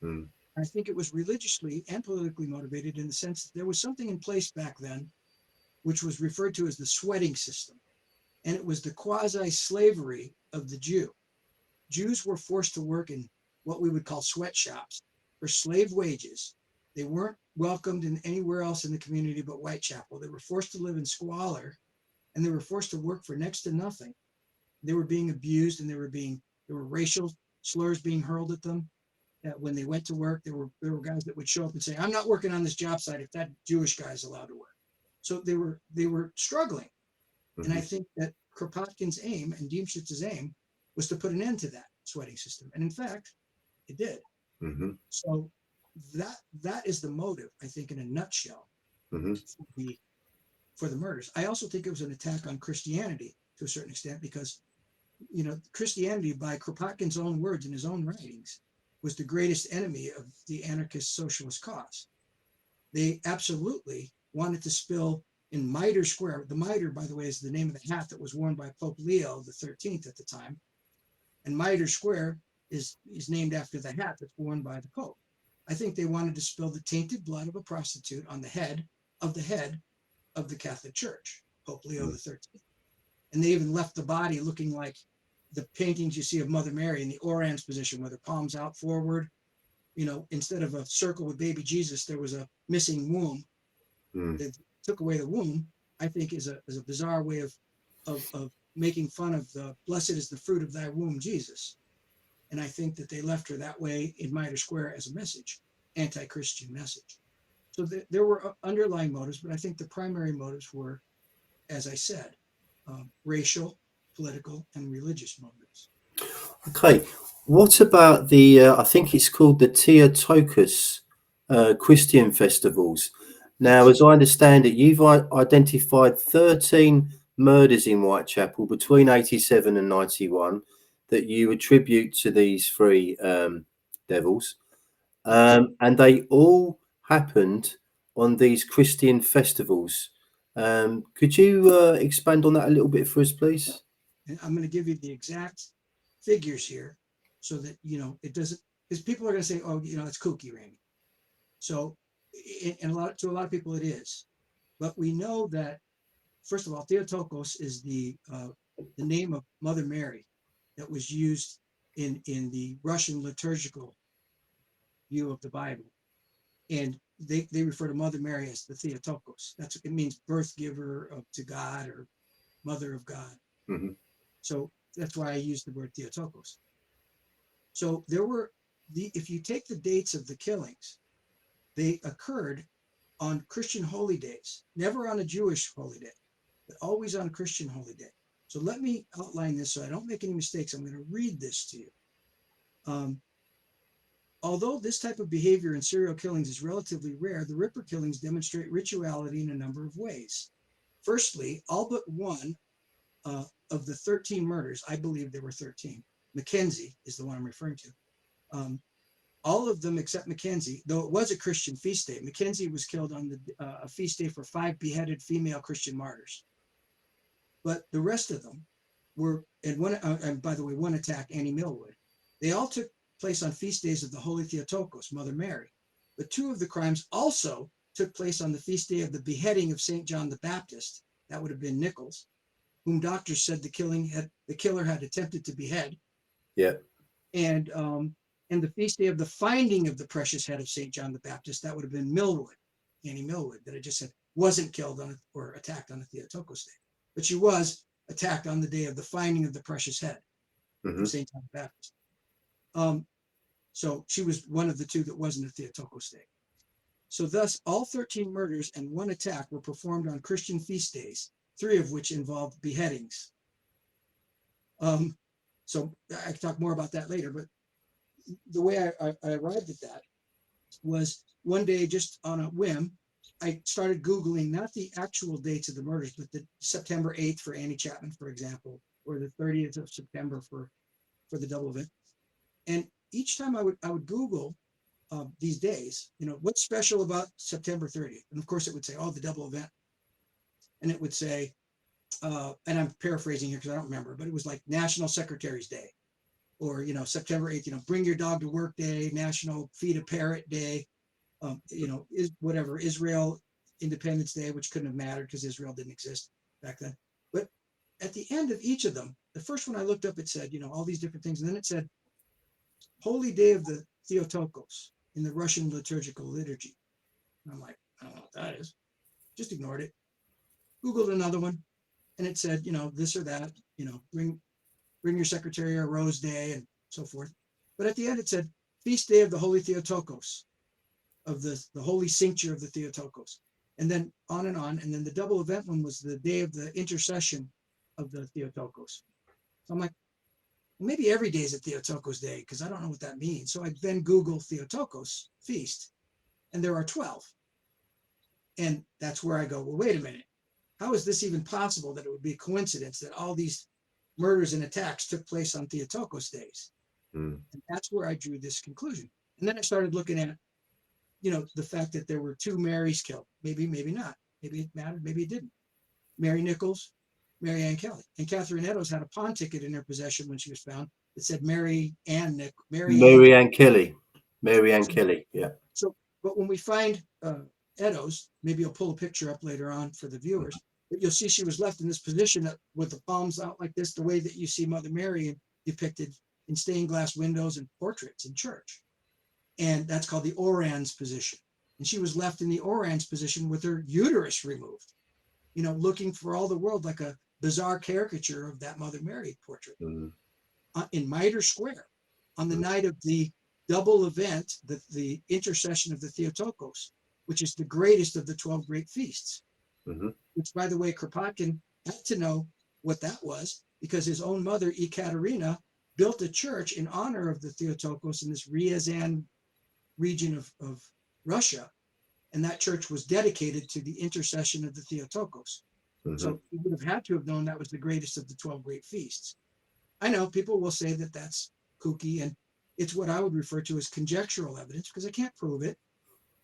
I think it was religiously and politically motivated in the sense that there was something in place back then, which was referred to as the sweating system. And it was the quasi-slavery of the Jew. Jews were forced to work in what we would call sweatshops for slave wages. They weren't welcomed in anywhere else in the community but Whitechapel. They were forced to live in squalor, and they were forced to work for next to nothing. They were being abused, and there were racial slurs being hurled at them. When they went to work, there were guys that would show up and say, "I'm not working on this job site if that Jewish guy is allowed to work." So they were struggling. And I think that Kropotkin's aim and Diemschutz's aim was to put an end to that sweating system. And in fact, it did. So that is the motive, I think, in a nutshell, for the murders. I also think it was an attack on Christianity to a certain extent because, you know, Christianity, by Kropotkin's own words in his own writings, was the greatest enemy of the anarchist socialist cause. They absolutely wanted to spill in Mitre Square. The Mitre, by the way, is the name of the hat that was worn by Pope Leo XIII at the time. And Mitre Square is named after the hat that's worn by the Pope. I think they wanted to spill the tainted blood of a prostitute on the head of the Catholic Church, Pope Leo XIII. And they even left the body looking like the paintings you see of Mother Mary in the orans position, with her palms out forward. You know, instead of a circle with baby Jesus, there was a missing womb. They took away the womb. I think is a bizarre way of making fun of the blessed is the fruit of thy womb, Jesus. And I think that they left her that way in Mitre Square as a message, anti-Christian message. So there were underlying motives, but I think the primary motives were, as I said, racial, political, and religious motives. Okay, what about the? I think it's called the Theotokos Christian festivals. Now, as I understand it, you've identified 13 murders in Whitechapel between 87 and 91 that you attribute to these three devils, and they all happened on these Christian festivals. Could you expand on that a little bit for us, please? And I'm going to give you the exact figures here so that, you know, it doesn't, because people are going to say, oh, you know, it's kooky, Randy. So, and to a lot of people it is. But we know that, first of all, Theotokos is the name of Mother Mary that was used in the Russian liturgical view of the Bible. And they refer to Mother Mary as the Theotokos. It means birth giver to God or mother of God. So that's why I use the word Theotokos. So there were if you take the dates of the killings, they occurred on Christian holy days, never on a Jewish holy day, but always on a Christian holy day. So let me outline this so I don't make any mistakes. I'm going to read this to you. Although this type of behavior in serial killings is relatively rare, the Ripper killings demonstrate rituality in a number of ways. Firstly, all but one of the 13 murders, I believe there were 13. Mackenzie is the one I'm referring to. All of them except Mackenzie, though it was a Christian feast day. Mackenzie was killed on a feast day for 5 beheaded female Christian martyrs. But the rest of them were, and by the way, one attack, Annie Millwood. They all took place on feast days of the Holy Theotokos, Mother Mary. But 2 of the crimes also took place on the feast day of the beheading of St. John the Baptist. That would have been Nichols, whom doctors said the killer had attempted to behead. Yeah. And the feast day of the finding of the precious head of St. John the Baptist, that would have been Millwood, Annie Millwood, that I just said wasn't killed or attacked on the Theotokos day. But she was attacked on the day of the finding of the precious head of St. John the Baptist. So she was one of the two that wasn't a Theotokos day. So thus, all 13 murders and one attack were performed on Christian feast days, 3 of which involved beheadings. So I can talk more about that later, but the way I arrived at that was one day, just on a whim, I started Googling not the actual dates of the murders, but the September 8th for Annie Chapman, for example, or the 30th of September for the double event. And each time I would Google these days, what's special about September 30th? And of course it would say, oh, the double event. And it would say, and I'm paraphrasing here because I don't remember, but it was like National Secretary's Day, or, September 8th, bring your dog to work day, National Feed a Parrot Day, Israel Independence Day, which couldn't have mattered because Israel didn't exist back then. But at the end of each of them, the first one I looked up, it said, all these different things. And then it said, Holy Day of the Theotokos in the Russian liturgical liturgy. And I'm like, I don't know what that is. Just ignored it. Googled another one, and it said, this or that, bring your secretary a rose day and so forth. But at the end it said, Feast Day of the Holy Theotokos, of the Holy Cincture of the Theotokos. And then on. And then the double event one was the day of the intercession of the Theotokos. So I'm like, well, maybe every day is a Theotokos day, because I don't know what that means. So I then Google Theotokos feast, and there are 12. And that's where I go, well, wait a minute. How is this even possible that it would be a coincidence that all these murders and attacks took place on Theotokos days? And that's where I drew this conclusion. And then I started looking at, the fact that there were 2 Marys killed. Maybe not. Maybe it mattered. Maybe it didn't. Mary Nichols, MaryJaneKelly. And Catherine Eddowes had a pawn ticket in her possession when she was found that said MaryJaneKelly. MaryJaneKelly, yeah. So, but when we find Eddowes, maybe I'll pull a picture up later on for the viewers, but you'll see she was left in this position with the palms out like this, the way that you see Mother Mary depicted in stained glass windows and portraits in church. And that's called the orans position. And she was left in the orans position with her uterus removed, looking for all the world like a bizarre caricature of that Mother Mary portrait. In Mitre Square, on the night of the double event, the intercession of the Theotokos, which is the greatest of the 12 great feasts, which, by the way, Kropotkin had to know what that was, because his own mother, Ekaterina, built a church in honor of the Theotokos in this Ryazan region of Russia. And that church was dedicated to the intercession of the Theotokos. So he would have had to have known that was the greatest of the 12 great feasts. I know people will say that that's kooky, and it's what I would refer to as conjectural evidence, because I can't prove it.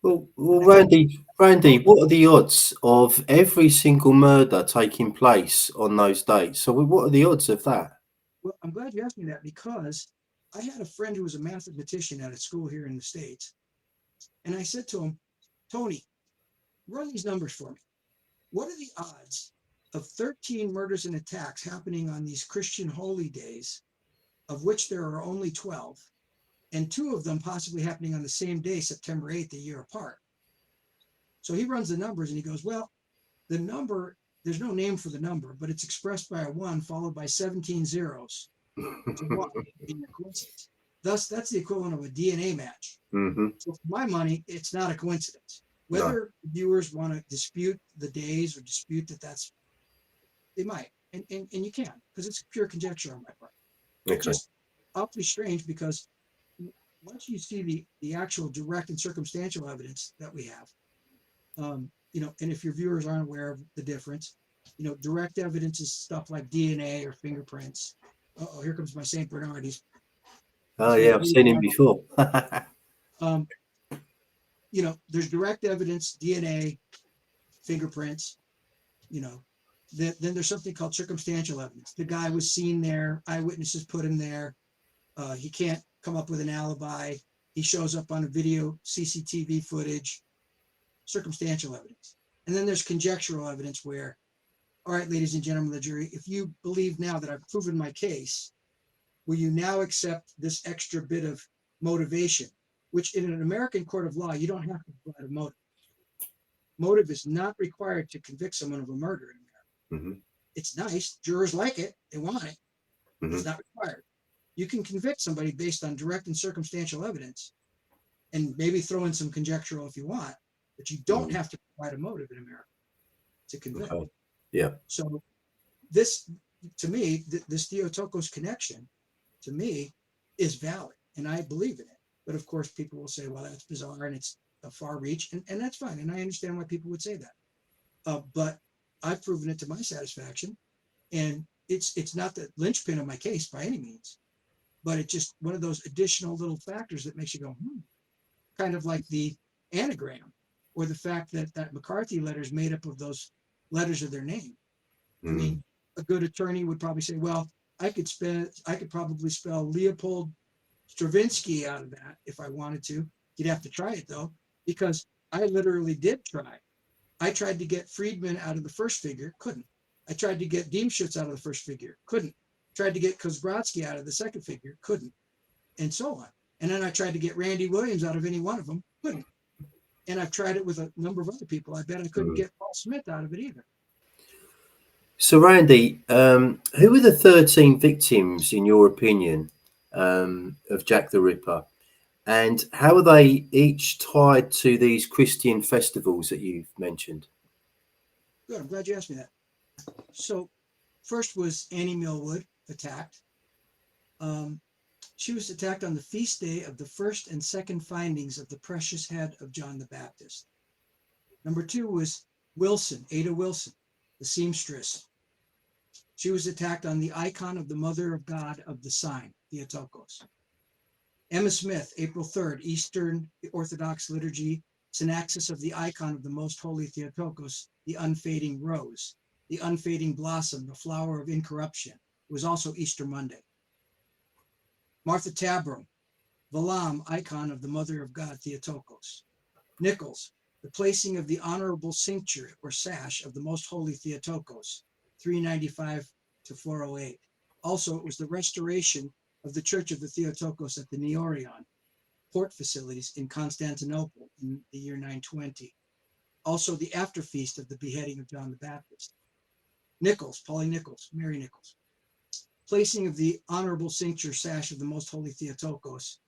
Well, Randy, what are the odds of every single murder taking place on those dates? So what are the odds of that? Well, I'm glad you asked me that, because I had a friend who was a mathematician at a school here in the States. And I said to him, Tony, run these numbers for me. What are the odds of 13 murders and attacks happening on these Christian holy days, of which there are only 12, and 2 of them possibly happening on the same day, September 8th, a year apart? So he runs the numbers and he goes, well, the number, there's no name for the number, but it's expressed by a 1 followed by 17 zeros to 1 being a coincidence. Thus, that's the equivalent of a DNA match. So for my money, it's not a coincidence. Whether viewers want to dispute the days or dispute that's, they might, and you can, because it's pure conjecture on my part. It's just awfully strange, because once you see the actual direct and circumstantial evidence that we have, and if your viewers aren't aware of the difference, direct evidence is stuff like DNA or fingerprints. Oh, here comes my St. Bernard. Yeah, I've seen him before. There's direct evidence, DNA, fingerprints, then there's something called circumstantial evidence. The guy was seen there, eyewitnesses put him there. He can't come up with an alibi. He shows up on a video, CCTV footage. circumstantial evidence. And then there's conjectural evidence where, all right, ladies and gentlemen of the jury, if you believe now that I've proven my case, will you now accept this extra bit of motivation, which in an American court of law, you don't have to provide a motive. Motive is not required to convict someone of a murder in America. Mm-hmm. It's nice. Jurors like it. They want it. Mm-hmm. It's not required. You can convict somebody based on direct and circumstantial evidence and maybe throw in some conjectural if you want, but you don't have to provide a motive in America to convict. Okay. Yeah. So this, to me, this Theotokos connection, to me, is valid, and I believe in it. But of course, people will say, well, that's bizarre and it's a far reach, and that's fine. And I understand why people would say that. But I've proven it to my satisfaction, and it's not the linchpin of my case by any means, but it's just one of those additional little factors that makes you go, kind of like the anagram, or the fact that McCarthy letter is made up of those letters of their name. I mean, a good attorney would probably say, well, I could probably spell Leopold Stravinsky out of that if I wanted to. You'd have to try it though, because I literally did try. I tried to get Friedman out of the first figure, couldn't. I tried to get Diemschutz out of the first figure, couldn't. Tried to get Kozbrodsky out of the second figure, couldn't, and so on. And then I tried to get Randy Williams out of any one of them, couldn't. And I've tried it with a number of other people. I bet I couldn't get Paul Smith out of it either. So, Randy, who were the 13 victims, in your opinion, of Jack the Ripper? And how are they each tied to these Christian festivals that you've mentioned? Good. I'm glad you asked me that. So first was Annie Millwood attacked. She was attacked on the feast day of the first and second findings of the precious head of John the Baptist. Number two was Wilson, Ada Wilson, the seamstress. She was attacked on the icon of the Mother of God of the sign, Theotokos. Emma Smith, April 3rd, Eastern Orthodox liturgy, synaxis of the icon of the Most Holy Theotokos, the unfading rose, the unfading blossom, the flower of incorruption. It was also Easter Monday. Martha Tabram, Valam, icon of the Mother of God, Theotokos. Nichols, the placing of the honorable cincture or sash of the Most Holy Theotokos, 395 to 408. Also, it was the restoration of the Church of the Theotokos at the Neorion port facilities in Constantinople in the year 920. Also, the after feast of the beheading of John the Baptist. Nichols, Polly Nichols, Mary Nichols. Placing of the honorable cincture sash of the Most Holy Theotokos.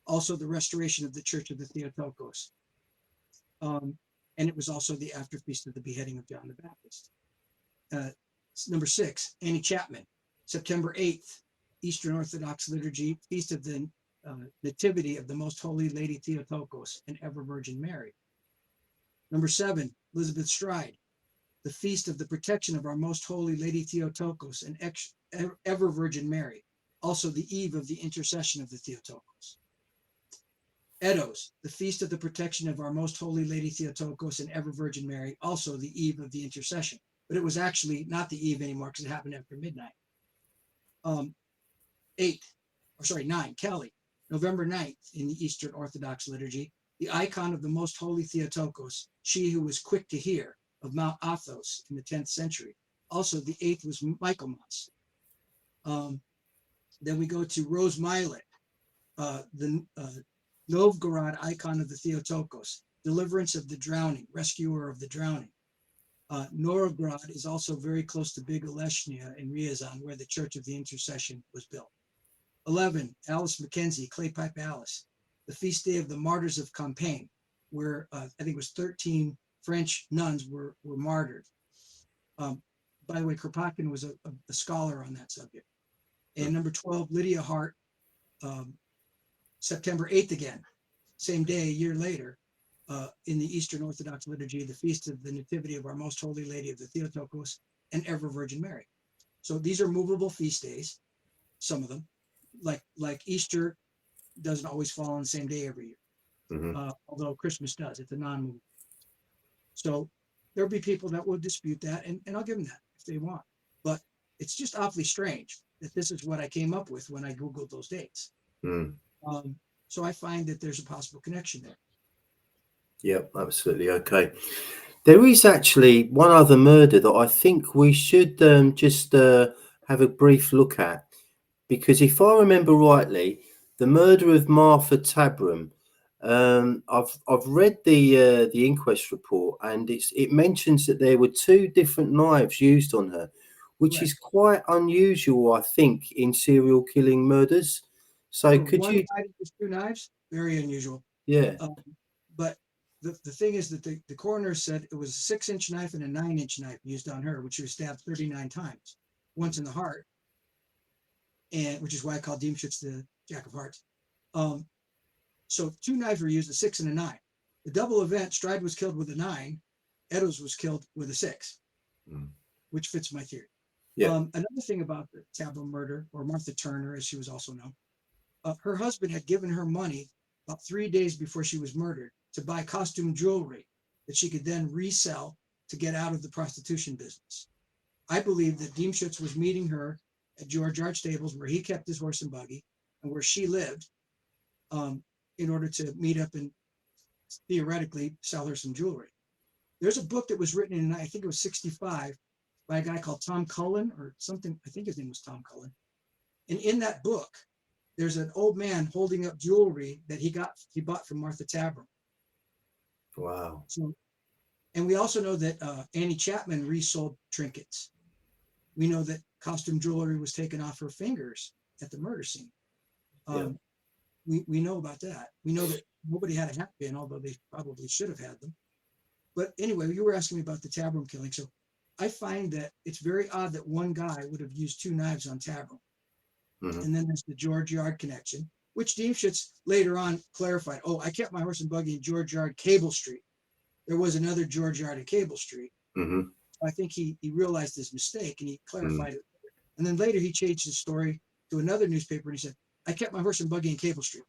Also, the restoration of the Church of the Theotokos. And it was also the after feast of the beheading of John the Baptist. Number 6, Annie Chapman, September 8th, Eastern Orthodox liturgy, feast of the Nativity of the Most Holy Lady Theotokos and Ever Virgin Mary. Number 7, Elizabeth Stride, the feast of the protection of our Most Holy Lady Theotokos and Ever Virgin Mary, also the eve of the intercession of the Theotokos. Eddowes, the feast of the protection of our Most Holy Lady Theotokos and Ever Virgin Mary, also the eve of the intercession. But it was actually not the eve anymore because it happened after midnight. 9, Kelly, November 9th in the Eastern Orthodox liturgy, the icon of the Most Holy Theotokos, she who was quick to hear, of Mount Athos in the 10th century. Also, the 8th was Michaelmas. Then we go to Rose Milet, the Novgorod icon of the Theotokos, deliverance of the drowning, rescuer of the drowning. Norograd is also very close to Big Oleshnia in Ryazan, where the Church of the Intercession was built. 11, Alice Mackenzie, Claypipe Alice, the feast day of the martyrs of Compiègne, where I think it was 13 French nuns were martyred. By the way, Kropotkin was a scholar on that subject. And number 12, Lydia Hart, September 8th again, same day, a year later, in the Eastern Orthodox liturgy, the feast of the Nativity of our Most Holy Lady of the Theotokos and Ever Virgin Mary. So these are movable feast days, some of them. Like Easter doesn't always fall on the same day every year, although Christmas does. It's a non-movable. So there'll be people that will dispute that, and I'll give them that if they want. But it's just awfully strange that this is what I came up with when I Googled those dates. So I find that there's a possible connection there. Yep, absolutely. Okay. There is actually one other murder that I think we should just have a brief look at, because if I remember rightly, the murder of Martha Tabram. I've read the inquest report, and it mentions that there were two different knives used on her, which is Correct. quite unusual, I think, in serial killing murders. So For could one you? guy to use two knives, very unusual. Yeah. Um, but the thing is that the coroner said it was a 6-inch knife and a 9-inch knife used on her, which she was stabbed 39 times, once in the heart, and which is why I call Diemschutz the Jack of Hearts. Um, so two knives were used, a 6 and a 9. The double event, Stride was killed with a 9, Eddowes was killed with a 6, Mm. which fits my theory. Yeah. Another thing about the Tabram murder, or Martha Turner, as she was also known, her husband had given her money about 3 days before she was murdered to buy costume jewelry that she could then resell to get out of the prostitution business. I believe that Diemschutz was meeting her at George Yard Stables, where he kept his horse and buggy and where she lived, in order to meet up and theoretically sell her some jewelry. There's a book that was written in, I think it was 65, by a guy called Tom Cullen or something. I think his name was Tom Cullen. And in that book, there's an old man holding up jewelry that he bought from Martha Tabram. Wow. So, and we also know that Annie Chapman resold trinkets. We know that costume jewelry was taken off her fingers at the murder scene. Yeah. We know about that. We know that nobody had a hat pin, although they probably should have had them. But anyway, you were asking me about the Tabram killing. So I find that it's very odd that one guy would have used two knives on Tabram. Mm-hmm. And then there's the George Yard connection, which Diemschutz later on clarified. Oh, I kept my horse and buggy in George Yard, Cable Street. There was another George Yard at Cable Street. Mm-hmm. I think he realized his mistake and he Mm. clarified it. And then later he changed his story to another newspaper and he said, I kept my horse and buggy in Cable Street.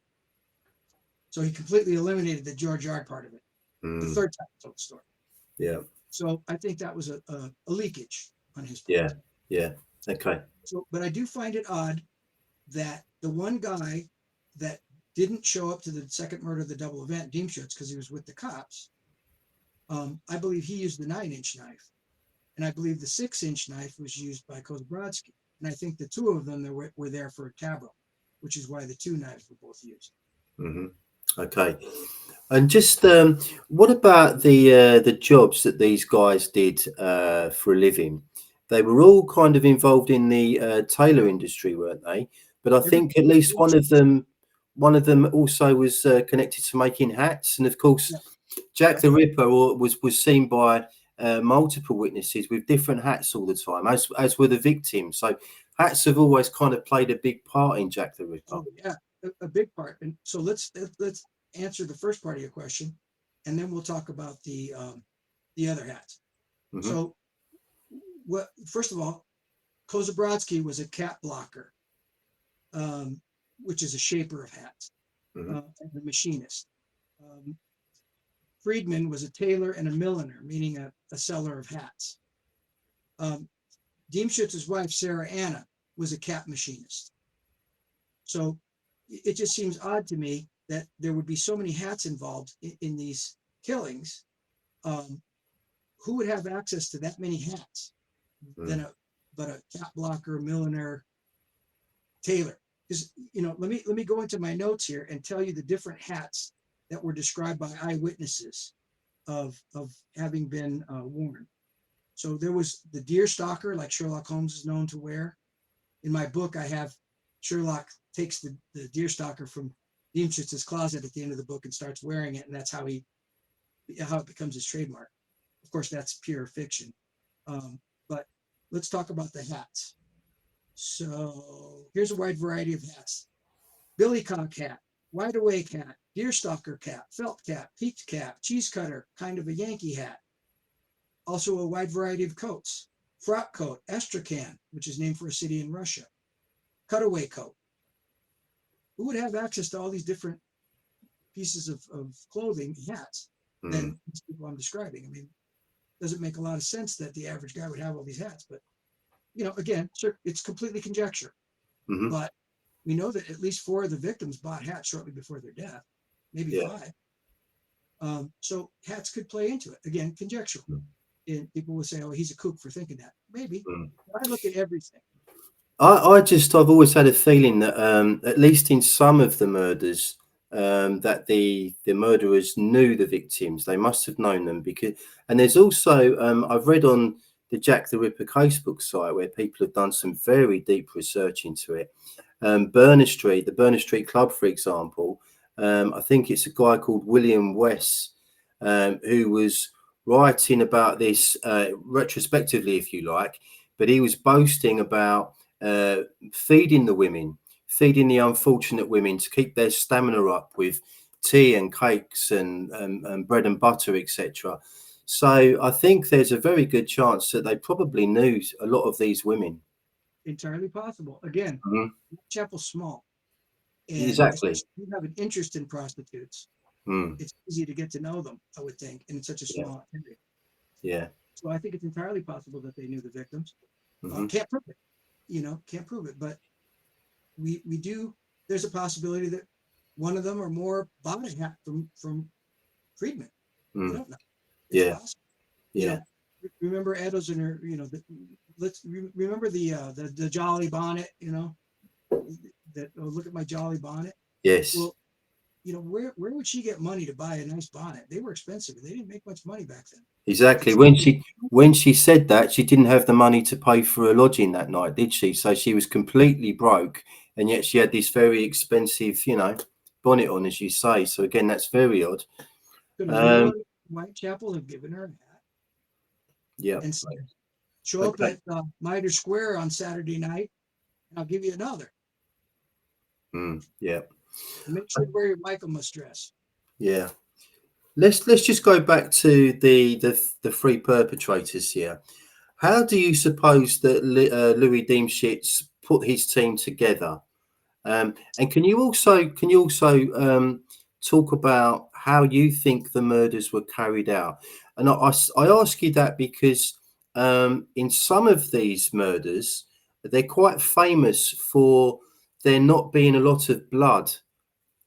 So he completely eliminated the George Yard part of it. The Mm. third time he told the story. Yeah. So I think that was a leakage on his part. Yeah. Yeah. Okay. So, but I do find it odd that the one guy that didn't show up to the second murder of the double event, Diemschutz, because he was with the cops, I believe he used the 9-inch knife. And I believe the 6-inch knife was used by Kozabrodsky. And I think the two of them were there for Tabram, which is why the two knives were both used. Mm-hmm. Okay. And just what about the jobs that these guys did for a living? They were all kind of involved in the tailor industry, weren't they? But I think at least one of them also was connected to making hats. And of course, Yeah, Jack that's the right. Ripper was seen by multiple witnesses with different hats all the time, as were the victims. So hats have always kind of played a big part in Jack the Ripper. Oh yeah, a big part. And so let's answer the first part of your question, and then we'll talk about the other hats. Mm-hmm. So what? First of all, Kozabrodsky was a cat blocker, which is a shaper of hats, Mm-hmm. and a machinist. Um, Friedman was a tailor and a milliner, meaning a seller of hats. Um, Diemschutz's wife, Sarah Anna, was a cap machinist. So it just seems odd to me that there would be so many hats involved in these killings. Who would have access to that many hats than a cap blocker, milliner, tailor? Because let me go into my notes here and tell you the different hats that were described by eyewitnesses of having been worn. So there was the deer stalker, like Sherlock Holmes is known to wear. In my book, I have Sherlock takes the deer stalker from Diemschutz's closet at the end of the book and starts wearing it, and that's how it becomes his trademark. Of course, that's pure fiction. But let's talk about the hats. So here's a wide variety of hats: billycock hat, wide awake hat, deerstalker cap, felt cap, peaked cap, cheese cutter, kind of a Yankee hat. Also a wide variety of coats: frock coat, Astrakhan, which is named for a city in Russia, cutaway coat. Who would have access to all these different pieces of clothing, hats, than these people I'm describing? I mean, it doesn't make a lot of sense that the average guy would have all these hats, but again, it's completely conjecture. Mm-hmm. But we know that at least 4 of the victims bought hats shortly before their death, maybe Yeah. 5. So cats could play into it. Again, conjectural. Mm. And people will say, "Oh, he's a kook for thinking that." Maybe. Mm. But I look at everything. I've always had a feeling that at least in some of the murders, that the murderers knew the victims. They must have known them because, and there's also I've read on the Jack the Ripper casebook site where people have done some very deep research into it. Berners Street, the Berners Street Club, for example, I think it's a guy called William West, who was writing about this retrospectively, if you like, but he was boasting about feeding the women, feeding the unfortunate women to keep their stamina up with tea and cakes and bread and butter, etc. So I think there's a very good chance that they probably knew a lot of these women. Entirely possible. Again, Mhm. Whitechapel's small, and Exactly. especially if you have an interest in prostitutes, Mm. it's easy to get to know them, I would think, and it's such a Yeah. small area. Yeah. So I think it's entirely possible that they knew the victims. Hmm. Can't prove it, can't prove it, but we do. There's a possibility that one of them or more bought a hat from Friedman. We Mm. don't know. It's Yeah. possible. Yeah. Remember Eddowes and her. Let's remember the Jolly Bonnet. That look at my Jolly Bonnet. Yes. Well, where would she get money to buy a nice bonnet? They were expensive. They didn't make much money back then. Exactly. When she said that, she didn't have the money to pay for a lodging that night, did she? So she was completely broke, and yet she had this very expensive, bonnet on, as you say. So again, that's very odd. Could Um, anyone in Whitechapel have given her a hat yeah. and said, "Show up Okay. at Mitre Square on Saturday night, and I'll give you another. Yeah. And make sure to wear your Michaelmas dress." Yeah. Let's just go back to the three perpetrators here. How do you suppose that Louis Diemschitz put his team together? And can you also talk about how you think the murders were carried out? And I ask you that because in some of these murders, they're quite famous for there not being a lot of blood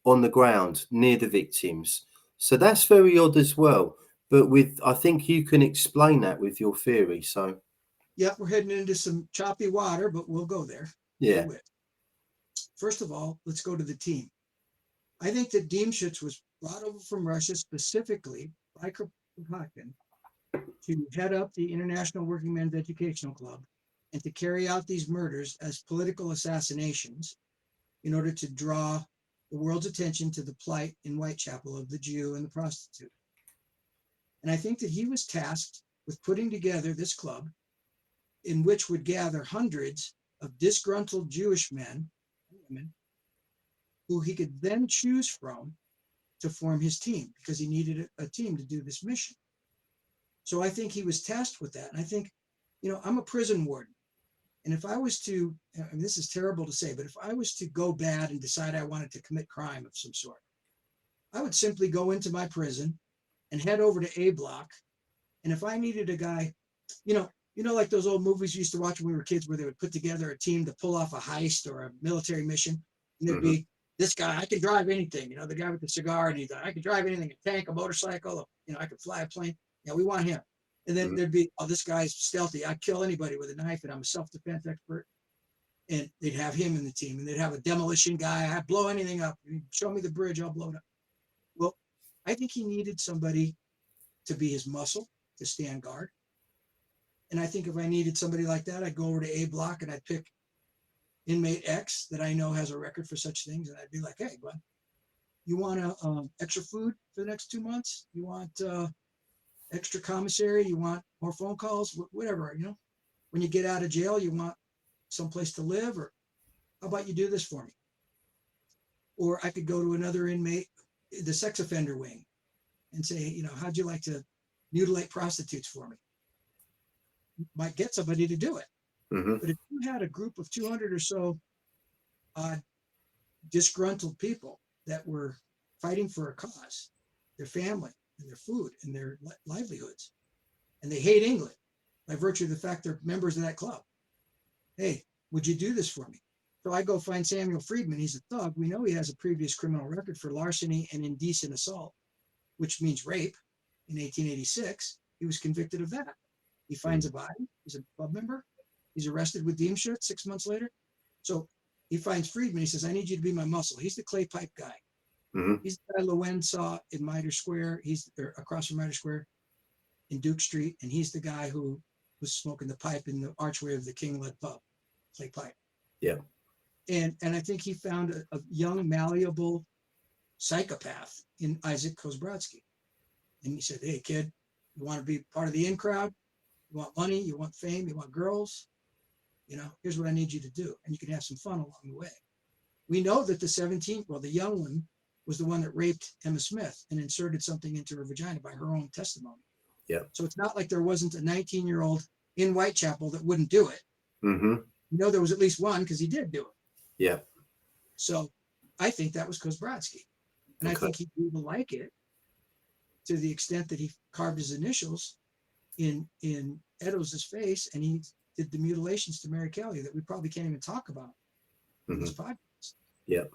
on the ground near the victims. So that's very odd as well. But I think you can explain that with your theory. So Yeah, we're heading into some choppy water, but we'll go there. yeah. First of all, let's go to the team. I think that Diemschitz was brought over from Russia specifically by Kropotkin to head up the International Working Men's Educational Club and to carry out these murders as political assassinations in order to draw the world's attention to the plight in Whitechapel of the Jew and the prostitute. And I think that he was tasked with putting together this club in which would gather hundreds of disgruntled Jewish men and women who he could then choose from to form his team because he needed a team to do this mission. So I think he was tasked with that. And I think, I'm a prison warden. And if I was to, and this is terrible to say, but if I was to go bad and decide I wanted to commit crime of some sort, I would simply go into my prison and head over to A Block. And if I needed a guy, like those old movies we used to watch when we were kids where they would put together a team to pull off a heist or a military mission. And there'd be this guy, I can drive anything, the guy with the cigar, and he's like, I can drive anything, a tank, a motorcycle, I could fly a plane. Yeah, we want him. And then there'd be, this guy's stealthy. I kill anybody with a knife, and I'm a self-defense expert. And they'd have him in the team, and they'd have a demolition guy. I blow anything up. Show me the bridge, I'll blow it up. Well, I think he needed somebody to be his muscle, to stand guard. And I think if I needed somebody like that, I'd go over to A Block and I'd pick inmate X that I know has a record for such things. And I'd be like, hey, bud, you want extra food for the next 2 months? You want extra commissary? You want more phone calls? Whatever, when you get out of jail, you want someplace to live? Or how about you do this for me? Or I could go to another inmate, the sex offender wing, and say, how'd you like to mutilate prostitutes for me? Might get somebody to do it. But if you had a group of 200 or so disgruntled people that were fighting for a cause, their family and their food and their livelihoods, and they hate England by virtue of the fact they're members of that club, hey, would you do this for me? So I go find Samuel Friedman. He's a thug. We know he has a previous criminal record for larceny and indecent assault. which means rape, in 1886. He was convicted of that. He finds a body. He's a club member. He's arrested with Diemschutz 6 months later. So he finds Friedman. He says, I need you to be my muscle. He's the clay pipe guy. He's the guy Lowen saw in Mitre Square. He's across from Mitre Square in Duke Street. And he's the guy who was smoking the pipe in the archway of the King Lead pub, clay pipe. Yeah. And I think he found a young, malleable psychopath in Isaac Kozbrodsky. And he said, hey, kid, you want to be part of the in crowd? You want money? You want fame? You want girls? You know, here's what I need you to do. And you can have some fun along the way. We know that the young one was the one that raped Emma Smith and inserted something into her vagina by her own testimony. Yeah. So it's not like there wasn't a 19-year-old in Whitechapel that wouldn't do it. Mm-hmm. You know, there was at least one because he did do it. Yeah. So I think that was Kozbrodsky. And I think he grew to like it to the extent that he carved his initials in Eddowes' face, and he did the mutilations to MaryJaneKelly that we probably can't even talk about in this podcast. Yeah.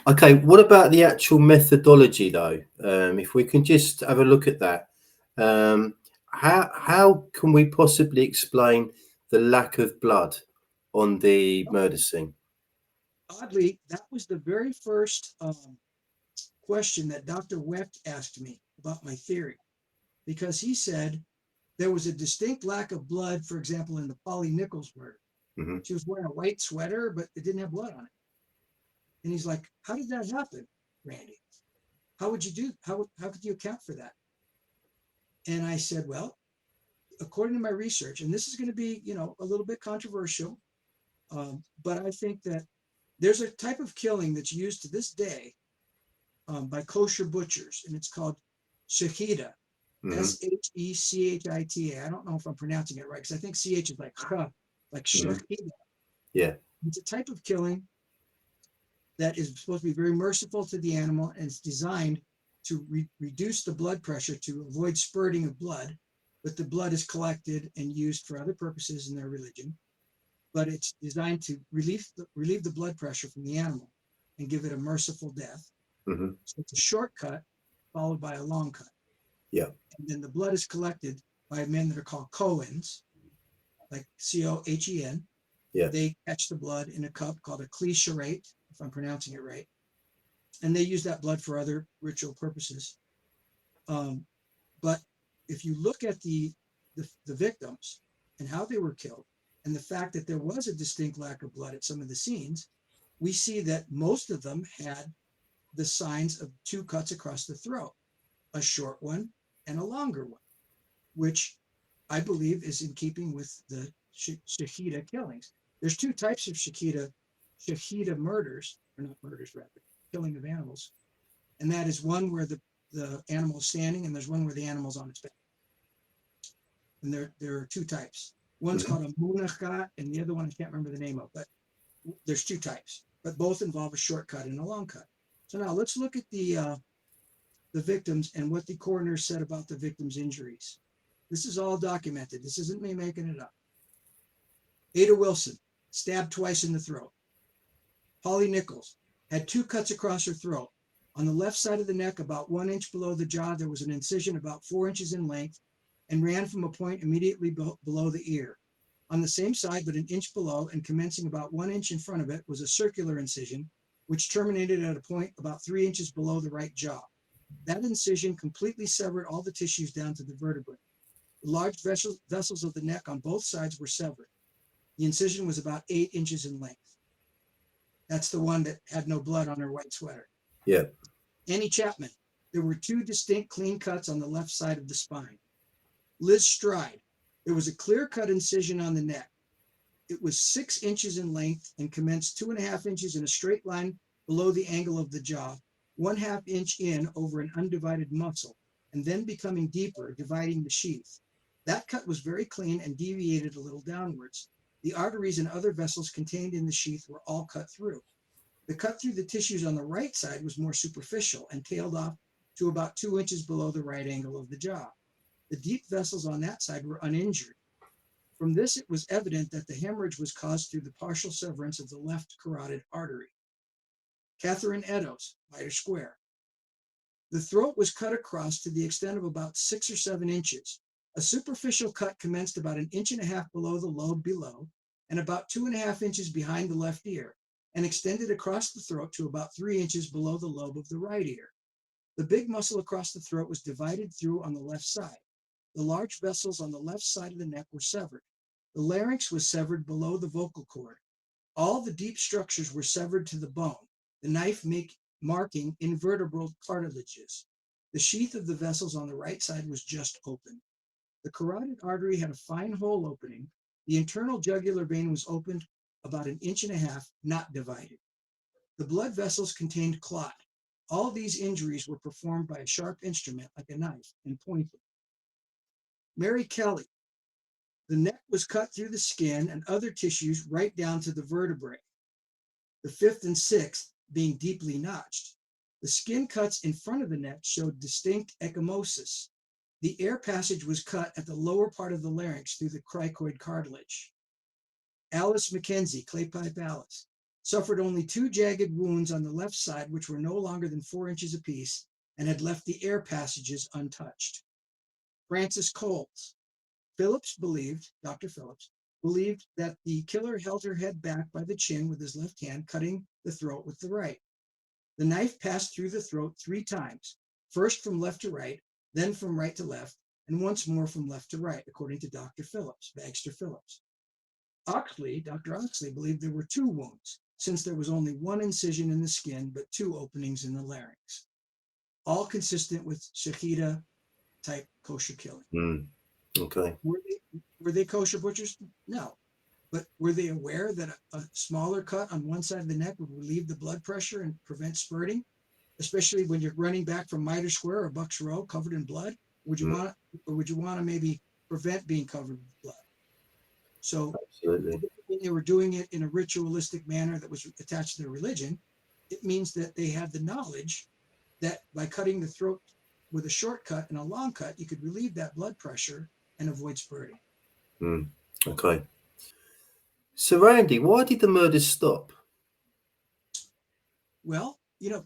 Okay, what about the actual methodology, though? If we can just have a look at that, how can we possibly explain the lack of blood on the murder scene? Oddly, that was the very first question that Dr. Wecht asked me about my theory, because he said there was a distinct lack of blood, for example, in the Polly Nichols murder. She was wearing a white sweater, but it didn't have blood on it. And he's like, how did that happen, Randy? How could you account for that? And I said, well, according to my research, and this is going to be, a little bit controversial, but I think that there's a type of killing that's used to this day by kosher butchers, and it's called shechita, Shechita. I don't know if I'm pronouncing it right, because I think CH is like shechita. Yeah. It's a type of killing that is supposed to be very merciful to the animal, and it's designed to reduce the blood pressure to avoid spurting of blood, but the blood is collected and used for other purposes in their religion. But it's designed to relieve the blood pressure from the animal and give it a merciful death. So it's a shortcut followed by a long cut. Yeah. And then the blood is collected by men that are called Cohens, like Cohen. Yeah. They catch the blood in a cup called a clicharate, if I'm pronouncing it right. And they use that blood for other ritual purposes. But if you look at the victims and how they were killed, and the fact that there was a distinct lack of blood at some of the scenes, we see that most of them had the signs of two cuts across the throat, a short one and a longer one, which I believe is in keeping with the shechita killings. There's two types of shechita murders, or not murders, rather, killing of animals. And that is one where the animal is standing, and there's one where the animal's on its back. And there are two types. One's called a munacha, and the other one I can't remember the name of, but there's two types, but both involve a short cut and a long cut. So now let's look at the victims and what the coroner said about the victims' injuries. This is all documented. This isn't me making it up. Ada Wilson, stabbed twice in the throat. Polly Nichols had two cuts across her throat. On the left side of the neck, about 1 inch below the jaw, there was an incision about 4 inches in length and ran from a point immediately below the ear. On the same side, but an inch below and commencing about 1 inch in front of it, was a circular incision, which terminated at a point about 3 inches below the right jaw. That incision completely severed all the tissues down to the vertebrae. The large vessels of the neck on both sides were severed. The incision was about 8 inches in length. That's the one that had no blood on her white sweater. Yeah. Annie Chapman, there were two distinct clean cuts on the left side of the spine. Liz Stride, there was a clear-cut incision on the neck. It was 6 inches in length and commenced 2.5 inches in a straight line below the angle of the jaw, 1/2 inch in over an undivided muscle, and then becoming deeper, dividing the sheath. That cut was very clean and deviated a little downwards. The arteries and other vessels contained in the sheath were all cut through. The cut through the tissues on the right side was more superficial and tailed off to about 2 inches below the right angle of the jaw. The deep vessels on that side were uninjured. From this, it was evident that the hemorrhage was caused through the partial severance of the left carotid artery. Catherine Eddowes, Mitre Square. The throat was cut across to the extent of about 6 or 7 inches. A superficial cut commenced about 1.5 inches below the lobe below and about 2.5 inches behind the left ear, and extended across the throat to about 3 inches below the lobe of the right ear. The big muscle across the throat was divided through on the left side. The large vessels on the left side of the neck were severed. The larynx was severed below the vocal cord. All the deep structures were severed to the bone, the knife marking invertebral cartilages. The sheath of the vessels on the right side was just open. The carotid artery had a fine hole opening. The internal jugular vein was opened about 1.5 inches, not divided. The blood vessels contained clot. All these injuries were performed by a sharp instrument like a knife and pointed. Mary Kelly. The neck was cut through the skin and other tissues right down to the vertebrae, the 5th and 6th being deeply notched. The skin cuts in front of the neck showed distinct ecchymosis. The air passage was cut at the lower part of the larynx through the cricoid cartilage. Alice Mackenzie, Claypipe Alice, suffered only 2 jagged wounds on the left side, which were no longer than 4 inches apiece and had left the air passages untouched. Frances Coles. Dr. Phillips believed that the killer held her head back by the chin with his left hand, cutting the throat with the right. The knife passed through the throat 3 times, first from left to right, then from right to left, and once more from left to right, according to Dr. Phillips, Baxter Phillips. Dr. Oxley believed there were 2 wounds, since there was only 1 incision in the skin, but 2 openings in the larynx. All consistent with Shahida-type kosher killing. Okay. Were they kosher butchers? No. But were they aware that a smaller cut on one side of the neck would relieve the blood pressure and prevent spurting, especially when you're running back from Mitre Square or Bucks Row covered in blood? Would you want to maybe prevent being covered with blood? So absolutely, when they were doing it in a ritualistic manner that was attached to their religion, it means that they had the knowledge that by cutting the throat with a short cut and a long cut, you could relieve that blood pressure and avoid spurting. Okay. So, Randy, why did the murders stop? Well,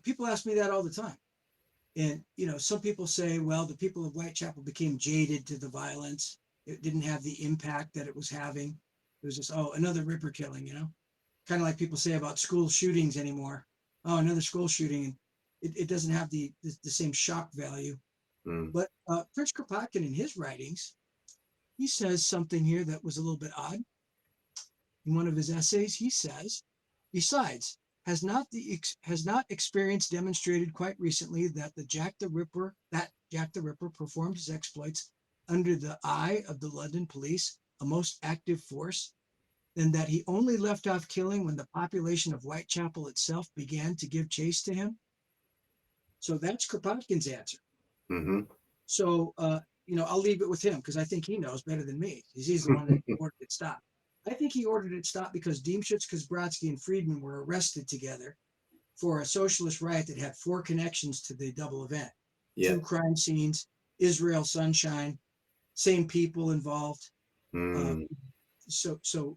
people ask me that all the time. And, some people say, well, the people of Whitechapel became jaded to the violence. It didn't have the impact that it was having. It was just, another Ripper killing, kind of like people say about school shootings anymore. Oh, another school shooting. And it doesn't have the same shock value. But Prince Kropotkin, in his writings, he says something here that was a little bit odd. In one of his essays, he says, besides, has not experience demonstrated quite recently that Jack the Ripper performed his exploits under the eye of the London police, a most active force, and that he only left off killing when the population of Whitechapel itself began to give chase to him? So that's Kropotkin's answer. So, I'll leave it with him because I think he knows better than me. He's the one that ordered it stopped. I think he ordered it stopped because Diemschutz, Kazbratsky, and Friedman were arrested together for a socialist riot that had 4 connections to the double event. 2 crime scenes, Israel Sunshine, same people involved. So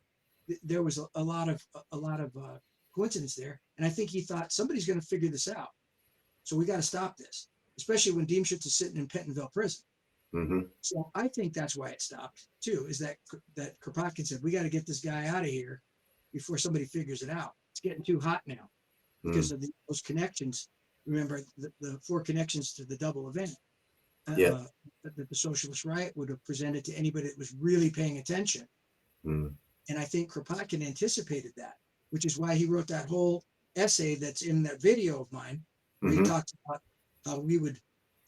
there was a lot of coincidence there, and I think he thought somebody's going to figure this out. So we got to stop this, especially when Diemschutz is sitting in Pentonville prison. So I think that's why it stopped too, is that Kropotkin said, we got to get this guy out of here before somebody figures it out. It's getting too hot now because of those connections. Remember the 4 connections to the double event that the socialist riot would have presented to anybody that was really paying attention. And I think Kropotkin anticipated that, which is why he wrote that whole essay that's in that video of mine, where he talks about how we would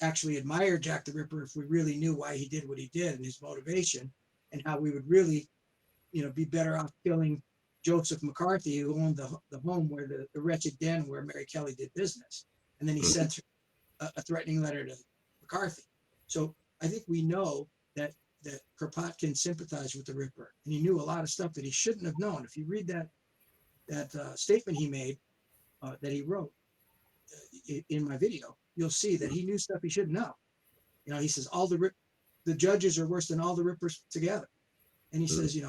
actually admire Jack the Ripper if we really knew why he did what he did and his motivation, and how we would really, be better off killing Joseph McCarthy, who owned the home where the wretched den where Mary Kelly did business. And then he sent a threatening letter to McCarthy. So I think we know that Kropotkin sympathized with the Ripper, and he knew a lot of stuff that he shouldn't have known. If you read that statement he made, that he wrote in my video, you'll see that he knew stuff he shouldn't know. He says the judges are worse than all the Rippers together. And he says,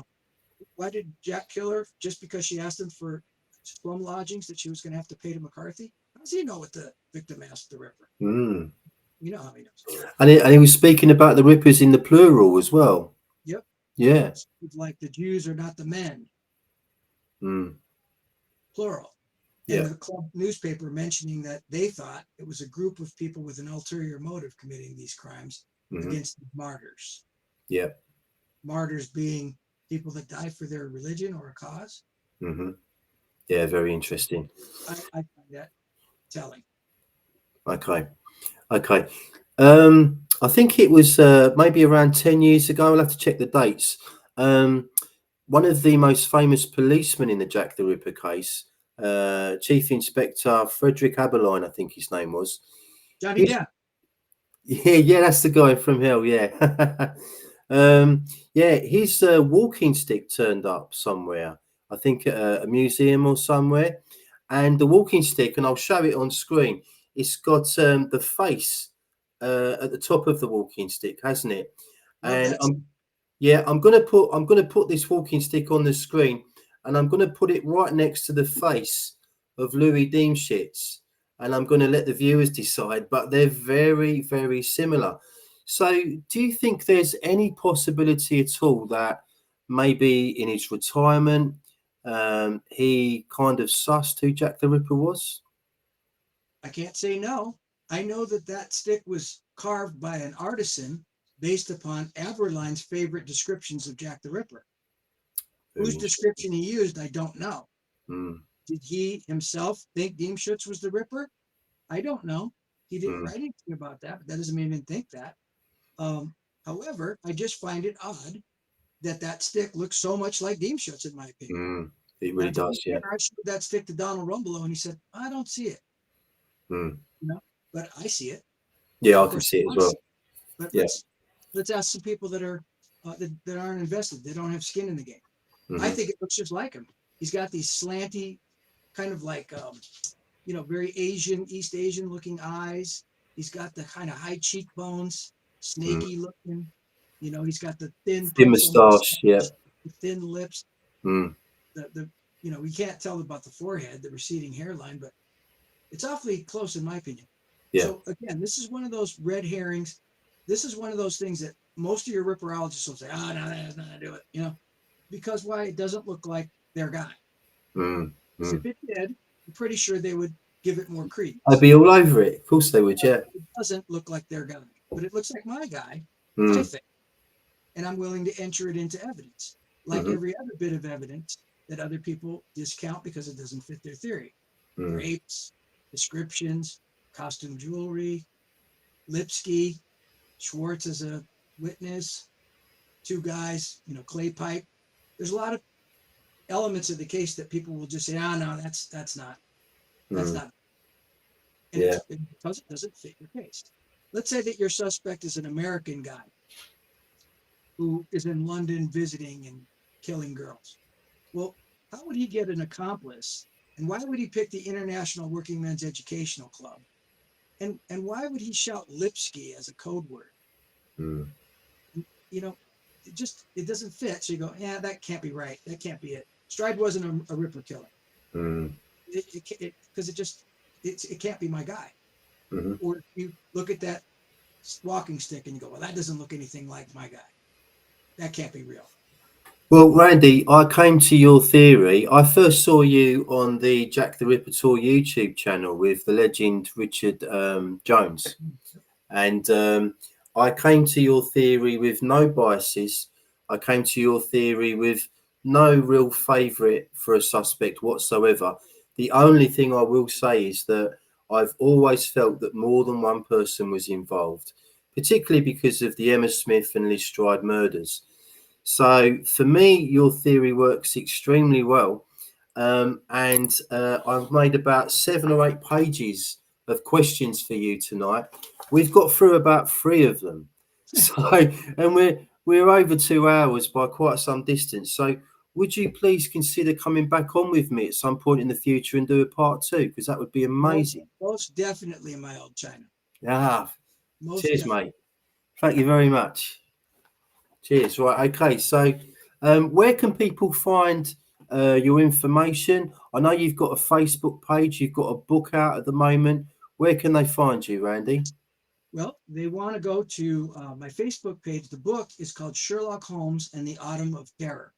why did Jack kill her? Just because she asked him for slum lodgings that she was going to have to pay to McCarthy? How does he know what the victim asked the Ripper? You know how he knows. And he was speaking about the Rippers in the plural as well. Yep. Yeah. It's like the Jews are not the men, plural. And Yeah. the club newspaper mentioning that they thought it was a group of people with an ulterior motive committing these crimes against the martyrs. Yeah. Martyrs being people that die for their religion or a cause. Yeah, very interesting. I find that telling. Okay. I think it was maybe around 10 years ago. I'll have to check the dates. One of the most famous policemen in the Jack the Ripper case, Chief Inspector Frederick Aberline, I think his name was. Johnny Depp. Yeah, that's the guy from hell. Yeah. Yeah, his walking stick turned up somewhere. I think at a museum or somewhere. And the walking stick, and I'll show it on screen. It's got the face at the top of the walking stick, hasn't it? Love And that. I'm gonna put this walking stick on the screen, and I'm gonna put it right next to the face of Louis Deemschitz, and I'm gonna let the viewers decide. But they're very, very similar. So, do you think there's any possibility at all that maybe in his retirement he kind of sussed who Jack the Ripper was? I can't say no. I know that stick was carved by an artisan based upon Aberline's favorite descriptions of Jack the Ripper. Whose description he used, I don't know. Did he himself think Deemschitz was the Ripper? I don't know. He didn't write anything about that, but that doesn't mean he didn't think that. However, I just find it odd that stick looks so much like Deemschitz, in my opinion. It really does, yeah. I showed that stick to Donald Rumbelow, and he said, "I don't see it." You know, but I see it. Yeah, I can see it as well. But let's ask some people that are that aren't invested. They don't have skin in the game. I think it looks just like him. He's got these slanty, kind of like very Asian, East Asian looking eyes. He's got the kind of high cheekbones, snaky looking. He's got the thin moustache, yeah, the thin lips. We can't tell about the forehead, the receding hairline, but it's awfully close in my opinion. Yeah. So again, this is one of those red herrings. This is one of those things that most of your ripperologists will say, "Oh, no, that has nothing to do with it," because why? It doesn't look like their guy. So if it did, I'm pretty sure they would give it more credence. I'd be all over it. Of course they would, yeah. It doesn't look like their guy, but it looks like my guy, I think. And I'm willing to enter it into evidence, like every other bit of evidence that other people discount because it doesn't fit their theory. Rapes, descriptions, costume jewelry, Lipsky, Schwartz as a witness, two guys, clay pipe. There's a lot of elements of the case that people will just say, "Oh, no, that's not. And it's because it doesn't fit your case. Let's say that your suspect is an American guy who is in London visiting and killing girls. Well, how would he get an accomplice? And why would he pick the International Working Men's Educational Club? And why would he shout Lipsky as a code word? It doesn't fit. So you go, yeah, that can't be right. That can't be it. Stride wasn't a Ripper killer. Because it can't be my guy. Or if you look at that walking stick and you go, well, that doesn't look anything like my guy. That can't be real. Well, Randy, I came to your theory. I first saw you on the Jack the Ripper Tour YouTube channel with the legend Richard Jones. And I came to your theory with no biases. I came to your theory with no real favourite for a suspect whatsoever. The only thing I will say is that I've always felt that more than one person was involved, particularly because of the Emma Smith and Liz Stride murders. So for me, your theory works extremely well. And I've made about 7 or 8 pages of questions for you tonight. We've got through about 3 of them. So, and we're over 2 hours by quite some distance. So would you please consider coming back on with me at some point in the future and do a part 2? Because that would be amazing. Most definitely, my old China. Cheers, mate. Thank you very much. Cheers. Right. Okay. So where can people find your information? I know you've got a Facebook page. You've got a book out at the moment. Where can they find you, Randy? Well, they want to go to my Facebook page. The book is called Sherlock Holmes and the Autumn of Terror,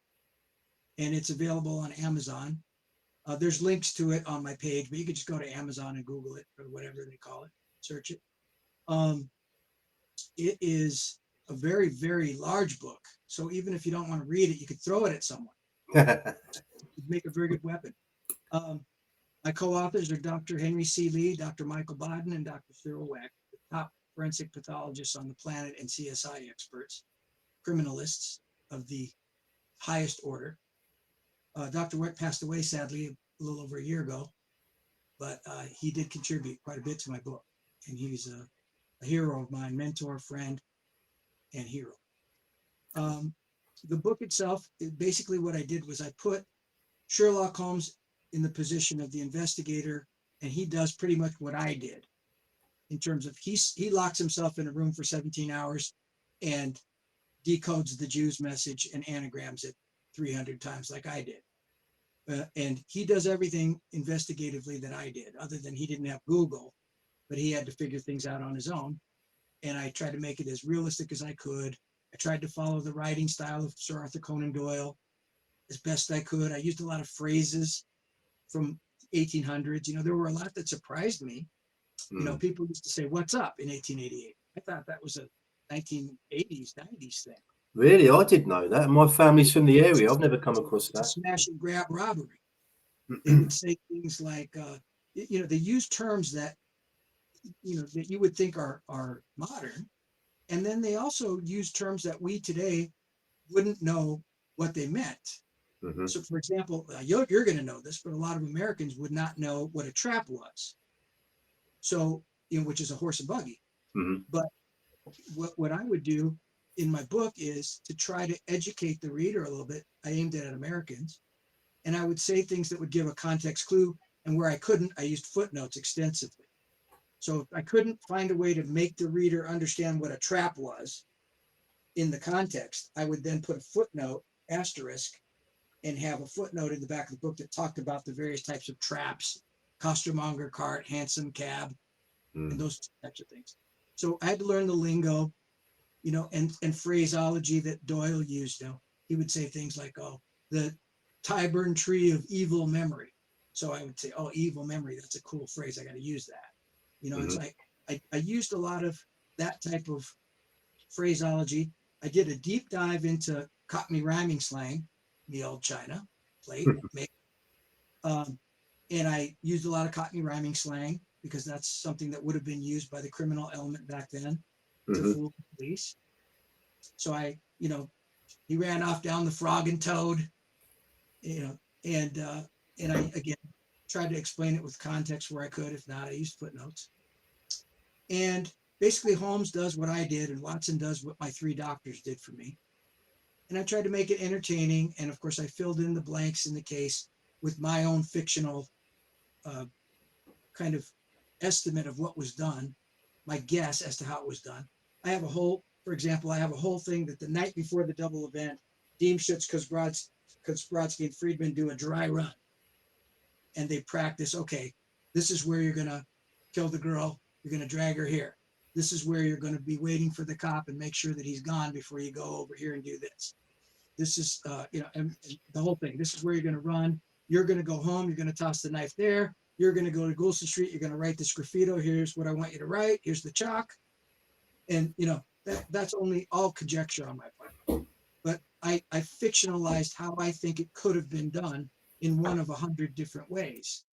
and it's available on Amazon. There's links to it on my page, but you can just go to Amazon and Google it or whatever they call it, search it. Um, it is a very, very large book. So even if you don't want to read it, you could throw it at someone. It'd make a very good weapon. Um, my co-authors are Dr. Henry C. Lee, Dr. Michael Baden, and Dr. Cyril Weck, the top forensic pathologists on the planet and CSI experts, criminalists of the highest order. Dr. Weck passed away, sadly, a little over a year ago, but he did contribute quite a bit to my book. And he's a hero of mine, mentor, friend, and hero. The book itself, basically what I did was I put Sherlock Holmes in the position of the investigator, and he does pretty much what I did in terms of he locks himself in a room for 17 hours and decodes the Jews message and anagrams it 300 times like I did. And he does everything investigatively that I did, other than he didn't have Google, but he had to figure things out on his own. And I tried to make it as realistic as I could. I tried to follow the writing style of Sir Arthur Conan Doyle as best I could. I used a lot of phrases from 1800s. You know, there were a lot that surprised me. You know, people used to say, "What's up?" in 1888. I thought that was a 1980s, 90s thing. Really? I didn't know that. My family's from the area. I've never come across It's a that. smash and grab robbery. They would say things like, you know, they use terms that, you know, that you would think are modern. And then they also use terms that we today wouldn't know what they meant. Mm-hmm. So, for example, you're going to know this, but a lot of Americans would not know what a trap was. So, you know, which is a horse and buggy. Mm-hmm. But what I would do in my book is to try to educate the reader a little bit. I aimed it at Americans, and I would say things that would give a context clue. And where I couldn't, I used footnotes extensively. So if I couldn't find a way to make the reader understand what a trap was in the context, I would then put a footnote, asterisk, and have a footnote in the back of the book that talked about the various types of traps, costermonger cart, hansom cab, and those types of things. So I had to learn the lingo, you know, and phraseology that Doyle used. You know, he would say things like, "Oh, the Tyburn tree of evil memory." So I would say, "Oh, evil memory. That's a cool phrase. I got to use that." You know, it's like I used a lot of that type of phraseology. I did a deep dive into Cockney rhyming slang, the old China plate, and I used a lot of Cockney rhyming slang because that's something that would have been used by the criminal element back then to fool the police. So I, you know, he ran off down the frog and toad, you know, and I again tried to explain it with context where I could. If not, I used footnotes. And basically, Holmes does what I did, and Watson does what my three doctors did for me. And I tried to make it entertaining. And of course, I filled in the blanks in the case with my own fictional kind of estimate of what was done, my guess as to how it was done. I have a whole, for example, I have a whole thing that the night before the double event, Deemschutz, Kosbrodsky, and Friedman do a dry run. And they practice, okay, this is where you're going to kill the girl. You're going to drag her here. This is where you're going to be waiting for the cop and make sure that he's gone before you go over here and do this. This is, you know, and the whole thing. This is where you're going to run. You're going to go home. You're going to toss the knife there. You're going to go to Goulston Street. You're going to write this graffito. Here's what I want you to write. Here's the chalk. And, you know, that's only all conjecture on my part. But I fictionalized how I think it could have been done in one of 100 different ways.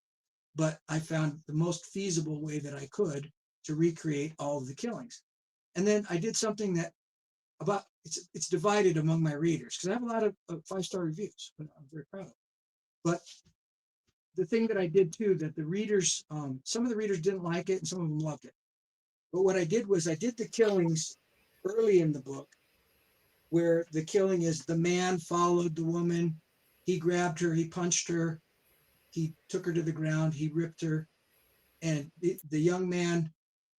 But I found the most feasible way that I could to recreate all of the killings. And then I did something that it's divided among my readers because I have a lot of 5-star reviews, but I'm very proud of. But the thing that I did too, that the readers, some of the readers didn't like it and some of them loved it. But what I did was I did the killings early in the book where the killing is the man followed the woman, he grabbed her, he punched her, he took her to the ground, he ripped her, and the young man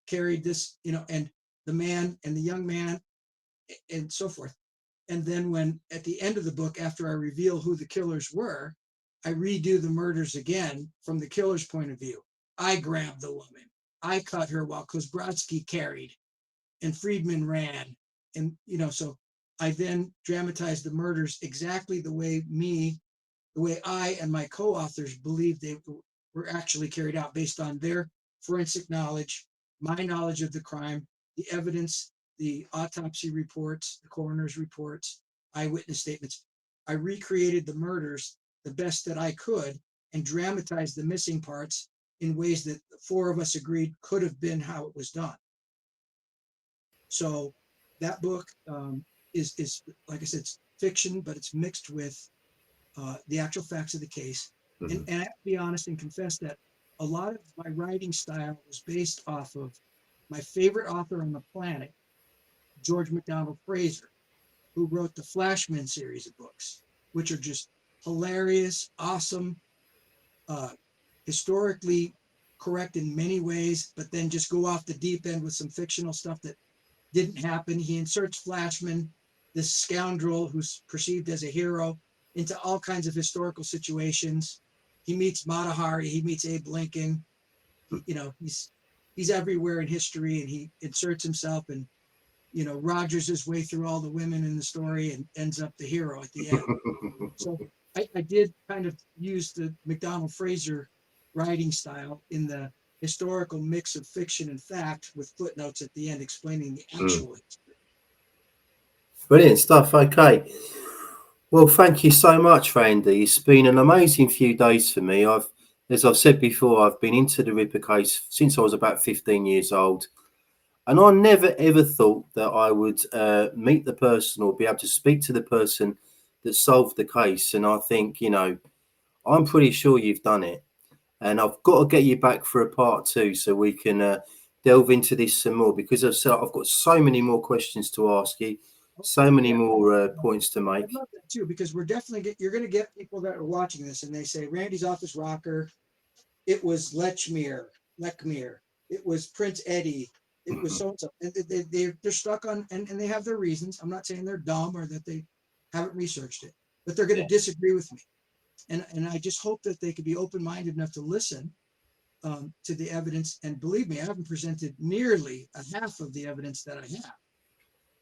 carried this, you know, and the man and the young man and so forth. And then when at the end of the book, after I reveal who the killers were, I redo the murders again from the killer's point of view. I grabbed the woman. I cut her while Kosbrodsky carried and Friedman ran. And, so I then dramatized the murders exactly the way I and my co-authors believed they were actually carried out, based on their forensic knowledge, my knowledge of the crime, the evidence, the autopsy reports, the coroner's reports, eyewitness statements. I recreated the murders the best that I could and dramatized the missing parts in ways that the four of us agreed could have been how it was done. So that book is, like I said, it's fiction, but it's mixed with the actual facts of the case. And I have to be honest and confess that a lot of my writing style was based off of my favorite author on the planet, George MacDonald Fraser, who wrote the Flashman series of books, which are just hilarious, awesome, historically correct in many ways, but then just go off the deep end with some fictional stuff that didn't happen. He inserts Flashman, this scoundrel who's perceived as a hero, into all kinds of historical situations. He meets Mata Hari, he meets Abe Lincoln. He's everywhere in history, and he inserts himself and Rogers his way through all the women in the story and ends up the hero at the end. So I did kind of use the MacDonald Fraser writing style in the historical mix of fiction and fact, with footnotes at the end explaining the actual history. Brilliant stuff. Okay. Well, thank you so much, Randy. It's been an amazing few days for me. As I've said before, I've been into the Ripper case since I was about 15 years old. And I never, ever thought that I would meet the person or be able to speak to the person that solved the case. And I think, I'm pretty sure you've done it. And I've got to get you back for a part 2 so we can delve into this some more, because I've got so many more questions to ask you, so many more points to make. I love that too, because you're going to get people that are watching this and they say, Randy's office rocker, it was Lechmere, it was Prince Eddie, it was so-and-so. And they're stuck on, and they have their reasons. I'm not saying they're dumb or that they haven't researched it, but they're going to disagree with me. And I just hope that they could be open-minded enough to listen to the evidence. And believe me, I haven't presented nearly a half of the evidence that I have.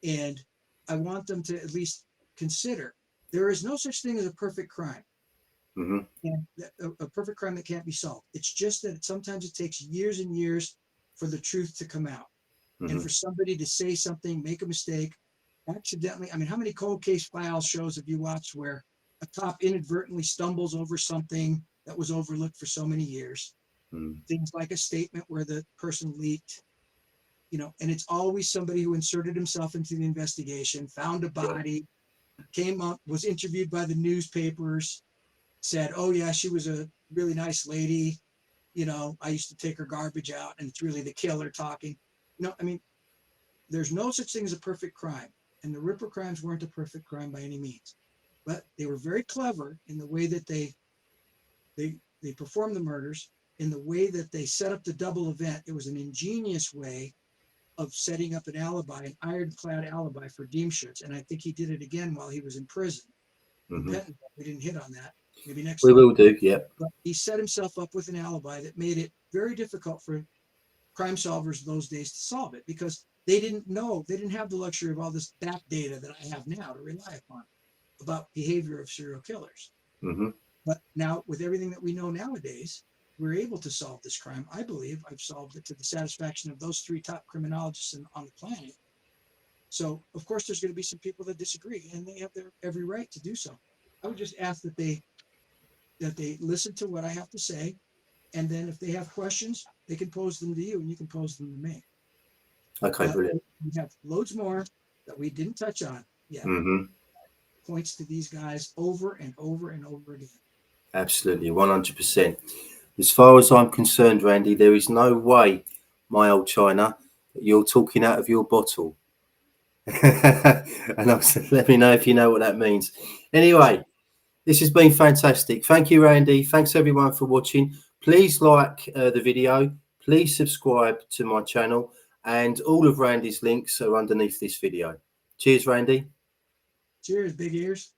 And I want them to at least consider there is no such thing as a perfect crime. And a perfect crime that can't be solved. It's just that sometimes it takes years and years for the truth to come out. And for somebody to say something, make a mistake, accidentally. I mean, how many cold case file shows have you watched where a cop inadvertently stumbles over something that was overlooked for so many years? Things like a statement where the person leaked, and it's always somebody who inserted himself into the investigation, found a body, came up, was interviewed by the newspapers, said, oh yeah, she was a really nice lady. I used to take her garbage out, and it's really the killer talking. I mean, there's no such thing as a perfect crime. And the Ripper crimes weren't a perfect crime by any means. But they were very clever in the way that they performed the murders, in the way that they set up the double event. It was an ingenious way of setting up an alibi, an ironclad alibi for Diemschutz. And I think he did it again while he was in prison. We didn't hit on that. Maybe next time. We will do, yeah. But he set himself up with an alibi that made it very difficult for crime solvers those days to solve it, because they didn't have the luxury of all this back data that I have now to rely upon about behavior of serial killers. But now, with everything that we know nowadays, we're able to solve this crime. I believe I've solved it to the satisfaction of those 3 top criminologists on the planet. So, of course, there's going to be some people that disagree, and they have their every right to do so. I would just ask that they listen to what I have to say, and then if they have questions, they can pose them to you, and you can pose them to me. Okay, brilliant. We have loads more that we didn't touch on yet. Points to these guys over and over and over again. Absolutely, 100%. As far as I'm concerned, Randy, there is no way, my old China, that you're talking out of your bottle. And also, let me know if you know what that means. Anyway, this has been fantastic. Thank you, Randy. Thanks everyone for watching. Please like the video. Please subscribe to my channel, and all of Randy's links are underneath this video. Cheers, Randy. Cheers, big ears.